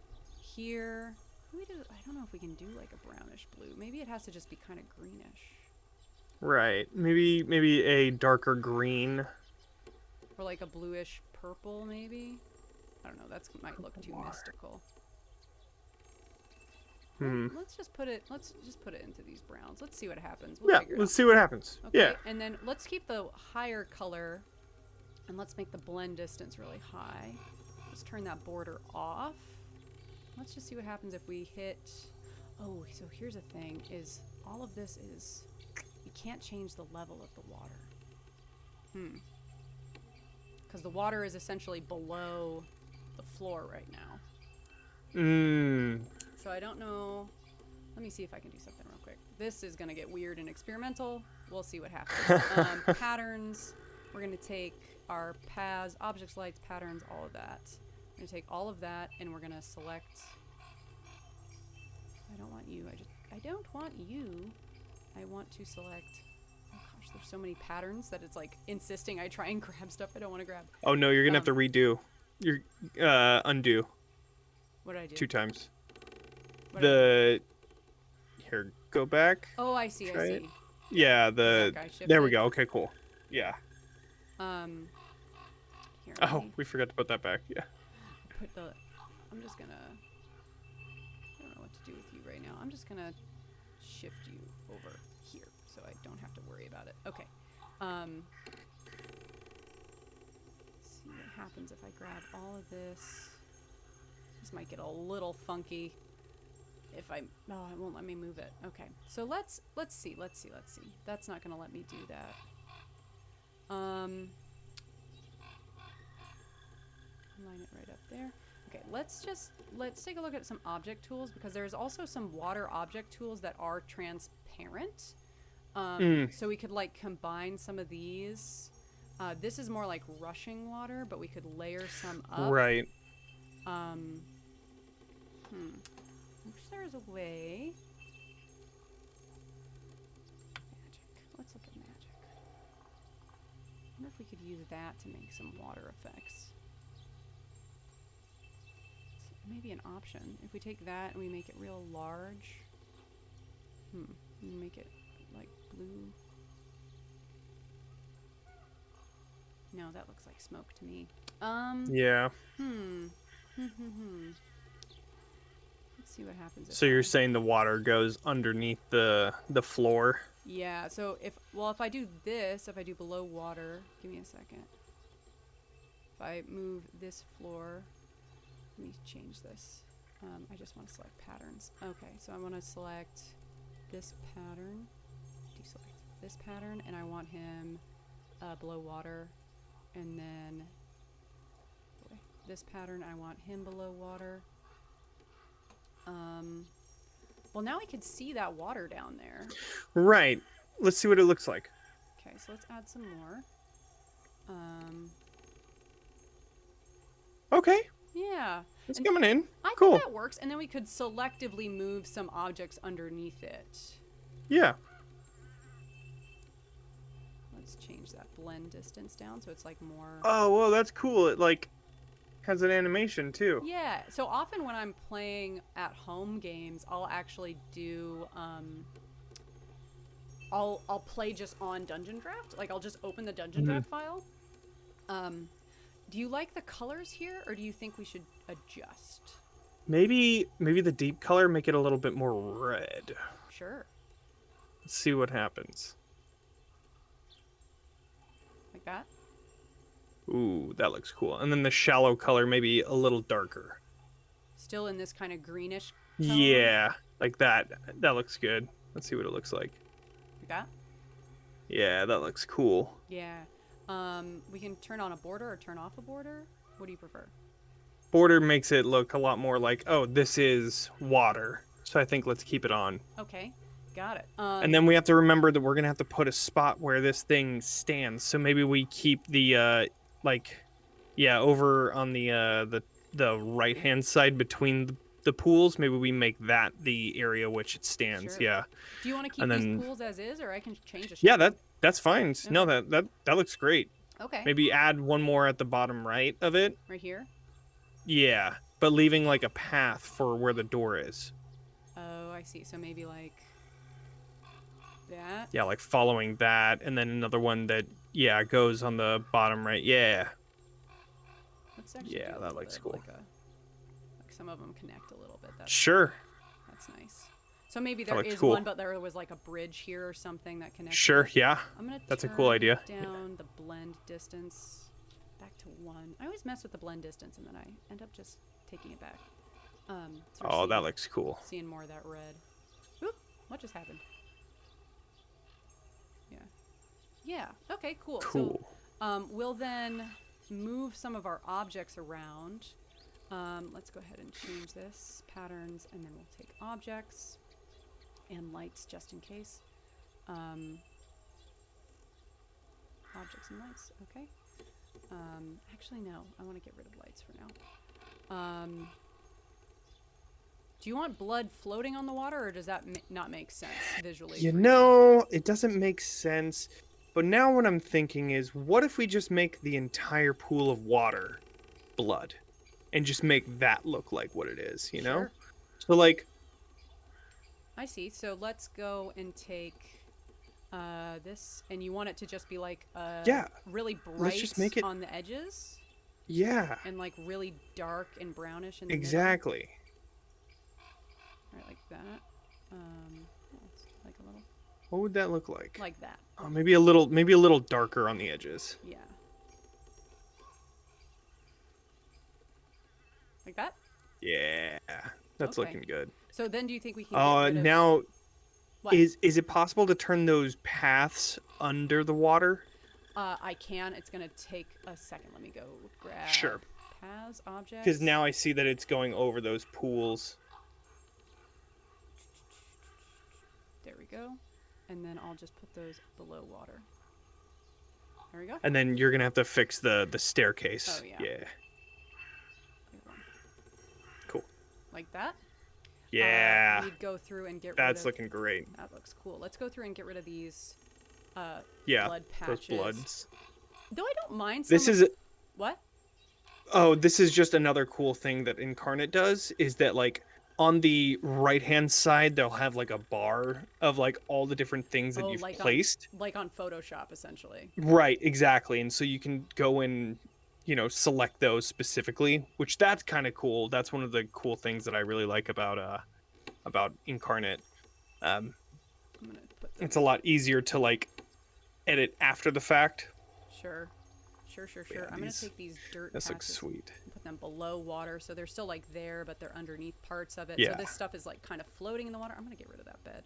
B: here, I don't know if we can do like a brownish blue. Maybe it has to just be kind of greenish.
A: Right. Maybe a darker green.
B: Or like a bluish purple, maybe. I don't know. That might look too mystical. Let's just put it into these browns. Let's see what happens. We'll figure it out.
A: Let's see what happens.
B: Okay,
A: Yeah.
B: and then let's keep the higher color, and let's make the blend distance really high. Let's turn that border off. Let's just see what happens if we hit... Oh, so here's the thing, is all of this is... You can't change the level of the water. Because the water is essentially below the floor right now. So I don't know... Let me see if I can do something real quick. This is going to get weird and experimental. We'll see what happens. Patterns. We're going to take our paths, objects, lights, patterns, all of that. We're going to take all of that and we're going to select... I don't want you. I don't want you. I want to select... Oh gosh, there's so many patterns that it's like insisting I try and grab stuff I don't want to grab.
A: Oh no, you're going to have to redo. Undo.
B: What did I do?
A: 2 times.
B: Here,
A: Go back.
B: Oh, I see,
A: Try
B: I see.
A: it. Yeah, there we go. Okay, cool. Yeah.
B: Here,
A: Oh, we forgot to put that back. Yeah.
B: I'm just gonna... I don't know what to do with you right now. I'm just gonna shift you over here so I don't have to worry about it. Okay. See what happens if I grab all of this. This might get a little funky if I... Oh, it won't let me move it. Okay. So let's see. That's not gonna let me do that. Line it right up there. Okay, let's take a look at some object tools, because there's also some water object tools that are transparent. So we could like combine some of these. This is more like rushing water, but we could layer some up.
A: Right.
B: I wish there was a way. Magic. Let's look at magic. I wonder if we could use that to make some water effects. Maybe an option. If we take that and we make it real large. Make it like blue. No, that looks like smoke to me.
A: Yeah.
B: Let's see what happens.
A: So you're saying the water goes underneath the floor?
B: Yeah. So if I do this, if I do below water, give me a second. If I move this floor, let me change this. I just want to select patterns. Okay, so I want to select this pattern. this pattern, and I want him below water. And then this pattern, I want him below water. Well, now I can see that water down there.
A: Right. Let's see what it looks like.
B: Okay, so let's add some more.
A: Okay.
B: Yeah.
A: It's coming in.
B: I
A: Cool.
B: think that works, and then we could selectively move some objects underneath it.
A: Yeah.
B: Let's change that blend distance down so it's like more...
A: Oh, well, that's cool. It, like, has an animation, too.
B: Yeah, so often when I'm playing at home games, I'll actually do... I'll play just on Dungeondraft. Like, I'll just open the Dungeondraft file. Do you like the colors here, or do you think we should adjust?
A: Maybe the deep color, make it a little bit more red.
B: Sure.
A: Let's see what happens.
B: Like that?
A: Ooh, that looks cool. And then the shallow color, maybe a little darker.
B: Still in this kind of greenish tone?
A: Yeah, like that. That looks good. Let's see what it looks like.
B: Like that?
A: Yeah, that looks cool.
B: Yeah. We can turn on a border or turn off a border. What do you prefer?
A: Border makes it look a lot more like, oh, this is water. So I think let's keep it on.
B: Okay, got it.
A: And then we have to remember that we're going to have to put a spot where this thing stands. So maybe we keep the, over on the right-hand side between the pools. Maybe we make that the area which it stands.
B: Sure.
A: Yeah.
B: Do you want to keep these pools as is, or I can change the shape?
A: Yeah, that's fine.
B: Okay.
A: No, that looks great.
B: Okay.
A: Maybe add one more at the bottom right of it.
B: Right here?
A: Yeah, but leaving like a path for where the door is.
B: Oh, I see. So maybe like that?
A: Yeah, like following that, and then another one that, yeah, goes on the bottom right. Yeah.
B: Let's actually
A: Yeah,
B: do a
A: that
B: little
A: looks
B: bit
A: cool.
B: Like some of them connect a little bit.
A: Sure.
B: That's nice. So maybe there is
A: cool.
B: one, but there was like a bridge here or something that connects.
A: Sure, yeah.
B: I'm gonna
A: That's a cool idea.
B: Down the blend distance back to 1. I always mess with the blend distance and then I end up just taking it back. So
A: Oh, that looks cool.
B: Seeing more of that red. Oop! What just happened? Yeah. Yeah. Okay. Cool.
A: Cool.
B: So, we'll then move some of our objects around. Let's go ahead and change this patterns, and then we'll take objects and lights just in case. Objects and lights. Okay. Actually, no. I want to get rid of lights for now. Do you want blood floating on the water, or does that not make sense visually?
A: You know, it doesn't make sense. But now what I'm thinking is, what if we just make the entire pool of water blood? And just make that look like what it is, you know?
B: Sure.
A: So, like...
B: I see. So let's go and take this, and you want it to just be like really bright
A: let's just make it...
B: on the edges?
A: Yeah.
B: And like really dark and brownish in the
A: exactly.
B: middle? Right, like that. It's like a little...
A: What would that look like?
B: Like that.
A: Oh, maybe a little darker on the edges.
B: Yeah. Like that?
A: Yeah. That's
B: Okay.
A: looking good.
B: So then do you think we can get rid of...
A: Now,
B: What?
A: is it possible to turn those paths under the water?
B: I can. It's going to take a second. Let me go grab...
A: Sure.
B: Paths, objects...
A: Because now I see that it's going over those pools.
B: There we go. And then I'll just put those below water. There we go.
A: And then you're going to have to fix the staircase.
B: Oh, yeah.
A: Yeah. Cool.
B: Like that?
A: Yeah.
B: We'd go through and get rid of...
A: That's looking great.
B: That looks cool. Let's go through and get rid of these
A: Yeah,
B: blood patches.
A: those bloods.
B: Though I don't mind some
A: This is...
B: What?
A: Oh, this is just another cool thing that Incarnate does, is that, like, on the right-hand side, they'll have, like, a bar of, like, all the different things that you've
B: like
A: placed.
B: Like on Photoshop, essentially.
A: Right, exactly. And so you can go and, you know, select those specifically, which that's kind of cool. That's one of the cool things that I really like about Incarnate.
B: I'm gonna put
A: It's a lot easier to, like, edit after the fact.
B: Sure. Sure.
A: Yeah,
B: I'm gonna take these dirt
A: This looks
B: patches
A: sweet.
B: and put them below water, so they're still like there, but they're underneath parts of it.
A: Yeah.
B: So this stuff is like kind of floating in the water. I'm gonna get rid of that bed.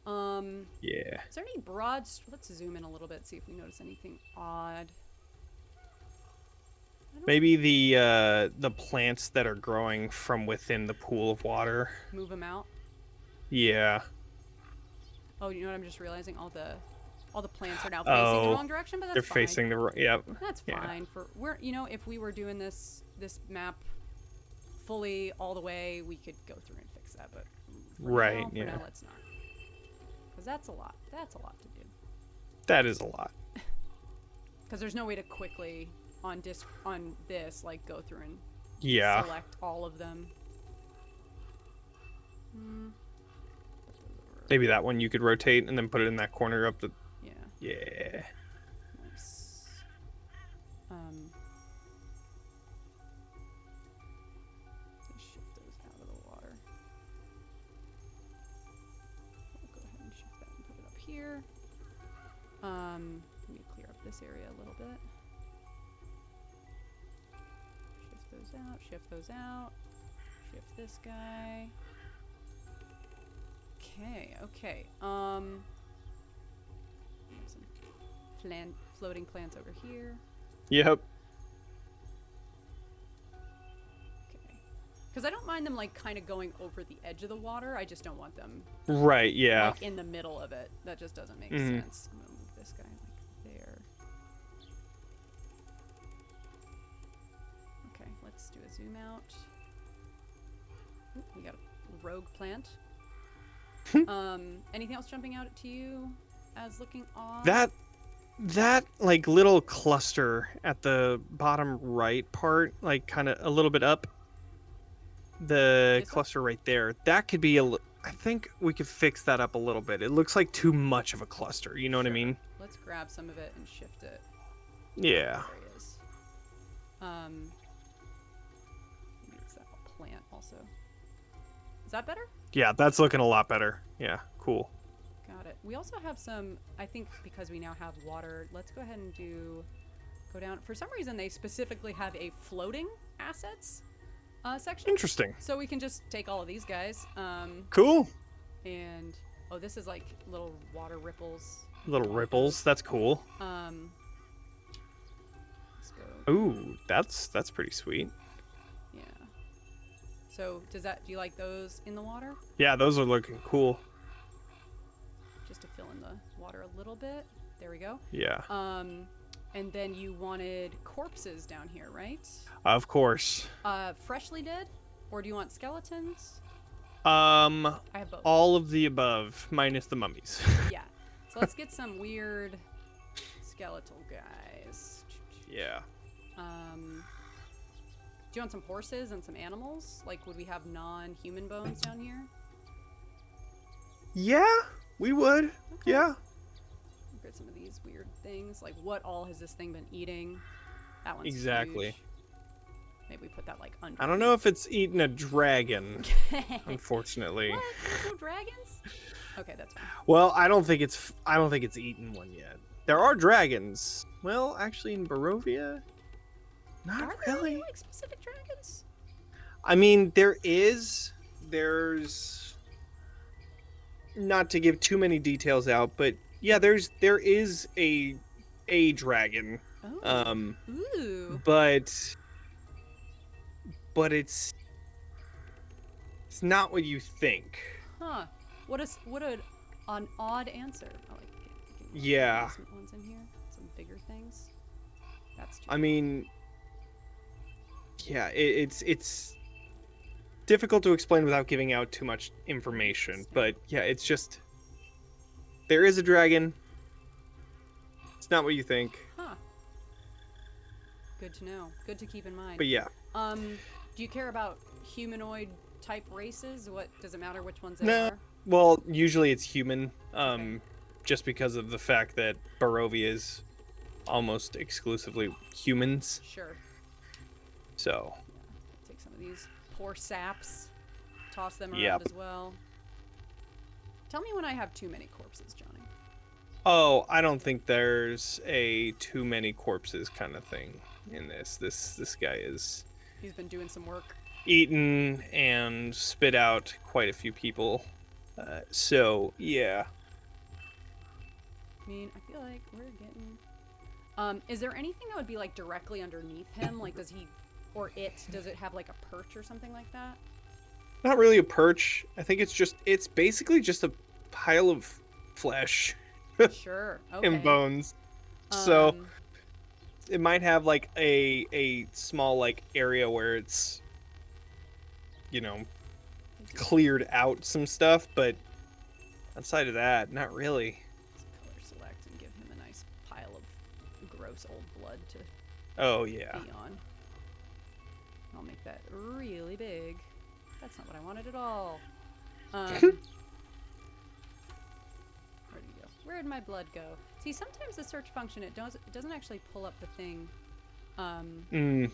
A: Yeah.
B: Is there any broad... Let's zoom in a little bit, see if we notice anything odd.
A: Maybe the plants that are growing from within the pool of water.
B: Move them out.
A: Yeah.
B: Oh, you know what? I'm just realizing all the plants are now facing the
A: Oh,
B: wrong direction, but that's
A: they're
B: fine.
A: facing the yep.
B: That's fine. If we were doing this map fully all the way, we could go through and fix that. But for now, let's not, because that's a lot. That's a lot to do.
A: That is a lot.
B: Because there's no way to quickly on this like go through and select all of them.
A: Maybe that one you could rotate and then put it in that corner up the. Yeah.
B: Nice. Shift those out of the water. We'll go ahead and shift that and put it up here. Let me clear up this area a little bit. Shift those out. Shift those out. Shift this guy. Okay. Some floating plants over here.
A: Yep.
B: Okay. Because I don't mind them like kind of going over the edge of the water. I just don't want them
A: Right, yeah.
B: like in the middle of it. That just doesn't make sense. I'm gonna move this guy like there. Okay, let's do a zoom out. Ooh, we got a rogue plant. Anything else jumping out to you as looking odd?
A: That like little cluster at the bottom right part, like kind of a little bit up. The cluster right there, that could be I think we could fix that up a little bit. It looks like too much of a cluster, you know what I mean?
B: Let's grab some of it and shift it.
A: Yeah.
B: There he is. Maybe it's that plant also. Is that better?
A: Yeah, that's looking a lot better. Yeah, cool.
B: Got it. We also have some, I think because we now have water, let's go ahead and go down. For some reason, they specifically have a floating assets section.
A: Interesting.
B: So we can just take all of these guys.
A: Cool.
B: And, oh, this is like little water ripples.
A: Little ripples. That's cool.
B: Let's go.
A: Ooh, that's pretty sweet.
B: Yeah. So do you like those in the water?
A: Yeah, those are looking cool.
B: Just to fill in the water a little bit. There we go.
A: Yeah.
B: And then you wanted corpses down here, right?
A: Of course.
B: Freshly dead? Or do you want skeletons?
A: I
B: have both.
A: All of the above, minus the mummies.
B: Yeah. So let's get some weird skeletal guys.
A: Yeah.
B: Do you want some horses and some animals? Like, would we have non-human bones down here?
A: Yeah, we would. Okay. Yeah.
B: Get some of these weird things. Like, what all has this thing been eating? That one's
A: exactly.
B: Huge. Maybe we put that like under.
A: I don't know if it's eating a dragon, unfortunately.
B: What? There's no dragons? Okay, that's fine.
A: Well, I don't think it's eaten one yet. There are dragons. Well, actually, in Barovia, not
B: are
A: really.
B: There any, like specific dragons?
A: I mean, there's not to give too many details out, but yeah, there is a dragon.
B: Oh. Ooh.
A: But it's not what you think.
B: Huh. What an odd answer. I like
A: yeah.
B: Some ones in here. Some bigger things. That's too
A: I mean, yeah, it's difficult to explain without giving out too much information, but yeah, it's just there is a dragon. It's not what you think.
B: Huh. Good to know. Good to keep in mind.
A: But yeah.
B: Do you care about humanoid type races? What does it matter which ones they
A: No.
B: are?
A: Well, usually it's human.
B: Okay.
A: Just because of the fact that Barovia is almost exclusively humans.
B: Sure.
A: So.
B: Yeah. Take some of these poor saps, toss them around as well. Tell me when I have too many corpses, Johnny.
A: Oh, I don't think there's a too many corpses kind of thing in this. This guy is.
B: He's been doing some work.
A: Eaten and spit out quite a few people. So yeah.
B: I mean, I feel like we're getting... is there anything that would be, like, directly underneath him? Like, does he... Or it, does it have, like, a perch or something like that?
A: Not really a perch. I think it's basically just a pile of flesh.
B: Sure. Okay.
A: And bones. So it might have like a small like area where it's, you know, cleared out some stuff, but outside of that, not really.
B: Let's color select and give him a nice pile of gross old blood to be on. I'll make that really big. That's not what I wanted at all. Where'd he go? Where'd my blood go? See, sometimes the search function, it doesn't actually pull up the thing below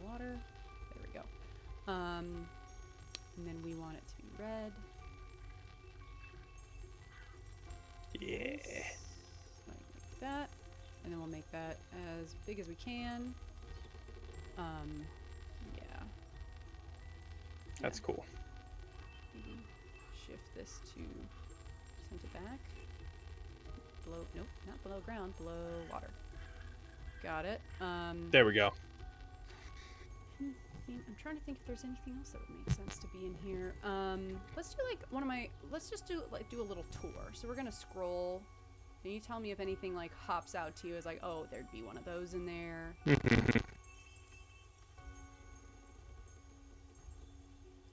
B: water. There we go. And then we want it to be red.
A: Yeah.
B: Like that. And then we'll make that as big as we can. Yeah.
A: That's cool.
B: Maybe shift this to send it back. Below, nope, not below ground, below water. Got it.
A: There we go.
B: I'm trying to think if there's anything else that would make sense to be in here. Let's do like let's just do a little tour. So we're gonna scroll. And you tell me if anything like hops out to you as like, oh, there'd be one of those in there.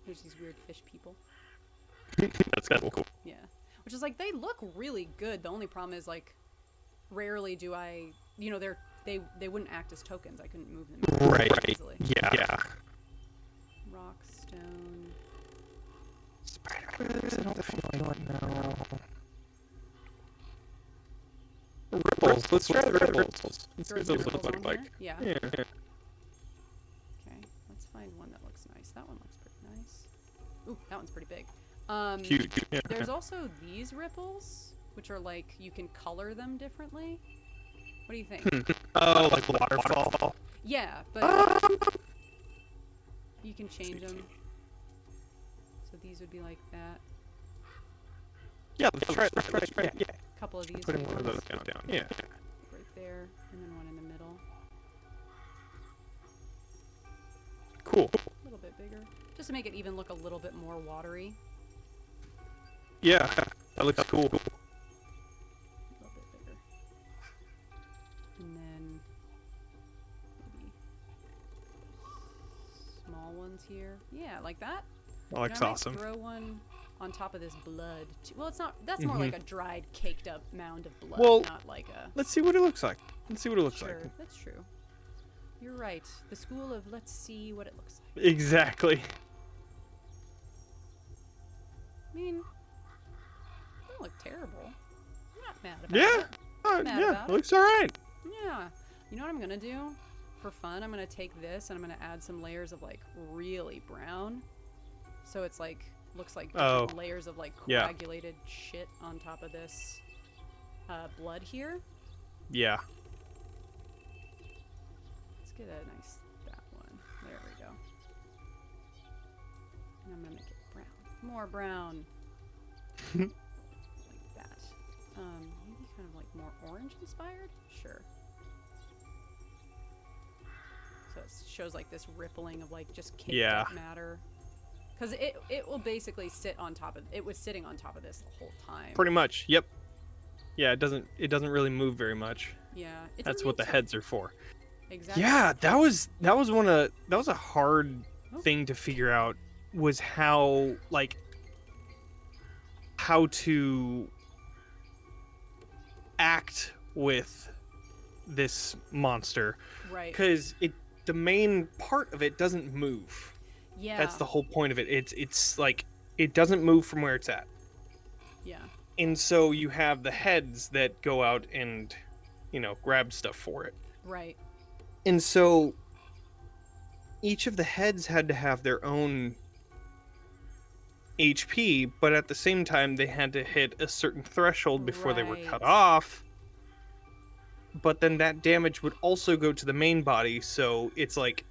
B: There's these weird fish people.
A: That's kind of cool.
B: Yeah. Which is like, they look really good. The only problem is like, rarely do I, you know, they wouldn't act as tokens. I couldn't move them
A: Right.
B: easily.
A: Yeah.
B: Rock, stone.
A: Spiders, I don't feel like no. Ripples. Let's try the ripples. Let's see what those look like.
B: Yeah.
A: Yeah.
B: Okay. Let's find one that looks nice. That one looks pretty nice. Ooh, that one's pretty big.
A: Cute. Yeah.
B: There's also these ripples, which are like, you can color them differently. What do you think?
A: Oh, like waterfall.
B: Yeah, but you can change them. So these would be like that.
A: Yeah, let's try it. Yeah.
B: A couple of these.
A: Putting one of those down. Yeah.
B: Right there, and then one in the middle.
A: Cool.
B: A little bit bigger, just to make it even look a little bit more watery.
A: Yeah, that looks cool.
B: A little bit bigger. And then maybe small ones here. Yeah, like that.
A: That looks
B: I might
A: awesome.
B: throw one on top of this blood. Well, it's not. That's more like a dried, caked up mound of blood, not like a.
A: Let's see what it looks like.
B: Sure, that's true. You're right. The school of let's see what it looks like.
A: Exactly.
B: I mean, it doesn't look terrible. I'm not mad about it.
A: Yeah, it looks alright.
B: Yeah. You know what I'm gonna do? For fun, I'm gonna take this and I'm gonna add some layers of like really brown. So it's like, looks like different layers of like coagulated shit on top of this blood here.
A: Yeah.
B: Let's get a nice, that one. There we go. And I'm gonna make it brown. More brown. Like that. Maybe kind of like more orange inspired? Sure. So it shows like this rippling of like just caked up matter. Because it will basically sit on top of, it was sitting on top of this the whole time.
A: Pretty much, yep. Yeah, it doesn't really move very much.
B: Yeah.
A: That's what the heads are for.
B: Exactly.
A: Yeah, that was a hard thing to figure out, was how to act with this monster.
B: Right.
A: Because the main part of it doesn't move.
B: Yeah.
A: That's the whole point of it. It's like it doesn't move from where it's at.
B: Yeah.
A: And so you have the heads that go out and, grab stuff for it.
B: Right.
A: And so each of the heads had to have their own HP, but at the same time they had to hit a certain threshold before they were cut off. But then that damage would also go to the main body, so it's like,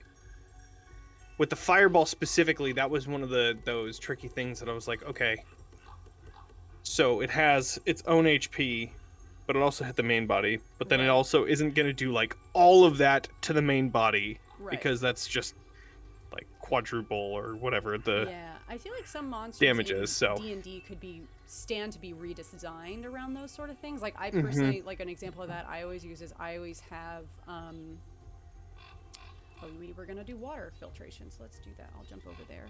A: with the fireball specifically, that was one of those tricky things that I was like, okay, so it has its own HP, but it also hit the main body. But then it
B: Right.
A: also isn't going to do like all of that to the main body
B: Right.
A: because that's just like quadruple or whatever the
B: Yeah, I feel like some monsters
A: damage
B: in
A: is. So
B: D&D could stand to be redesigned around those sort of things. Like I personally, like an example of that I always use is I always have we were gonna do water filtration, so let's do that. I'll jump over there.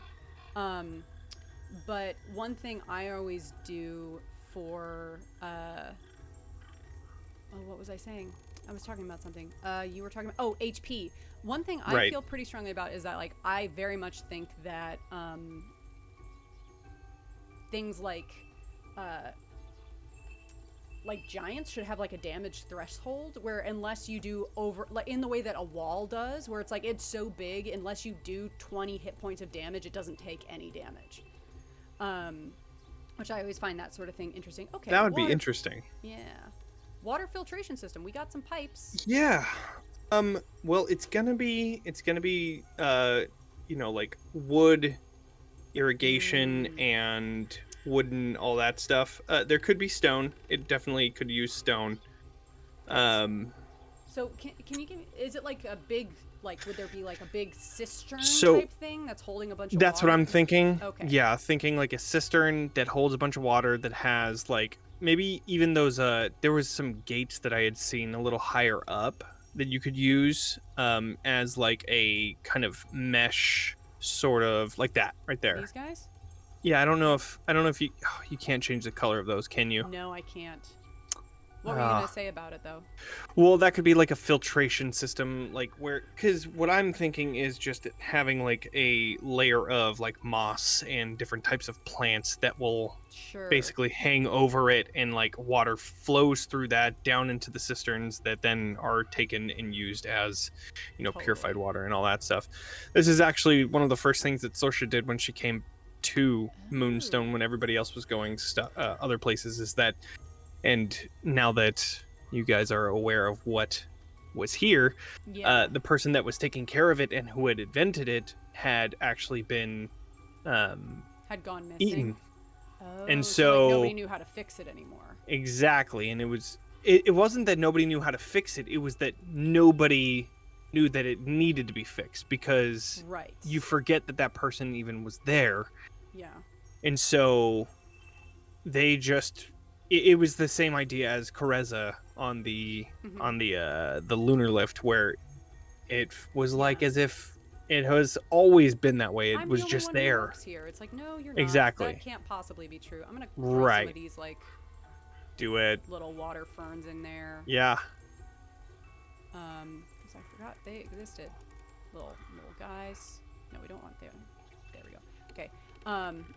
B: But one thing I always do for what was I saying? I was talking about something. You were talking about HP. One thing I feel pretty strongly about is that like I very much think that things like giants should have like a damage threshold where unless you do over like in the way that a wall does, where it's like it's so big unless you do 20 hit points of damage, it doesn't take any damage. Which I always find that sort of thing interesting. Okay,
A: that would be interesting.
B: Yeah. Water filtration system. We got some pipes.
A: Yeah. Well, it's gonna be like wood irrigation and wooden, all that stuff. There could be stone. It definitely could use stone.
B: So can you give me, is it like a big, like, would there be like a big cistern type thing that's holding a bunch of water?
A: That's what I'm thinking.
B: Okay.
A: Yeah, thinking like a cistern that holds a bunch of water that has like maybe even those there was some gates that I had seen a little higher up that you could use as like a kind of mesh sort of like that right there.
B: These guys?
A: Yeah, I don't know if you can't change the color of those, can you?
B: No, I can't. What were you gonna say about it though?
A: Well, that could be like a filtration system, like because what I'm thinking is just having like a layer of like moss and different types of plants that will basically hang over it, and like water flows through that down into the cisterns that then are taken and used as, purified water and all that stuff. This is actually one of the first things that Sorsha did when she came to Moonstone when everybody else was going other places, is that. And now that you guys are aware of what was here, the person that was taking care of it and who had invented it had actually been
B: had gone missing.
A: Eaten.
B: Oh,
A: and
B: so like nobody knew how to fix it anymore.
A: Exactly, and it wasn't that nobody knew how to fix it. It was that nobody knew that it needed to be fixed because you forget that person even was there.
B: Yeah.
A: And so they just. It was the same idea as Kareza on the lunar lift, where it was like as if it has always been that way. It was just there.
B: Who works here. It's like, no, you're not.
A: Exactly.
B: That can't possibly be true. I'm gonna throw some of these like
A: do it
B: little water ferns in there.
A: Yeah.
B: Because I forgot they existed. Little guys. No, we don't want them. There we go. Okay.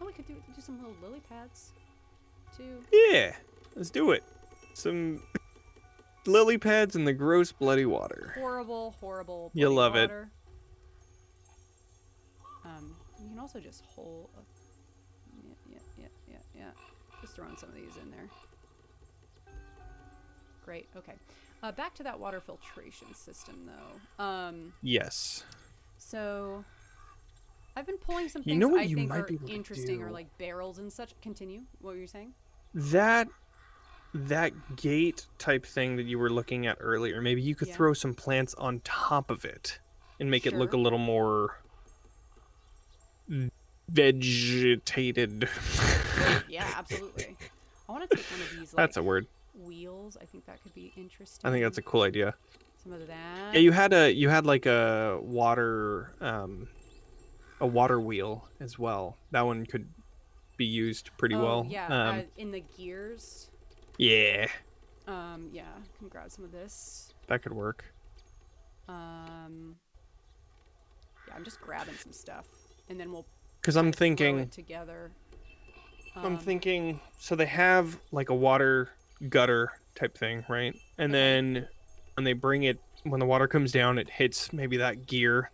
B: We could do some little lily pads.
A: Yeah, let's do it. Some lily pads in the gross bloody water.
B: Horrible bloody
A: you love
B: water. You can also just hold yeah. Just throwing some of these in there. Great. Okay. Back to that water filtration system though.
A: Yes.
B: So I've been pulling some things I think are interesting, or like barrels and such. Continue. What were you saying?
A: That gate type thing that you were looking at earlier, maybe you could throw some plants on top of it and make it look a little more vegetated.
B: Yeah, absolutely. I want to take one of these. Like,
A: that's a word.
B: Wheels. I think that could be interesting.
A: I think that's a cool idea.
B: Some of that.
A: Yeah, you had like a water wheel as well. That one could be used pretty well.
B: Yeah, in the gears.
A: Yeah.
B: Yeah, can grab some of this.
A: That could work.
B: Yeah, I'm just grabbing some stuff, and then we'll.
A: Because I'm thinking.
B: Throw it together.
A: I'm thinking. So they have like a water gutter type thing, right? And then when they bring it, when the water comes down, it hits maybe that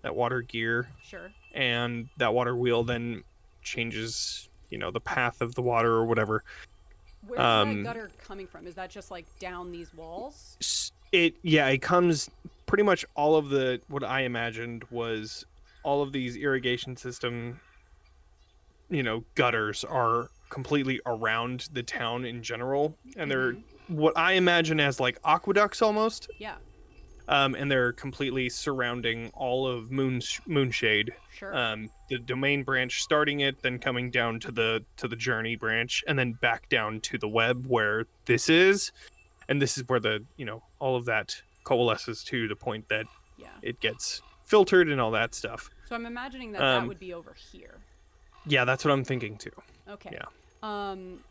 A: water gear.
B: Sure.
A: And that water wheel then changes, the path of the water or whatever.
B: Where's that gutter coming from? Is that just like down these walls?
A: It comes pretty much all of what I imagined was all of these irrigation system, gutters are completely around the town in general, and they're what I imagine as like aqueducts almost.
B: Yeah.
A: And they're completely surrounding all of Moonshade.
B: Sure.
A: The domain branch starting it, then coming down to the journey branch, and then back down to the web where this is, and this is where the all of that coalesces to the point that
B: Yeah.
A: it gets filtered and all that stuff.
B: So I'm imagining that would be over here.
A: Yeah, that's what I'm thinking too.
B: Okay.
A: Yeah.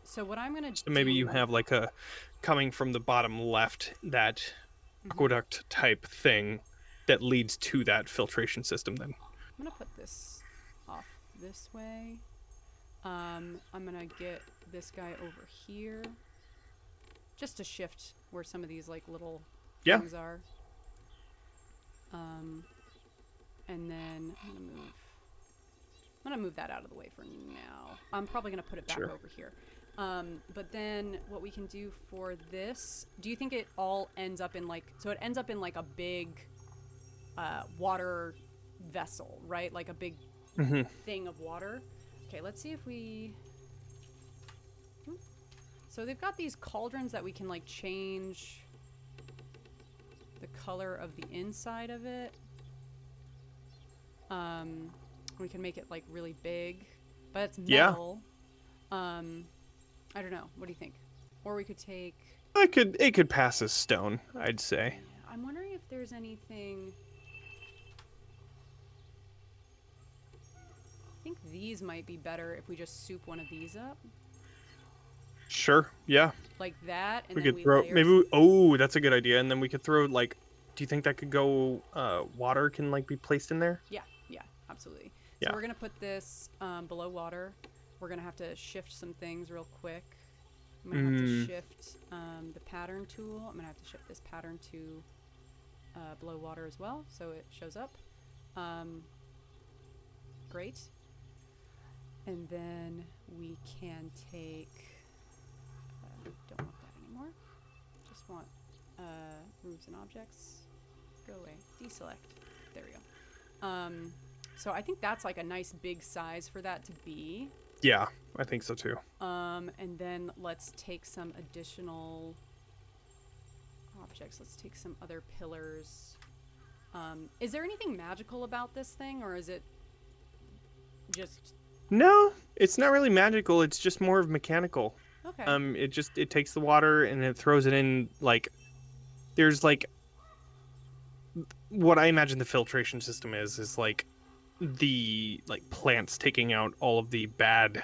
B: So what I'm gonna
A: So maybe you have like a coming from the bottom left that aqueduct type thing that leads to that filtration system. Then
B: I'm gonna put this off this way. I'm gonna get this guy over here, just to shift where some of these like little things are. And then I'm gonna move that out of the way for now. I'm probably gonna put it back over here. But then what we can do for this, do you think it all ends up in like, so it ends up in like a big water vessel, right? Like a big thing of water. Okay, let's see if we, so they've got these cauldrons that we can like change the color of the inside of it. We can make it like really big, but it's metal. I don't know. What do you think? Or we could take.
A: It could pass as stone, I'd say.
B: Yeah, I'm wondering if there's anything. I think these might be better if we just soup one of these up.
A: Sure. Yeah.
B: Like that, and
A: we
B: then
A: could throw
B: layer
A: maybe. Oh, that's a good idea. And then we could throw like. Do you think that could go? Water can like be placed in there.
B: Yeah. Yeah. Absolutely.
A: Yeah.
B: So we're gonna put this below water. We're gonna have to shift some things real quick. I'm gonna have to shift the pattern tool. I'm gonna have to shift this pattern to below water as well, so it shows up. Great. And then we can take. Don't want that anymore. Just want roofs and objects. Go away. Deselect. There we go. So I think that's like a nice big size for that to be.
A: Yeah, I think so too.
B: And then let's take some additional objects. Let's take some other pillars. Is there anything magical about this thing, or is it just...
A: No, it's not really magical. It's just more of mechanical.
B: Okay.
A: It takes the water and it throws it in like... There's like... What I imagine the filtration system is like the like plants taking out all of the bad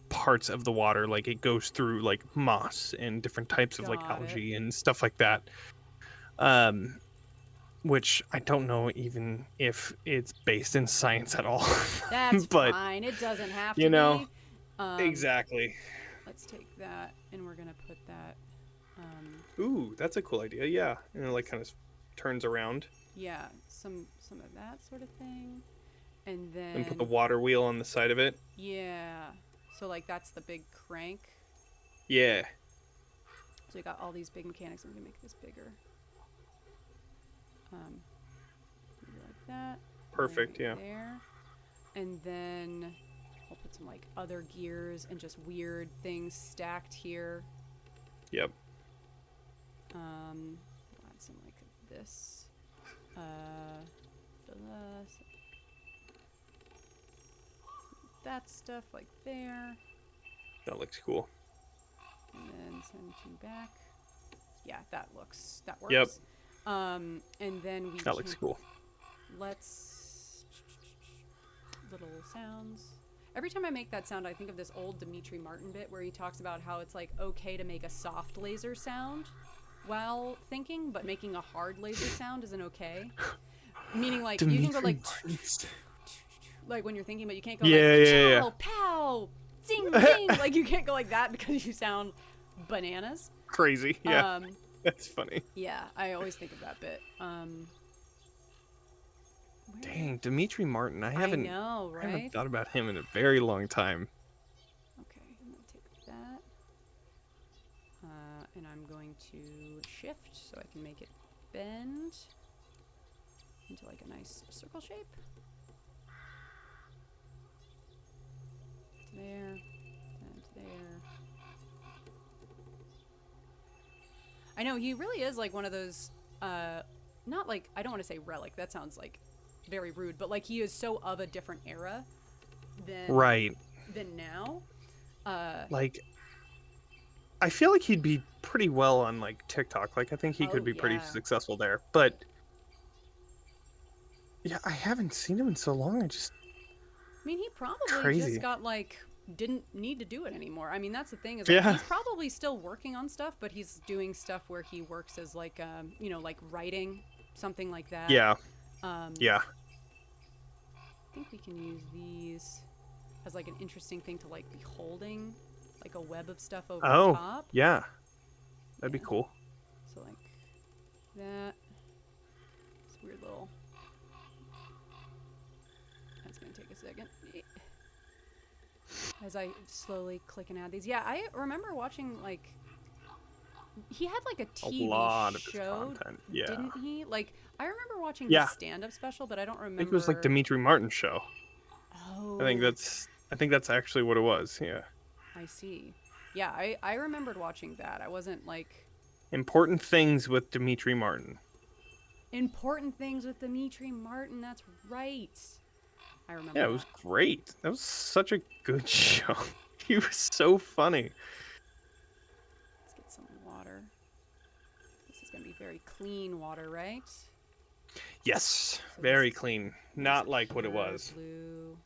A: parts of the water. Like it goes through like moss and different types of like algae and stuff like that. Which I don't know even if it's based in science at all.
B: That's
A: but,
B: fine. It doesn't have to
A: you know,
B: be.
A: Exactly.
B: Let's take that and we're gonna put that.
A: Ooh, that's a cool idea. Yeah, and it like kind of turns around.
B: Yeah, some of that sort of thing, and then.
A: And put the water wheel on the side of it.
B: Yeah. So like that's the big crank.
A: Yeah.
B: So we got all these big mechanics. I'm gonna make this bigger. Maybe like that.
A: Perfect. Yeah.
B: There, and then I'll put some like other gears and just weird things stacked here.
A: Yep.
B: Add some like this. That stuff like there.
A: That looks cool.
B: And then send you back. Yeah, that works.
A: Yep.
B: And then we.
A: That looks cool.
B: Let's little sounds. Every time I make that sound, I think of this old Dimitri Martin bit where he talks about how it's like okay to make a soft laser sound while thinking, but making a hard laser sound isn't okay. Meaning like Dimitri you can go like when you're thinking, but you can't go like pow, zing, zing. Like you can't go like that because you sound bananas.
A: Crazy. Yeah. That's funny.
B: Yeah, I always think of that bit.
A: Dang, Dimitri Martin. I haven't thought about him in a very long time.
B: Okay, I'm gonna take that. And I'm going to shift so I can make it bend into like a nice circle shape. To there, and to there. I know he really is like one of those, not like, I don't want to say relic. That sounds like very rude, but like he is so of a different era than now.
A: Like, I feel like he'd be pretty well on like TikTok. Like, I think he
B: Oh
A: could be pretty
B: yeah.
A: successful there. But yeah, I haven't seen him in so long. I just
B: I mean, he probably
A: crazy.
B: just got like didn't need to do it anymore. I mean, that's the thing is like
A: Yeah.
B: he's probably still working on stuff, but he's doing stuff where he works as like you know, like writing, something like that.
A: Yeah.
B: Um,
A: Yeah.
B: I think we can use these as like an interesting thing to like be holding, like a web of stuff over top.
A: Yeah. That'd be cool.
B: So like that. This weird little. That's gonna take a second. As I slowly click and add these. Yeah, I remember watching like he had like a TV
A: lot of
B: show,
A: content. Yeah.
B: didn't he? Like I remember watching
A: Yeah.
B: his stand-up special, but I don't remember.
A: I think it was like Dimitri Martin's show.
B: Oh.
A: I think that's actually what it was. Yeah.
B: I see. Yeah, I remembered watching that. I wasn't like
A: Important Things with Dimitri Martin.
B: Important Things with Dimitri Martin. That's right. I remember.
A: Yeah, it was great. That was such a good show. He was so funny.
B: Let's get some water. This is gonna be very clean water, right?
A: Yes,
B: So
A: very
B: this is
A: clean.
B: nice
A: Not
B: and
A: like what it
B: pure
A: was.
B: Blue.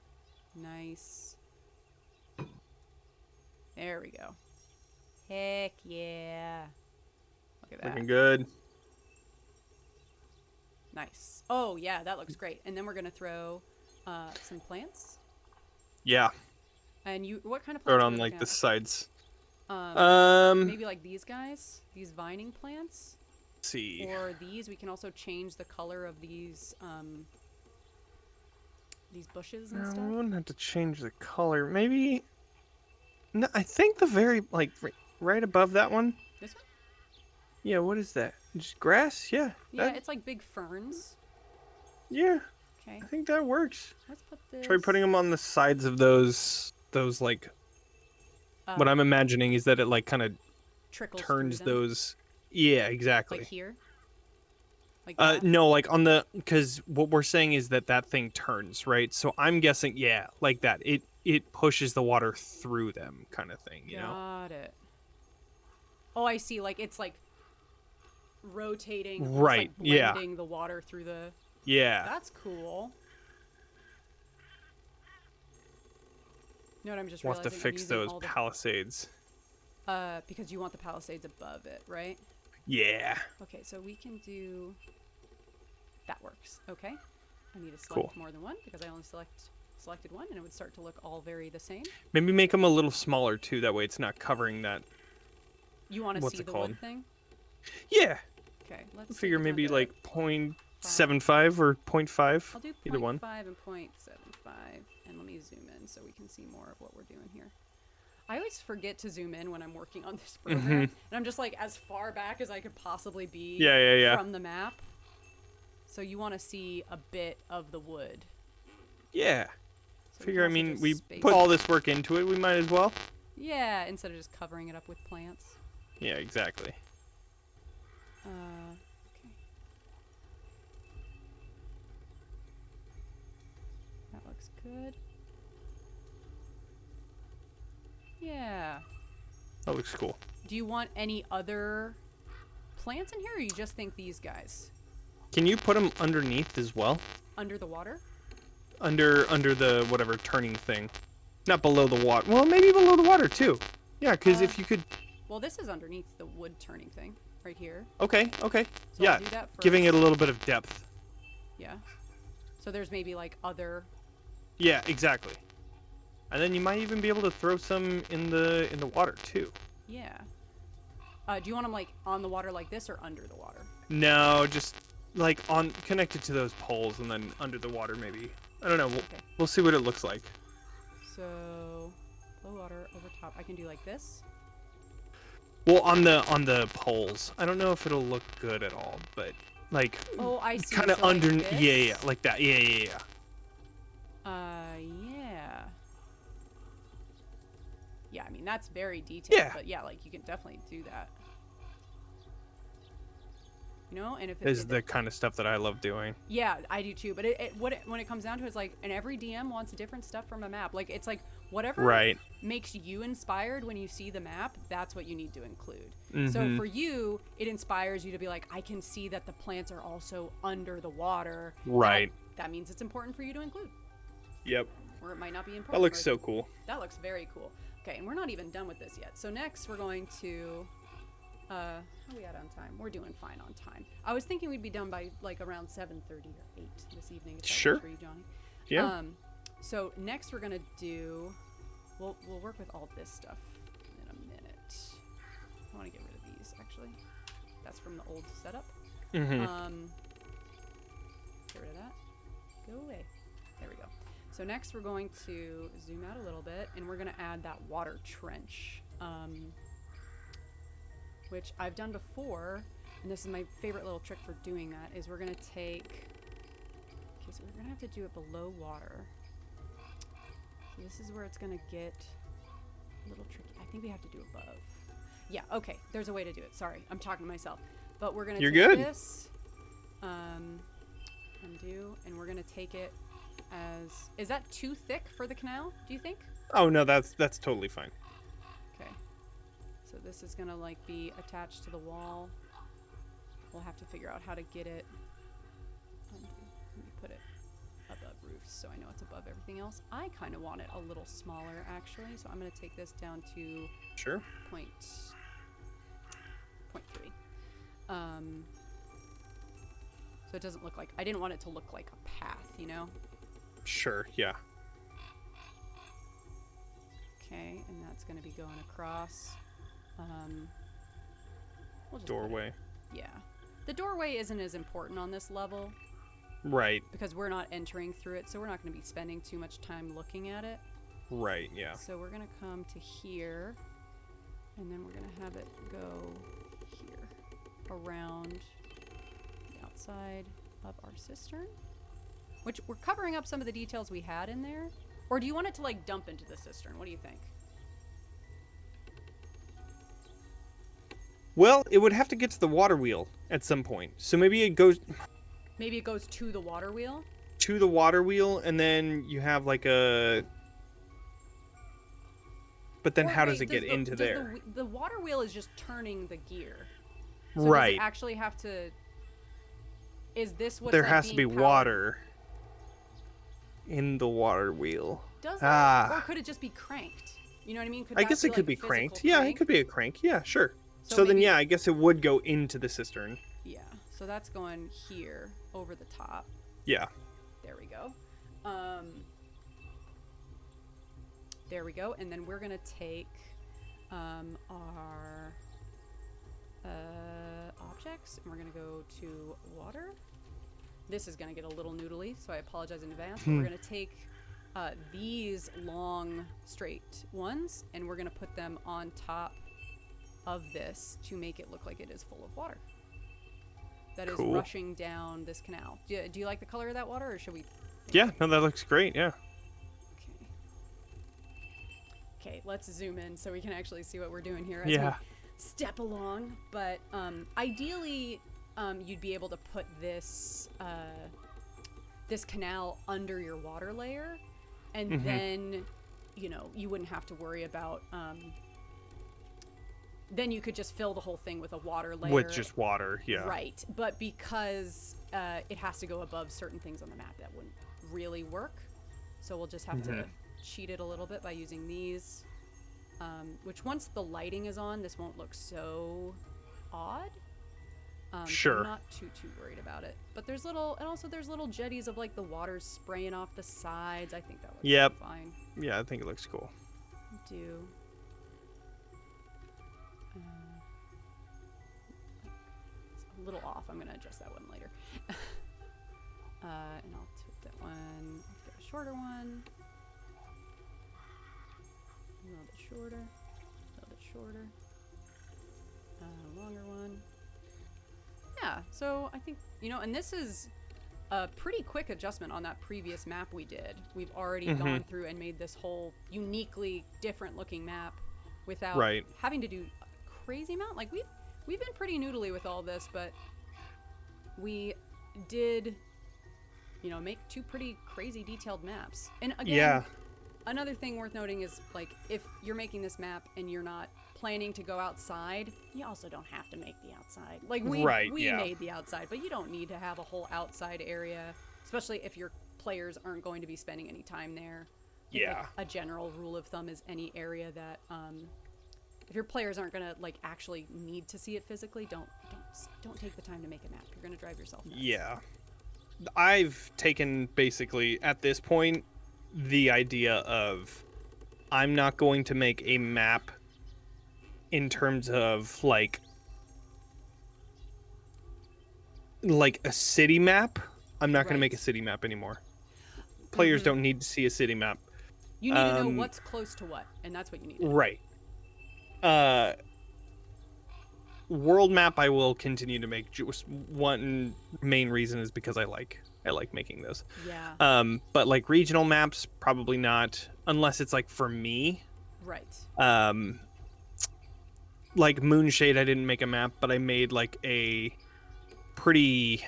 B: Nice. There we go. Heck yeah. Look at that.
A: Looking good.
B: Nice. Oh yeah, that looks great. And then we're gonna throw some plants.
A: Yeah,
B: And you, what kind of
A: throw it
B: plants?
A: on
B: are we
A: like
B: looking
A: the
B: at?
A: sides.
B: Maybe like these guys, these vining plants,
A: Let's see.
B: or these. We can also change the color of these bushes and
A: No,
B: stuff.
A: we wouldn't have to change the color. Maybe. No, I think the very like right above that one.
B: This one?
A: Yeah, what is that? Just grass? Yeah.
B: Yeah, it's like big ferns.
A: Yeah,
B: Okay,
A: I think that works.
B: let's put this.
A: Try putting them on the sides of those like. What I'm imagining is that it like kind of
B: trickles
A: turns
B: through them.
A: those. Yeah, exactly.
B: Like here. Like that?
A: No, like on the, because what we're saying is that thing turns, right? So I'm guessing, yeah, like that. It pushes the water through them, kind of thing, you know?
B: Got it. Oh, I see. Like it's like rotating, almost
A: Right,
B: like
A: yeah.
B: blending the water through the.
A: Yeah.
B: That's cool. You know what I'm just
A: We'll have
B: realizing?
A: to
B: I'm
A: fix
B: using
A: those
B: all the-
A: palisades.
B: because you want the palisades above it, right?
A: Yeah.
B: Okay, so we can do. That works. Okay. I need to select
A: Cool.
B: more than one because I only selected one, and it would start to look all very the same.
A: Maybe make them a little smaller too. That way it's not covering that.
B: You want to
A: What's
B: see
A: it
B: the
A: called?
B: wood thing?
A: Yeah.
B: Okay,
A: I
B: let's
A: figure
B: take it
A: maybe
B: down to
A: like 0.75 or 0.5.
B: I'll do
A: Either one.
B: 0.5 and 0.75, and let me zoom in so we can see more of what we're doing here. I always forget to zoom in when I'm working on this program, and I'm just like as far back as I could possibly be
A: Yeah.
B: from the map. So you want to see a bit of the wood.
A: Yeah.
B: So we
A: Figure, I
B: can also
A: mean,
B: just
A: we
B: space
A: put
B: it.
A: all this work into it. We might as well.
B: Yeah, instead of just covering it up with plants.
A: Yeah, exactly.
B: Okay. That looks good. Yeah.
A: That looks cool.
B: Do you want any other plants in here, or you just think these guys?
A: Can you put them underneath as well?
B: Under the water?
A: Under the whatever turning thing. Not below the water. Well, maybe below the water too. Yeah, because if you could.
B: Well, this is underneath the wood turning thing, right here.
A: Okay.
B: So
A: Yeah,
B: I'll do that first.
A: giving it a little bit of depth.
B: Yeah. So there's maybe like other.
A: Yeah, exactly. And then you might even be able to throw some in the water too.
B: Yeah. Do you want them like on the water like this or under the water?
A: No, just like on connected to those poles and then under the water maybe. I don't know. We'll see what it looks like.
B: So, low water over top. I can do like this.
A: Well, on the poles. I don't know if it'll look good at all, but like
B: Oh, I see.
A: kind of
B: So like
A: underneath.
B: this?
A: Yeah, like that. Yeah.
B: Yeah. Yeah, I mean, that's very detailed.
A: Yeah.
B: But yeah, like you can definitely do that. you know. And if
A: Is the kind of stuff that I love doing.
B: Yeah, I do too. But when it comes down to it, it's like, and every DM wants different stuff from a map. Like, it's like whatever makes you inspired when you see the map, that's what you need to include. So for you, it inspires you to be like, I can see that the plants are also under the water.
A: Right.
B: That means it's important for you to include.
A: Yep.
B: Or it might not be important.
A: That looks so cool.
B: That looks very cool. Okay, and we're not even done with this yet. So next we're going to... how are we at on time? We're doing fine on time. I was thinking we'd be done by like around 7:30 or 8 this evening. If that works for you, Johnny.
A: Yeah.
B: So next we're gonna do. We'll work with all this stuff in a minute. I want to get rid of these actually. That's from the old setup. Get rid of that. Go away. There we go. So next we're going to zoom out a little bit, and we're gonna add that water trench. Which I've done before, and this is my favorite little trick for doing that, is we're gonna take, okay, so we're gonna have to do it below water. So this is where it's gonna get a little tricky. I think we have to do above. Yeah, okay, there's a way to do it. Sorry, I'm talking to myself. But we're gonna take this, undo, and we're gonna take it as, is that too thick for the canal, do you think?
A: Oh no, that's totally fine.
B: Okay. So this is gonna like be attached to the wall. We'll have to figure out how to get it. Let me put it above roofs so I know it's above everything else. I kind of want it a little smaller actually, so I'm gonna take this down to point 0.3. So it doesn't look like, I didn't want it to look like a path, you know?
A: Sure, yeah.
B: Okay, and that's gonna be going across. We'll just
A: doorway.
B: Yeah. The doorway isn't as important on this level.
A: Right.
B: Because we're not entering through it, so we're not going to be spending too much time looking at it.
A: Right, yeah.
B: So we're going to come to here, and then we're going to have it go here, around the outside of our cistern. Which, we're covering up some of the details we had in there. Or do you want it to, like, dump into the cistern? What do you think?
A: Well, it would have to get to the water wheel at some point. So maybe it goes...
B: Maybe it goes to the water wheel?
A: To the water wheel, and then you have like a... But then how does it get into there?
B: The water wheel is just turning the gear. So
A: right.
B: Does it actually have to... Is this what
A: there has to be
B: powered?
A: Water in the water wheel.
B: Does that? Or could it just be cranked? You know what I mean? Could
A: I guess it could be cranked. Yeah, it could be a crank. Yeah, sure. So then, yeah, I guess it would go into the cistern.
B: Yeah. So that's going here over the top.
A: Yeah.
B: There we go. There we go. And then we're going to take our objects, and we're going to go to water. This is going to get a little noodly, so I apologize in advance. But we're going to take these long, straight ones, and we're going to put them on top of this to make it look like it is full of water. That is rushing down this canal. Do you like the color of that water, or should we?
A: Yeah, no, that looks great. Yeah.
B: Okay, let's zoom in so we can actually see what we're doing here as we step along. But ideally, you'd be able to put this this canal under your water layer, and then you wouldn't have to worry about. Then you could just fill the whole thing with a water layer.
A: With just water, yeah.
B: Right, but because it has to go above certain things on the map, that wouldn't really work. So we'll just have to cheat it a little bit by using these. Which once the lighting is on, this won't look so odd.
A: Sure.
B: So I'm not too worried about it. But there's there's little jetties of like the water spraying off the sides. I think that looks fine.
A: Yeah, I think it looks cool.
B: It's a little off. I'm gonna adjust that one later. And I'll take that one. Let's get a shorter one. A little bit shorter. A little bit shorter. A longer one. Yeah, so I think, and this is a pretty quick adjustment on that previous map we did. We've already gone through and made this whole uniquely different looking map without having to do a crazy amount. Like we've been pretty noodly with all this, but we did, you know, make 2 pretty crazy detailed maps. And again,
A: Yeah.
B: another thing worth noting is, like, if you're making this map and you're not planning to go outside, you also don't have to make the outside. Like, we made the outside, but you don't need to have a whole outside area, especially if your players aren't going to be spending any time there. I think, like, a general rule of thumb is any area that, if your players aren't gonna, like, actually need to see it physically, don't take the time to make a map. You're gonna drive yourself nuts.
A: Yeah. I've taken, basically, at this point, the idea of I'm not going to make a map in terms of, like a city map. I'm not going to make a city map anymore. Players don't need to see a city map.
B: You need to know what's close to what, and that's what you need to know.
A: Right. World map I will continue to make. Just one main reason is because I like making those.
B: Yeah.
A: But like regional maps, probably not, unless it's like for me.
B: Right.
A: Like Moonshade, I didn't make a map, but I made like a pretty,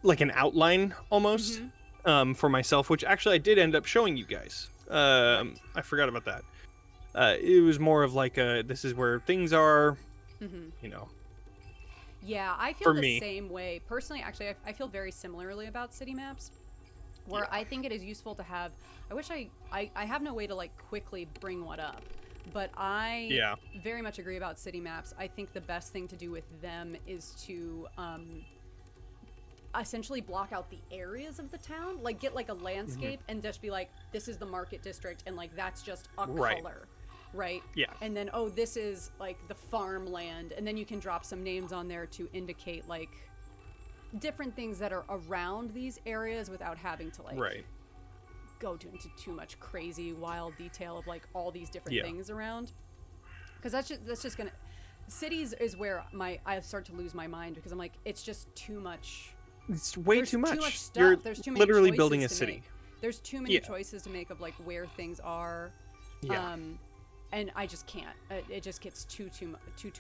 A: like an outline almost, for myself, which actually I did end up showing you guys. I forgot about that. It was more of like this is where things are, you know.
B: Yeah, I feel the same way. Personally, actually, I feel very similarly about city maps, where I think it is useful to have, I wish I have no way to like quickly bring one up, but I very much agree about city maps. I think the best thing to do with them is to essentially block out the areas of the town, like get like a landscape and just be like, this is the market district, and like that's just a color. Right?
A: Yeah.
B: And then, oh, this is like the farmland. And then you can drop some names on there to indicate like different things that are around these areas without having to like go into too much crazy wild detail of like all these different things around. Because that's just gonna, cities is where I start to lose my mind, because I'm like, it's just too much.
A: It's way too much.
B: Too much stuff.
A: You're
B: There's too many
A: literally
B: choices
A: building a
B: to
A: city.
B: make. There's too many choices to make of like where things are.
A: Yeah.
B: And I just can't. It just gets too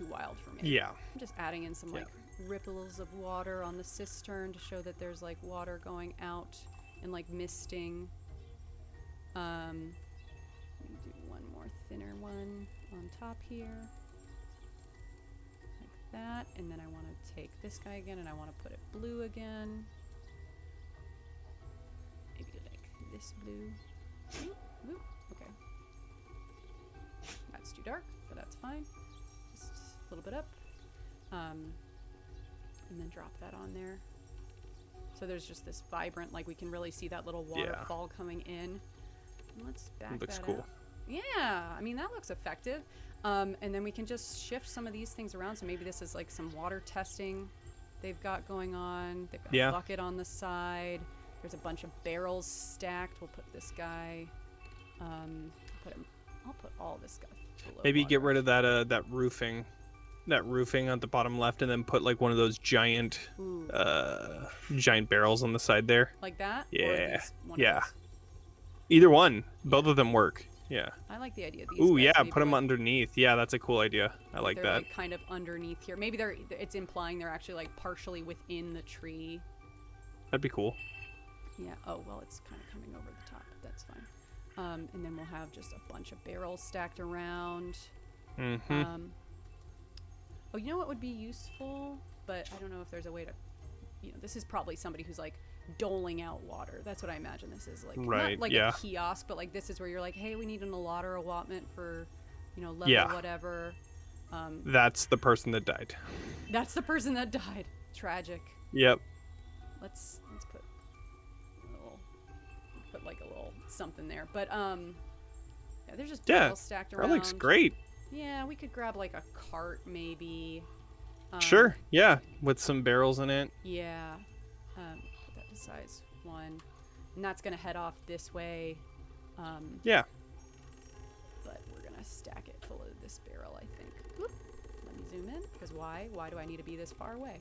B: wild for me.
A: Yeah.
B: I'm just adding in some like ripples of water on the cistern to show that there's like water going out and like misting. Let me do one more thinner one on top here, like that. And then I want to take this guy again, and I want to put it blue again. Maybe like this blue. Ooh, okay. That's too dark, but that's fine. Just a little bit up. And then drop that on there. So there's just this vibrant, like we can really see that little waterfall coming in. And let's back
A: looks
B: that
A: cool.
B: up. Yeah, I mean, that looks effective. And then we can just shift some of these things around. So maybe this is like some water testing they've got going on. They've got a bucket on the side. There's a bunch of barrels stacked. We'll put this guy, I'll put all this stuff.
A: Maybe get rid of that roofing at the bottom left, and then put like one of those giant barrels on the side there.
B: Like that?
A: Yeah. Either one. Both of them work. Yeah.
B: I like the idea of these.
A: Ooh,
B: guys.
A: yeah,
B: Maybe
A: put them
B: like,
A: underneath. Yeah, that's a cool idea. I like
B: they're
A: that.
B: Like kind of underneath here. Maybe it's implying they're actually like partially within the tree.
A: That'd be cool.
B: Yeah. Oh, well, it's kind of coming over the top, but that's fine. And then we'll have just a bunch of barrels stacked around. Oh, you know what would be useful? But I don't know if there's a way to, this is probably somebody who's like doling out water. That's what I imagine this is like. Not like a kiosk, but like this is where you're like, hey, we need an water allotment for, level whatever.
A: That's the person that died.
B: That's the person that died. Tragic.
A: Yep.
B: Let's put like a little something there. But there's just barrels stacked around.
A: That looks great.
B: Yeah, we could grab like a cart maybe.
A: Sure. Yeah, with some barrels in it.
B: Yeah. Put that to size 1, and that's gonna head off this way.
A: Yeah.
B: But we're gonna stack it full of this barrel, I think. Whoop. Let me zoom in, because why? Why do I need to be this far away?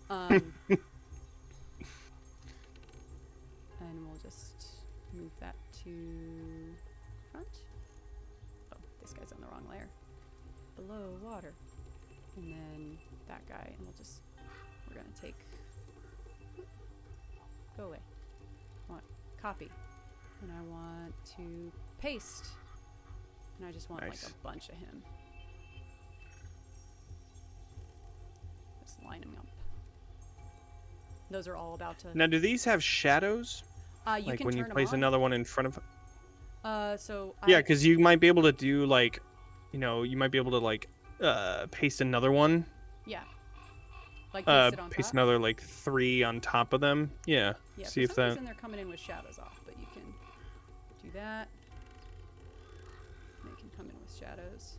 B: And we'll just move that to front. Oh, this guy's on the wrong layer. Below water. And then that guy, and we'll just copy. And I want to paste. And I just want
A: Nice.
B: like a bunch of him. Just line them up. Those are all about to...
A: Now, do these have shadows?
B: You
A: Like
B: can
A: when you
B: turn them
A: place
B: on.
A: another one in front of...
B: So
A: Yeah, because you might be able to do like, you know, you might be able to like paste another one.
B: Yeah. Like paste it on
A: Paste
B: top.
A: another like 3 on top of them. Yeah.
B: Yeah,
A: See
B: for
A: if
B: some
A: that...
B: reason they're coming in with shadows off, but you can do that. They can come in with shadows.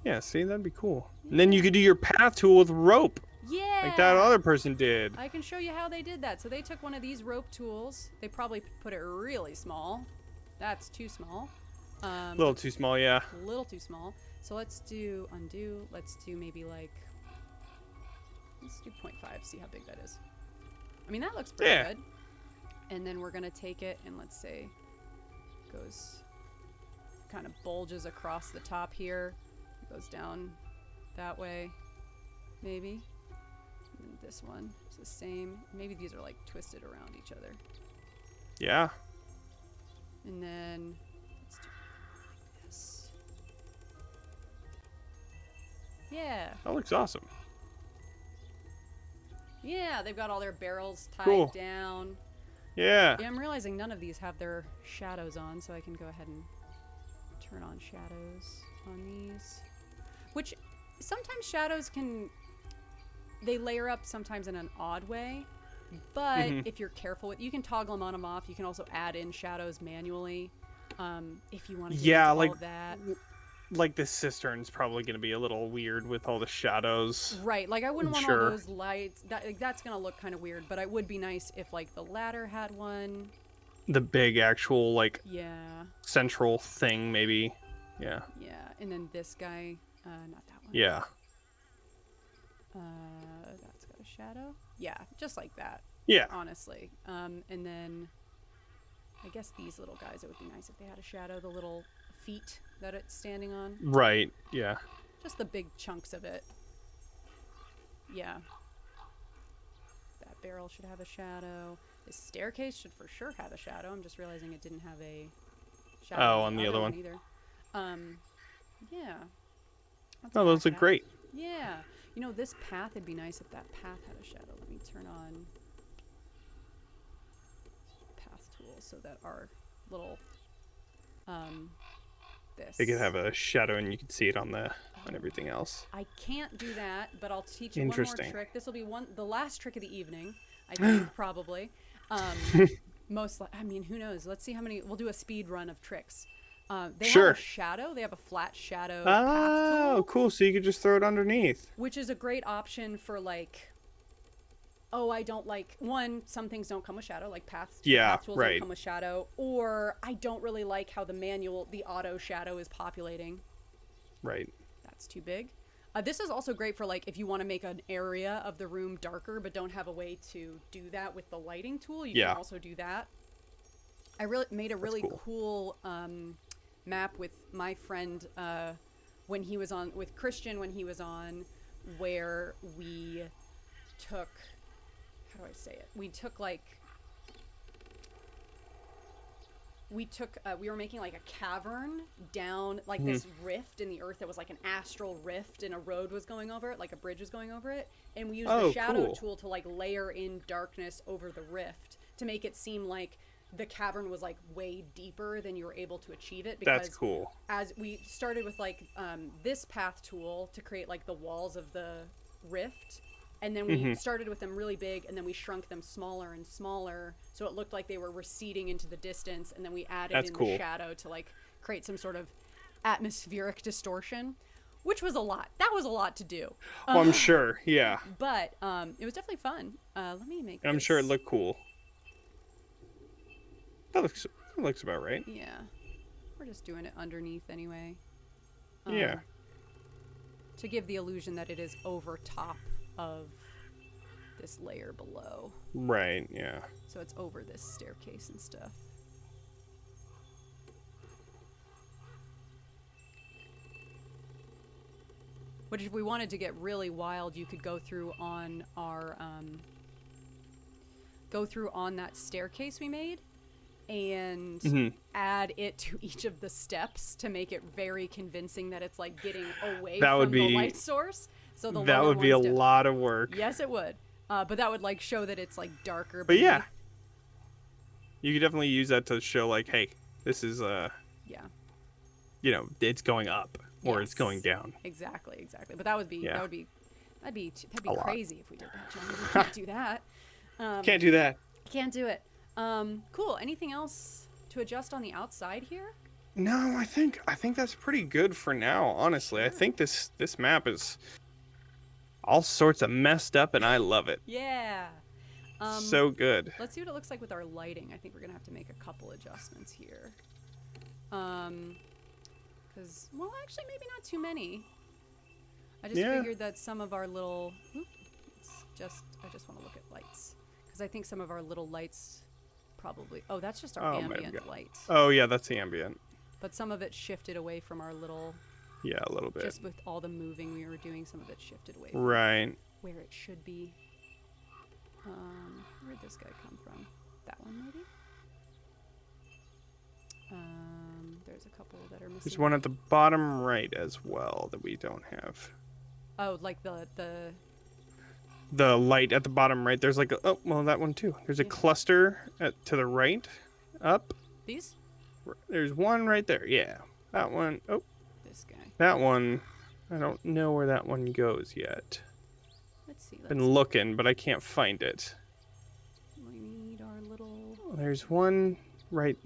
A: Yeah, see, that'd be cool. And then you could do your path tool with rope.
B: Yeah!
A: Like that other person did.
B: I can show you how they did that. So they took one of these rope tools. They probably put it really small. That's too small.
A: A little too small, yeah.
B: A little too small. So let's do undo. Let's do maybe like... Let's do 0.5, see how big that is. I mean, that looks pretty good. And then we're going to take it and let's say goes... kind of bulges across the top here. It goes down that way, maybe. And then this one is the same. Maybe these are like twisted around each other.
A: Yeah.
B: And then let's do this. Yeah.
A: That looks awesome.
B: Yeah, they've got all their barrels tied
A: Cool.
B: down.
A: Yeah.
B: Yeah, I'm realizing none of these have their shadows on, so I can go ahead and turn on shadows on these. Which sometimes shadows can... They layer up sometimes in an odd way. But if you're careful with... You can toggle them on and off. You can also add in shadows manually. If you want to get into all of that.
A: Like this cistern's probably going to be a little weird with all the shadows.
B: Right. Like I wouldn't want all those lights. That's going to look kind of weird. But it would be nice if like the ladder had one.
A: The big actual like central thing maybe. Yeah.
B: Yeah. And then this guy. Not that one.
A: Yeah.
B: That's got a shadow. Yeah. Just like that.
A: Yeah.
B: Honestly. And then I guess these little guys, it would be nice if they had a shadow. The little feet that it's standing on.
A: Right. Yeah.
B: Just the big chunks of it. Yeah. That barrel should have a shadow. This staircase should for sure have a shadow. I'm just realizing it didn't have a shadow
A: on the other one
B: either. Yeah.
A: Oh, those look great.
B: Yeah. You know, this path, it'd be nice if that path had a shadow. Let me turn on path tool so that our little
A: They could have a shadow and you could see it on everything else.
B: I can't do that, but I'll teach you one more trick. This will be the last trick of the evening, I think, probably. I mean, who knows? Let's see how many. We'll do a speed run of tricks. They have a shadow. They have a flat shadow path tool.
A: Cool. So you could just throw it underneath.
B: Which is a great option for like, oh, I don't like, some things don't come with shadow, like path tools don't come with shadow, or I don't really like how the auto shadow is populating.
A: Right.
B: That's too big. This is also great for like if you want to make an area of the room darker but don't have a way to do that with the lighting tool, you can also do that. I made a really cool map with my friend when he was on, with Christian when he was on, where we took, how do I say it? We were making like a cavern down like this rift in the earth that was like an astral rift, and a road was going over it, like a bridge was going over it, and we used the shadow tool to like layer in darkness over the rift to make it seem like the cavern was like way deeper than you were able to achieve it. Because
A: that's cool.
B: As we started with like this path tool to create like the walls of the rift, and then we started with them really big, and then we shrunk them smaller and smaller, so it looked like they were receding into the distance, and then we added the shadow to like create some sort of atmospheric distortion, which was a lot. That was a lot to do.
A: Well, I'm sure, yeah.
B: But it was definitely fun. Let me make
A: I'm sure it looked cool. That looks about right.
B: Yeah. We're just doing it underneath anyway.
A: Yeah.
B: To give the illusion that it is over top of this layer below.
A: Right, yeah.
B: So it's over this staircase and stuff. Which if we wanted to get really wild, you could go through on our, that staircase we made, and add it to each of the steps to make it very convincing that it's like getting away from the light source. So
A: that would be a lot of work.
B: Yes, it would. But that would like show that it's like darker.
A: But yeah, you could definitely use that to show like, hey, this is you know, it's going up or it's going down.
B: Exactly. But that'd be crazy if we did that, Johnny. We can't do that.
A: Can't do that.
B: Can't do it. Cool. Anything else to adjust on the outside here?
A: No, I think that's pretty good for now, honestly. I think this map is all sorts of messed up and I love it.
B: Yeah.
A: So good.
B: Let's see what it looks like with our lighting. I think we're going to have to make a couple adjustments here. Cuz well, actually maybe not too many. I just figured that some of our little I just want to look at lights cuz I think some of our little lights probably that's just our ambient light.
A: Oh yeah, that's the ambient.
B: But some of it shifted away from our little
A: a little bit.
B: Just with all the moving we were doing, some of it shifted away from where it should be. Where'd this guy come from? That one maybe? There's a couple that are missing.
A: There's one at the bottom right as well that we don't have.
B: Oh, like the
A: light at the bottom right. There's like that one too. There's a cluster to the right, up.
B: These?
A: There's one right there. Yeah, that one. Oh,
B: this guy.
A: That one. I don't know where that one goes yet.
B: Let's see.
A: Been looking, but I can't find it.
B: We need our little.
A: There's one right.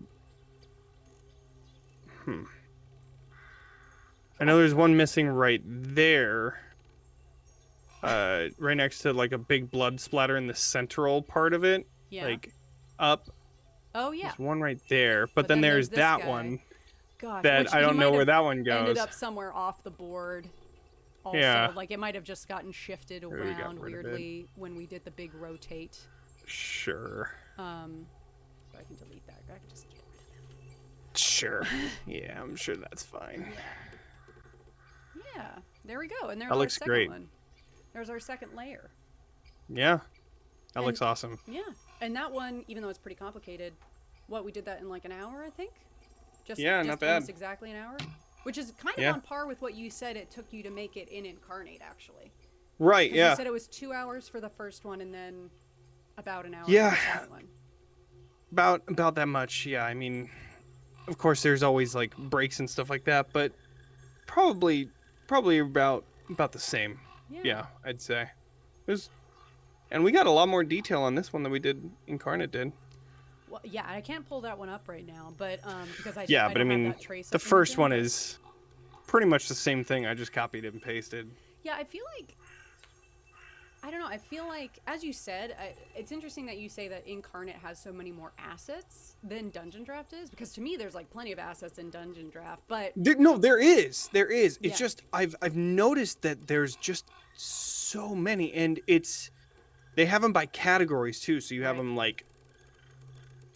A: I know there's one missing right there. Right next to like a big blood splatter in the central part of it.
B: Yeah.
A: Like up.
B: Oh yeah.
A: There's one right there, but then there's that one.
B: Gosh,
A: that I don't know where that one goes.
B: Ended up somewhere off the board. Also, like it might have just gotten shifted around weirdly when we did the big rotate.
A: Sure.
B: So I can delete that. I can just get rid of him.
A: Sure. Yeah, I'm sure that's fine.
B: Yeah. There we go. And there's
A: that looks
B: our second
A: great.
B: one. There's our second layer.
A: Yeah. That looks awesome.
B: Yeah. And that one, even though it's pretty complicated, we did that in like an hour, I think? Just
A: not bad.
B: Almost exactly an hour. Which is kind of on par with what you said it took you to make it in Incarnate, actually.
A: Right, yeah.
B: You said it was 2 hours for the first one and then about an hour for
A: the
B: second one.
A: About that much, yeah. I mean, of course there's always like breaks and stuff like that, but probably about the same. Yeah, I'd say. And we got a lot more detail on this one than we did Incarnate did.
B: Well, yeah, I can't pull that one up right now, but because I
A: but I mean,
B: have that trace
A: the first one is pretty much the same thing. I just copied and pasted.
B: Yeah, I feel like I don't know. I feel like, as you said, it's interesting that you say that Incarnate has so many more assets than Dungeondraft is, because to me, there's like plenty of assets in Dungeondraft. But
A: no, there is. It's just I've noticed that there's just so many, and they have them by categories too. So you have them like,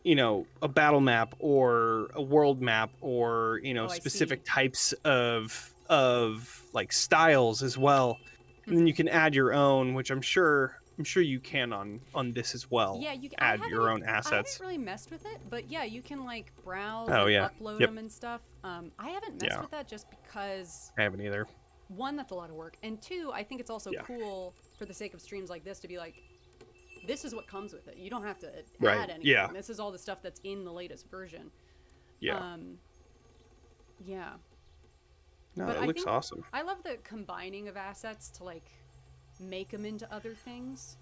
A: you know, a battle map or a world map or, you know, specific types of like styles as well. And then you can add your own, which I'm sure you can on this as well.
B: Yeah, you can
A: add your own assets.
B: I haven't really messed with it, but yeah, you can like browse and upload them and stuff. I haven't messed with that just because
A: I haven't either.
B: One, that's a lot of work, and two, I think it's also cool for the sake of streams like this to be like, this is what comes with it. You don't have to add anything.
A: Yeah.
B: This is all the stuff that's in the latest version.
A: Yeah.
B: Yeah.
A: No,
B: but
A: it looks awesome.
B: I love the combining of assets to like make them into other things.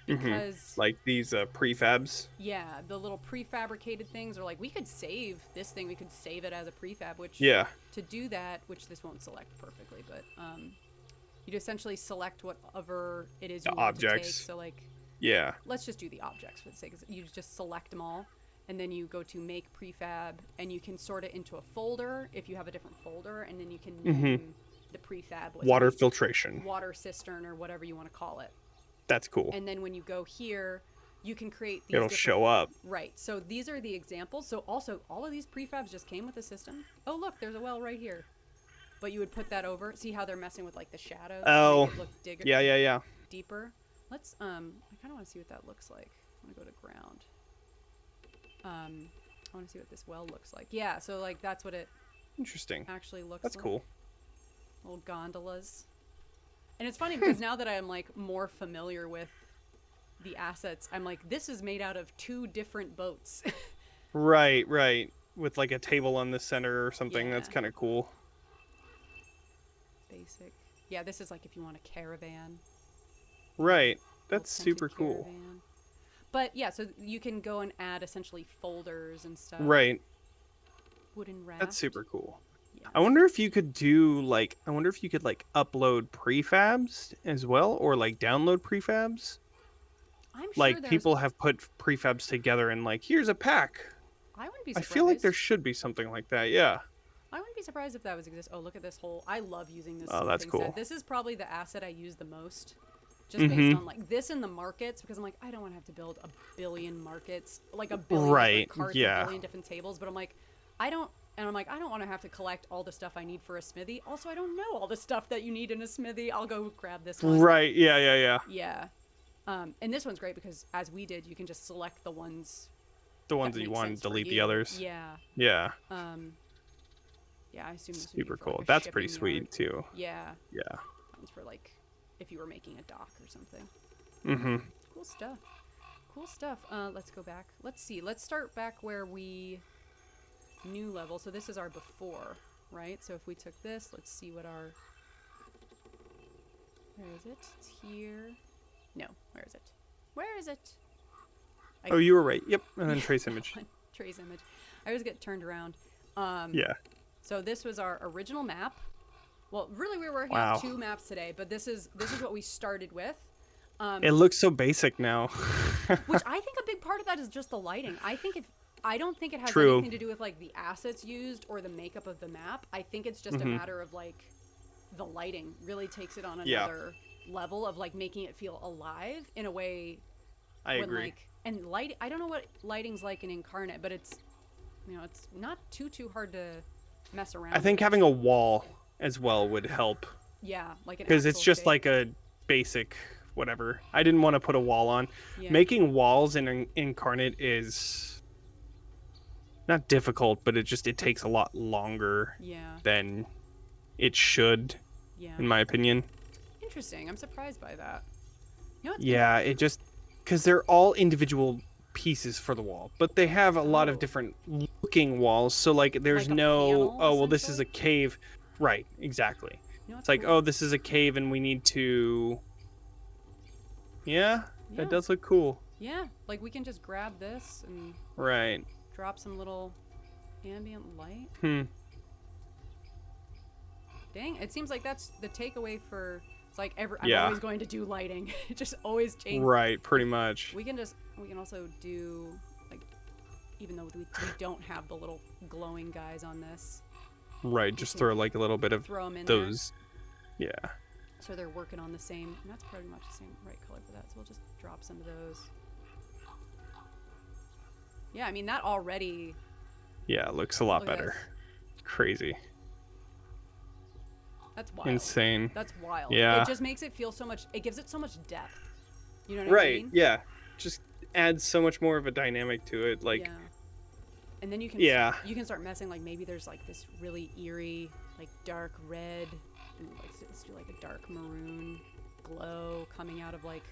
B: Because
A: like these prefabs.
B: Yeah, the little prefabricated things, or like we could save this thing, we could save it as a prefab, which to do that, which this won't select perfectly, but you'd essentially select whatever it is you want to take. So like let's just do the objects for the sake of it. You just select them all, and then you go to make prefab, and you can sort it into a folder if you have a different folder, and then you can name the prefab
A: water filtration,
B: water cistern, or whatever you want to call it.
A: That's cool.
B: And then when you go here, you can create these.
A: It'll show up.
B: Right. So these are the examples. So also all of these prefabs just came with the system. Oh look, there's a well right here. But you would put that over. See how they're messing with like the shadows?
A: Oh.
B: To make it look
A: Yeah.
B: Deeper. Let's I kind of want to see what that looks like. I'm gonna go to ground. I want to see what this well looks like. Yeah, so like that's what it
A: Interesting.
B: actually looks
A: That's
B: like.
A: cool.
B: Little gondolas. And it's funny because now that I'm like more familiar with the assets, I'm like, this is made out of 2 different boats.
A: Right, right. With like a table on the center or something.
B: Yeah.
A: That's kind of cool.
B: Basic. Yeah, this is like if you want a caravan.
A: Right.
B: Little
A: That's
B: tented
A: super cool.
B: caravan. But yeah, so you can go and add essentially folders and stuff.
A: Right.
B: Wooden raft.
A: That's super cool.
B: Yeah.
A: I wonder if you could do like upload prefabs as well, or like download prefabs.
B: I'm sure
A: Like
B: there's...
A: people have put prefabs together and like, here's a pack.
B: I wouldn't be
A: I
B: surprised.
A: feel like there should be something like that. Yeah.
B: I wouldn't be surprised if that was exist. Oh, look at this hole. I love using this.
A: Oh, that's
B: smithing set.
A: cool.
B: This is probably the asset I use the most. Just based on like this in the markets, because I'm like, I don't want to have to build a billion markets, like a billion different carts, a billion different tables. But I'm like, I don't want to have to collect all the stuff I need for a smithy. Also, I don't know all the stuff that you need in a smithy. I'll go grab this one.
A: Right. Yeah.
B: Yeah. And this one's great because as we did, you can just select the ones.
A: The ones that you want and delete the others.
B: Yeah.
A: Yeah.
B: Yeah, I assume this would be
A: Super
B: for,
A: cool.
B: like, a
A: That's pretty
B: shipping
A: sweet
B: yard.
A: too.
B: Yeah.
A: Yeah.
B: One's for like if you were making a dock or something.
A: Mm-hmm.
B: Cool stuff. Cool stuff. Let's go back. Let's see. Let's start back where we new level. So this is our before, right? So if we took this, let's see what our... Where is it? It's here. No, where is it? Where is it?
A: Oh, you were right. Yep. And then trace image.
B: Trace image. I always get turned around.
A: Yeah.
B: So this was our original map. Well, really we were working
A: Wow.
B: on 2 maps today, but this is what we started with.
A: It looks so basic now.
B: Which I think a big part of that is just the lighting. I don't think it has
A: True.
B: anything to do with like the assets used or the makeup of the map. I think it's just a matter of like the lighting really takes it on another level of like making it feel alive in a way.
A: I agree.
B: Like, and light, I don't know what lighting's like in Incarnate, but it's, you know, it's not too hard to mess around.
A: I think having a wall as well would help.
B: Yeah, like an
A: because it's
B: actual
A: just
B: shape.
A: like a basic whatever. I didn't want to put a wall on.
B: Yeah.
A: Making walls in Incarnate is not difficult, but it takes a lot longer than it should, in my opinion.
B: Interesting. I'm surprised by that. You know
A: Yeah, it just because they're all individual pieces for the wall, but they have a lot of different looking walls. So like there's
B: Like a
A: no
B: panel,
A: oh well this is
B: essentially?
A: a cave, right? Exactly.
B: You know
A: It's like
B: cool?
A: oh this is a cave and we need to. Yeah, that does look cool.
B: Yeah, like we can just grab this and
A: Right.
B: drop some little ambient light. Dang, it seems like that's the takeaway for. It's like I'm always going to do lighting. It just always changes.
A: Right, pretty much.
B: We can also do like, even though we don't have the little glowing guys on this.
A: Right, just throw like a little bit of
B: throw them in
A: those. Yeah.
B: So they're working on the same, and that's pretty much the same right color for that. So we'll just drop some of those. Yeah, I mean that already.
A: Yeah, it looks a lot
B: Look at
A: better.
B: this.
A: Crazy.
B: That's wild.
A: Insane.
B: That's wild.
A: Yeah.
B: It just makes it feel so much. It gives it so much depth. You know what I
A: Right.
B: mean?
A: Yeah. Just adds so much more of a dynamic to it. Like.
B: Yeah. And then you can.
A: Yeah.
B: You can start messing like maybe there's like this really eerie like dark red and like let's do like a dark maroon glow coming out of like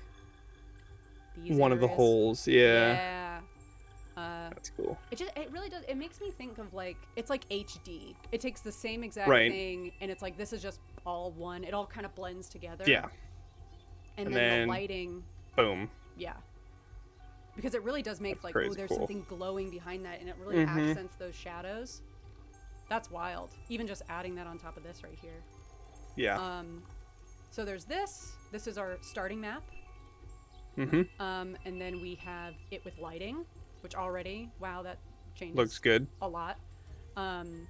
B: these.
A: One of the
B: areas.
A: holes. Yeah.
B: Yeah.
A: That's cool.
B: It really does. It makes me think of like it's like HD. It takes the same exact
A: Right.
B: thing, and it's like this is just all one. It all kind of blends together.
A: Yeah.
B: And then
A: then-
B: the lighting.
A: Boom.
B: Yeah. Because it really does make
A: That's
B: like
A: crazy
B: there's
A: cool.
B: something glowing behind that, and it really accents those shadows. That's wild. Even just adding that on top of this right here.
A: Yeah.
B: So there's this. This is our starting map.
A: Mm-hmm.
B: And then we have it with lighting, which already, wow, that changes.
A: Looks good.
B: A lot. And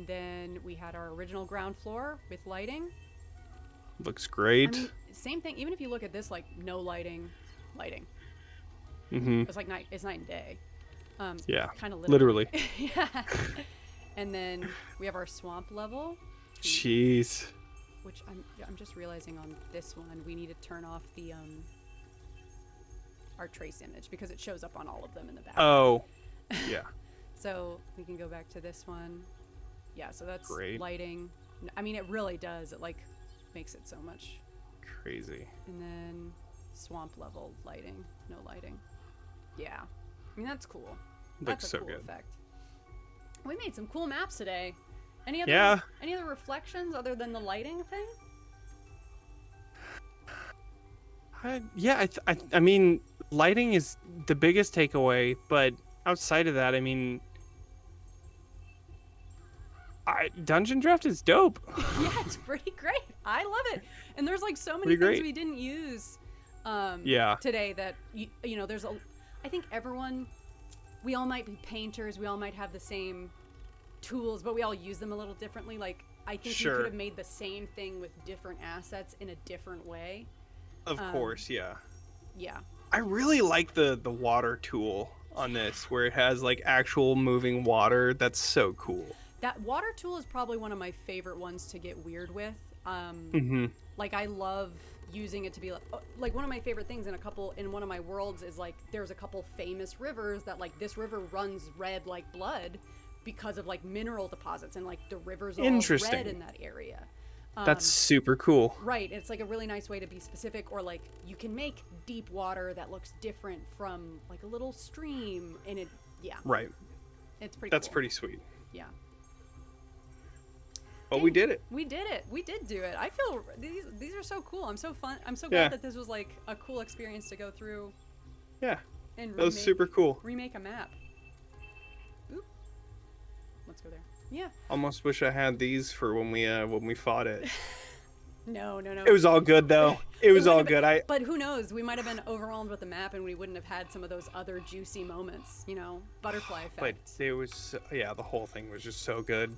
B: then we had our original ground floor with lighting.
A: Looks great.
B: I mean, same thing. Even if you look at this, like no lighting.
A: Mm-hmm.
B: It's like night and day.
A: Yeah.
B: Kind of
A: Literally.
B: yeah. And then we have our swamp level,
A: Jeez.
B: which I'm just realizing on this one we need to turn off the our trace image because it shows up on all of them in the back.
A: Oh. Yeah.
B: So we can go back to this one. Yeah, so that's
A: Great.
B: lighting. I mean, it really does. It like makes it so much.
A: Crazy.
B: And then swamp level lighting. No lighting. Yeah. I mean, that's cool. That's
A: Looks
B: a
A: so
B: cool
A: good.
B: effect. We made some cool maps today. Any other reflections other than the lighting thing?
A: I mean, lighting is the biggest takeaway, but outside of that, I mean, Dungeondraft is dope.
B: Yeah, it's pretty great. I love it. And there's like so many
A: Pretty
B: things
A: great.
B: we didn't use
A: Yeah.
B: today that, you know, I think we all might be painters. We all might have the same tools, but we all use them a little differently. Like, I think we could have made the same thing with different assets in a different way.
A: Of course, yeah.
B: Yeah.
A: I really like the water tool on this, where it has like actual moving water. That's so cool.
B: That water tool is probably one of my favorite ones to get weird with. Like, I love using it to be like one of my favorite things in one of my worlds is like there's a couple famous rivers that like this river runs red like blood because of like mineral deposits, and like the river's all red in that area.
A: That's super cool.
B: Right. It's like a really nice way to be specific, or like you can make deep water that looks different from like a little stream, and
A: Right.
B: It's pretty
A: That's
B: cool.
A: pretty sweet.
B: Yeah.
A: But we did it.
B: We did it. We did do it. I feel these are so cool. I'm so fun. I'm so glad that this was like a cool experience to go through.
A: Yeah.
B: And
A: that was super cool.
B: Remake a map. Oop. Let's go there. Yeah.
A: Almost wish I had these for when we fought it.
B: No.
A: It was all good though. It was all good.
B: But who knows? We might have been overwhelmed with the map, and we wouldn't have had some of those other juicy moments. You know, butterfly effect.
A: But it was the whole thing was just so good.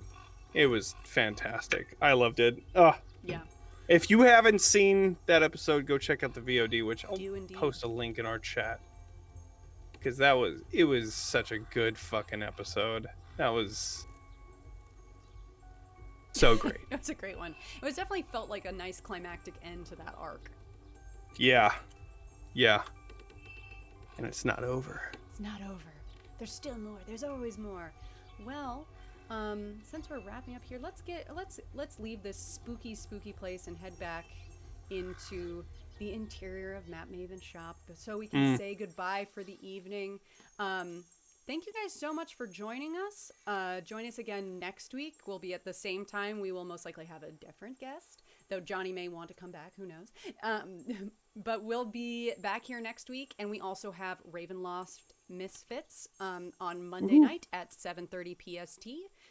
A: It was fantastic. I loved it.
B: Yeah.
A: If you haven't seen that episode, go check out the VOD, which I'll post a link in our chat. Because it was such a good fucking episode. That was so great.
B: It was a great one. It was definitely felt like a nice climactic end to that arc.
A: Yeah. Yeah. And it's not over.
B: It's not over. There's still more. There's always more. Well, since we're wrapping up here, let's leave this spooky place and head back into the interior of Map Maven shop so we can say goodbye for the evening. Thank you guys so much for joining us. Join us again next week. We'll be at the same time. We will most likely have a different guest, though Jonny may want to come back. Who knows? But we'll be back here next week, and we also have Ravenloft Mist-fits on Monday night at 7:30 PST.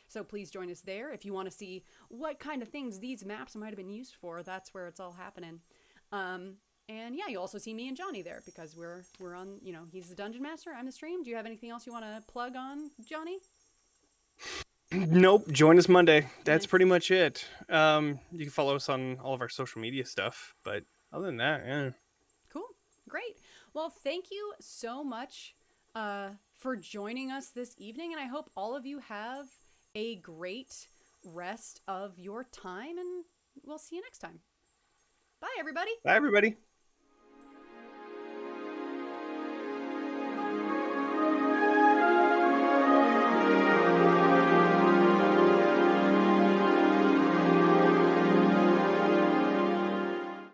B: So please join us there. If you want to see what kind of things these maps might have been used for, that's where it's all happening. And yeah, you also see me and Jonny there because we're on, you know, he's the dungeon master, I'm the stream. Do you have anything else you want to plug on, Jonny?
A: Nope. Join us Monday. That's pretty much it. You can follow us on all of our social media stuff, but other than that, yeah.
B: Cool. Great. Well, thank you so much for joining us this evening, and I hope all of you have a great rest of your time, and we'll see you next time. Bye, everybody.
A: Bye, everybody.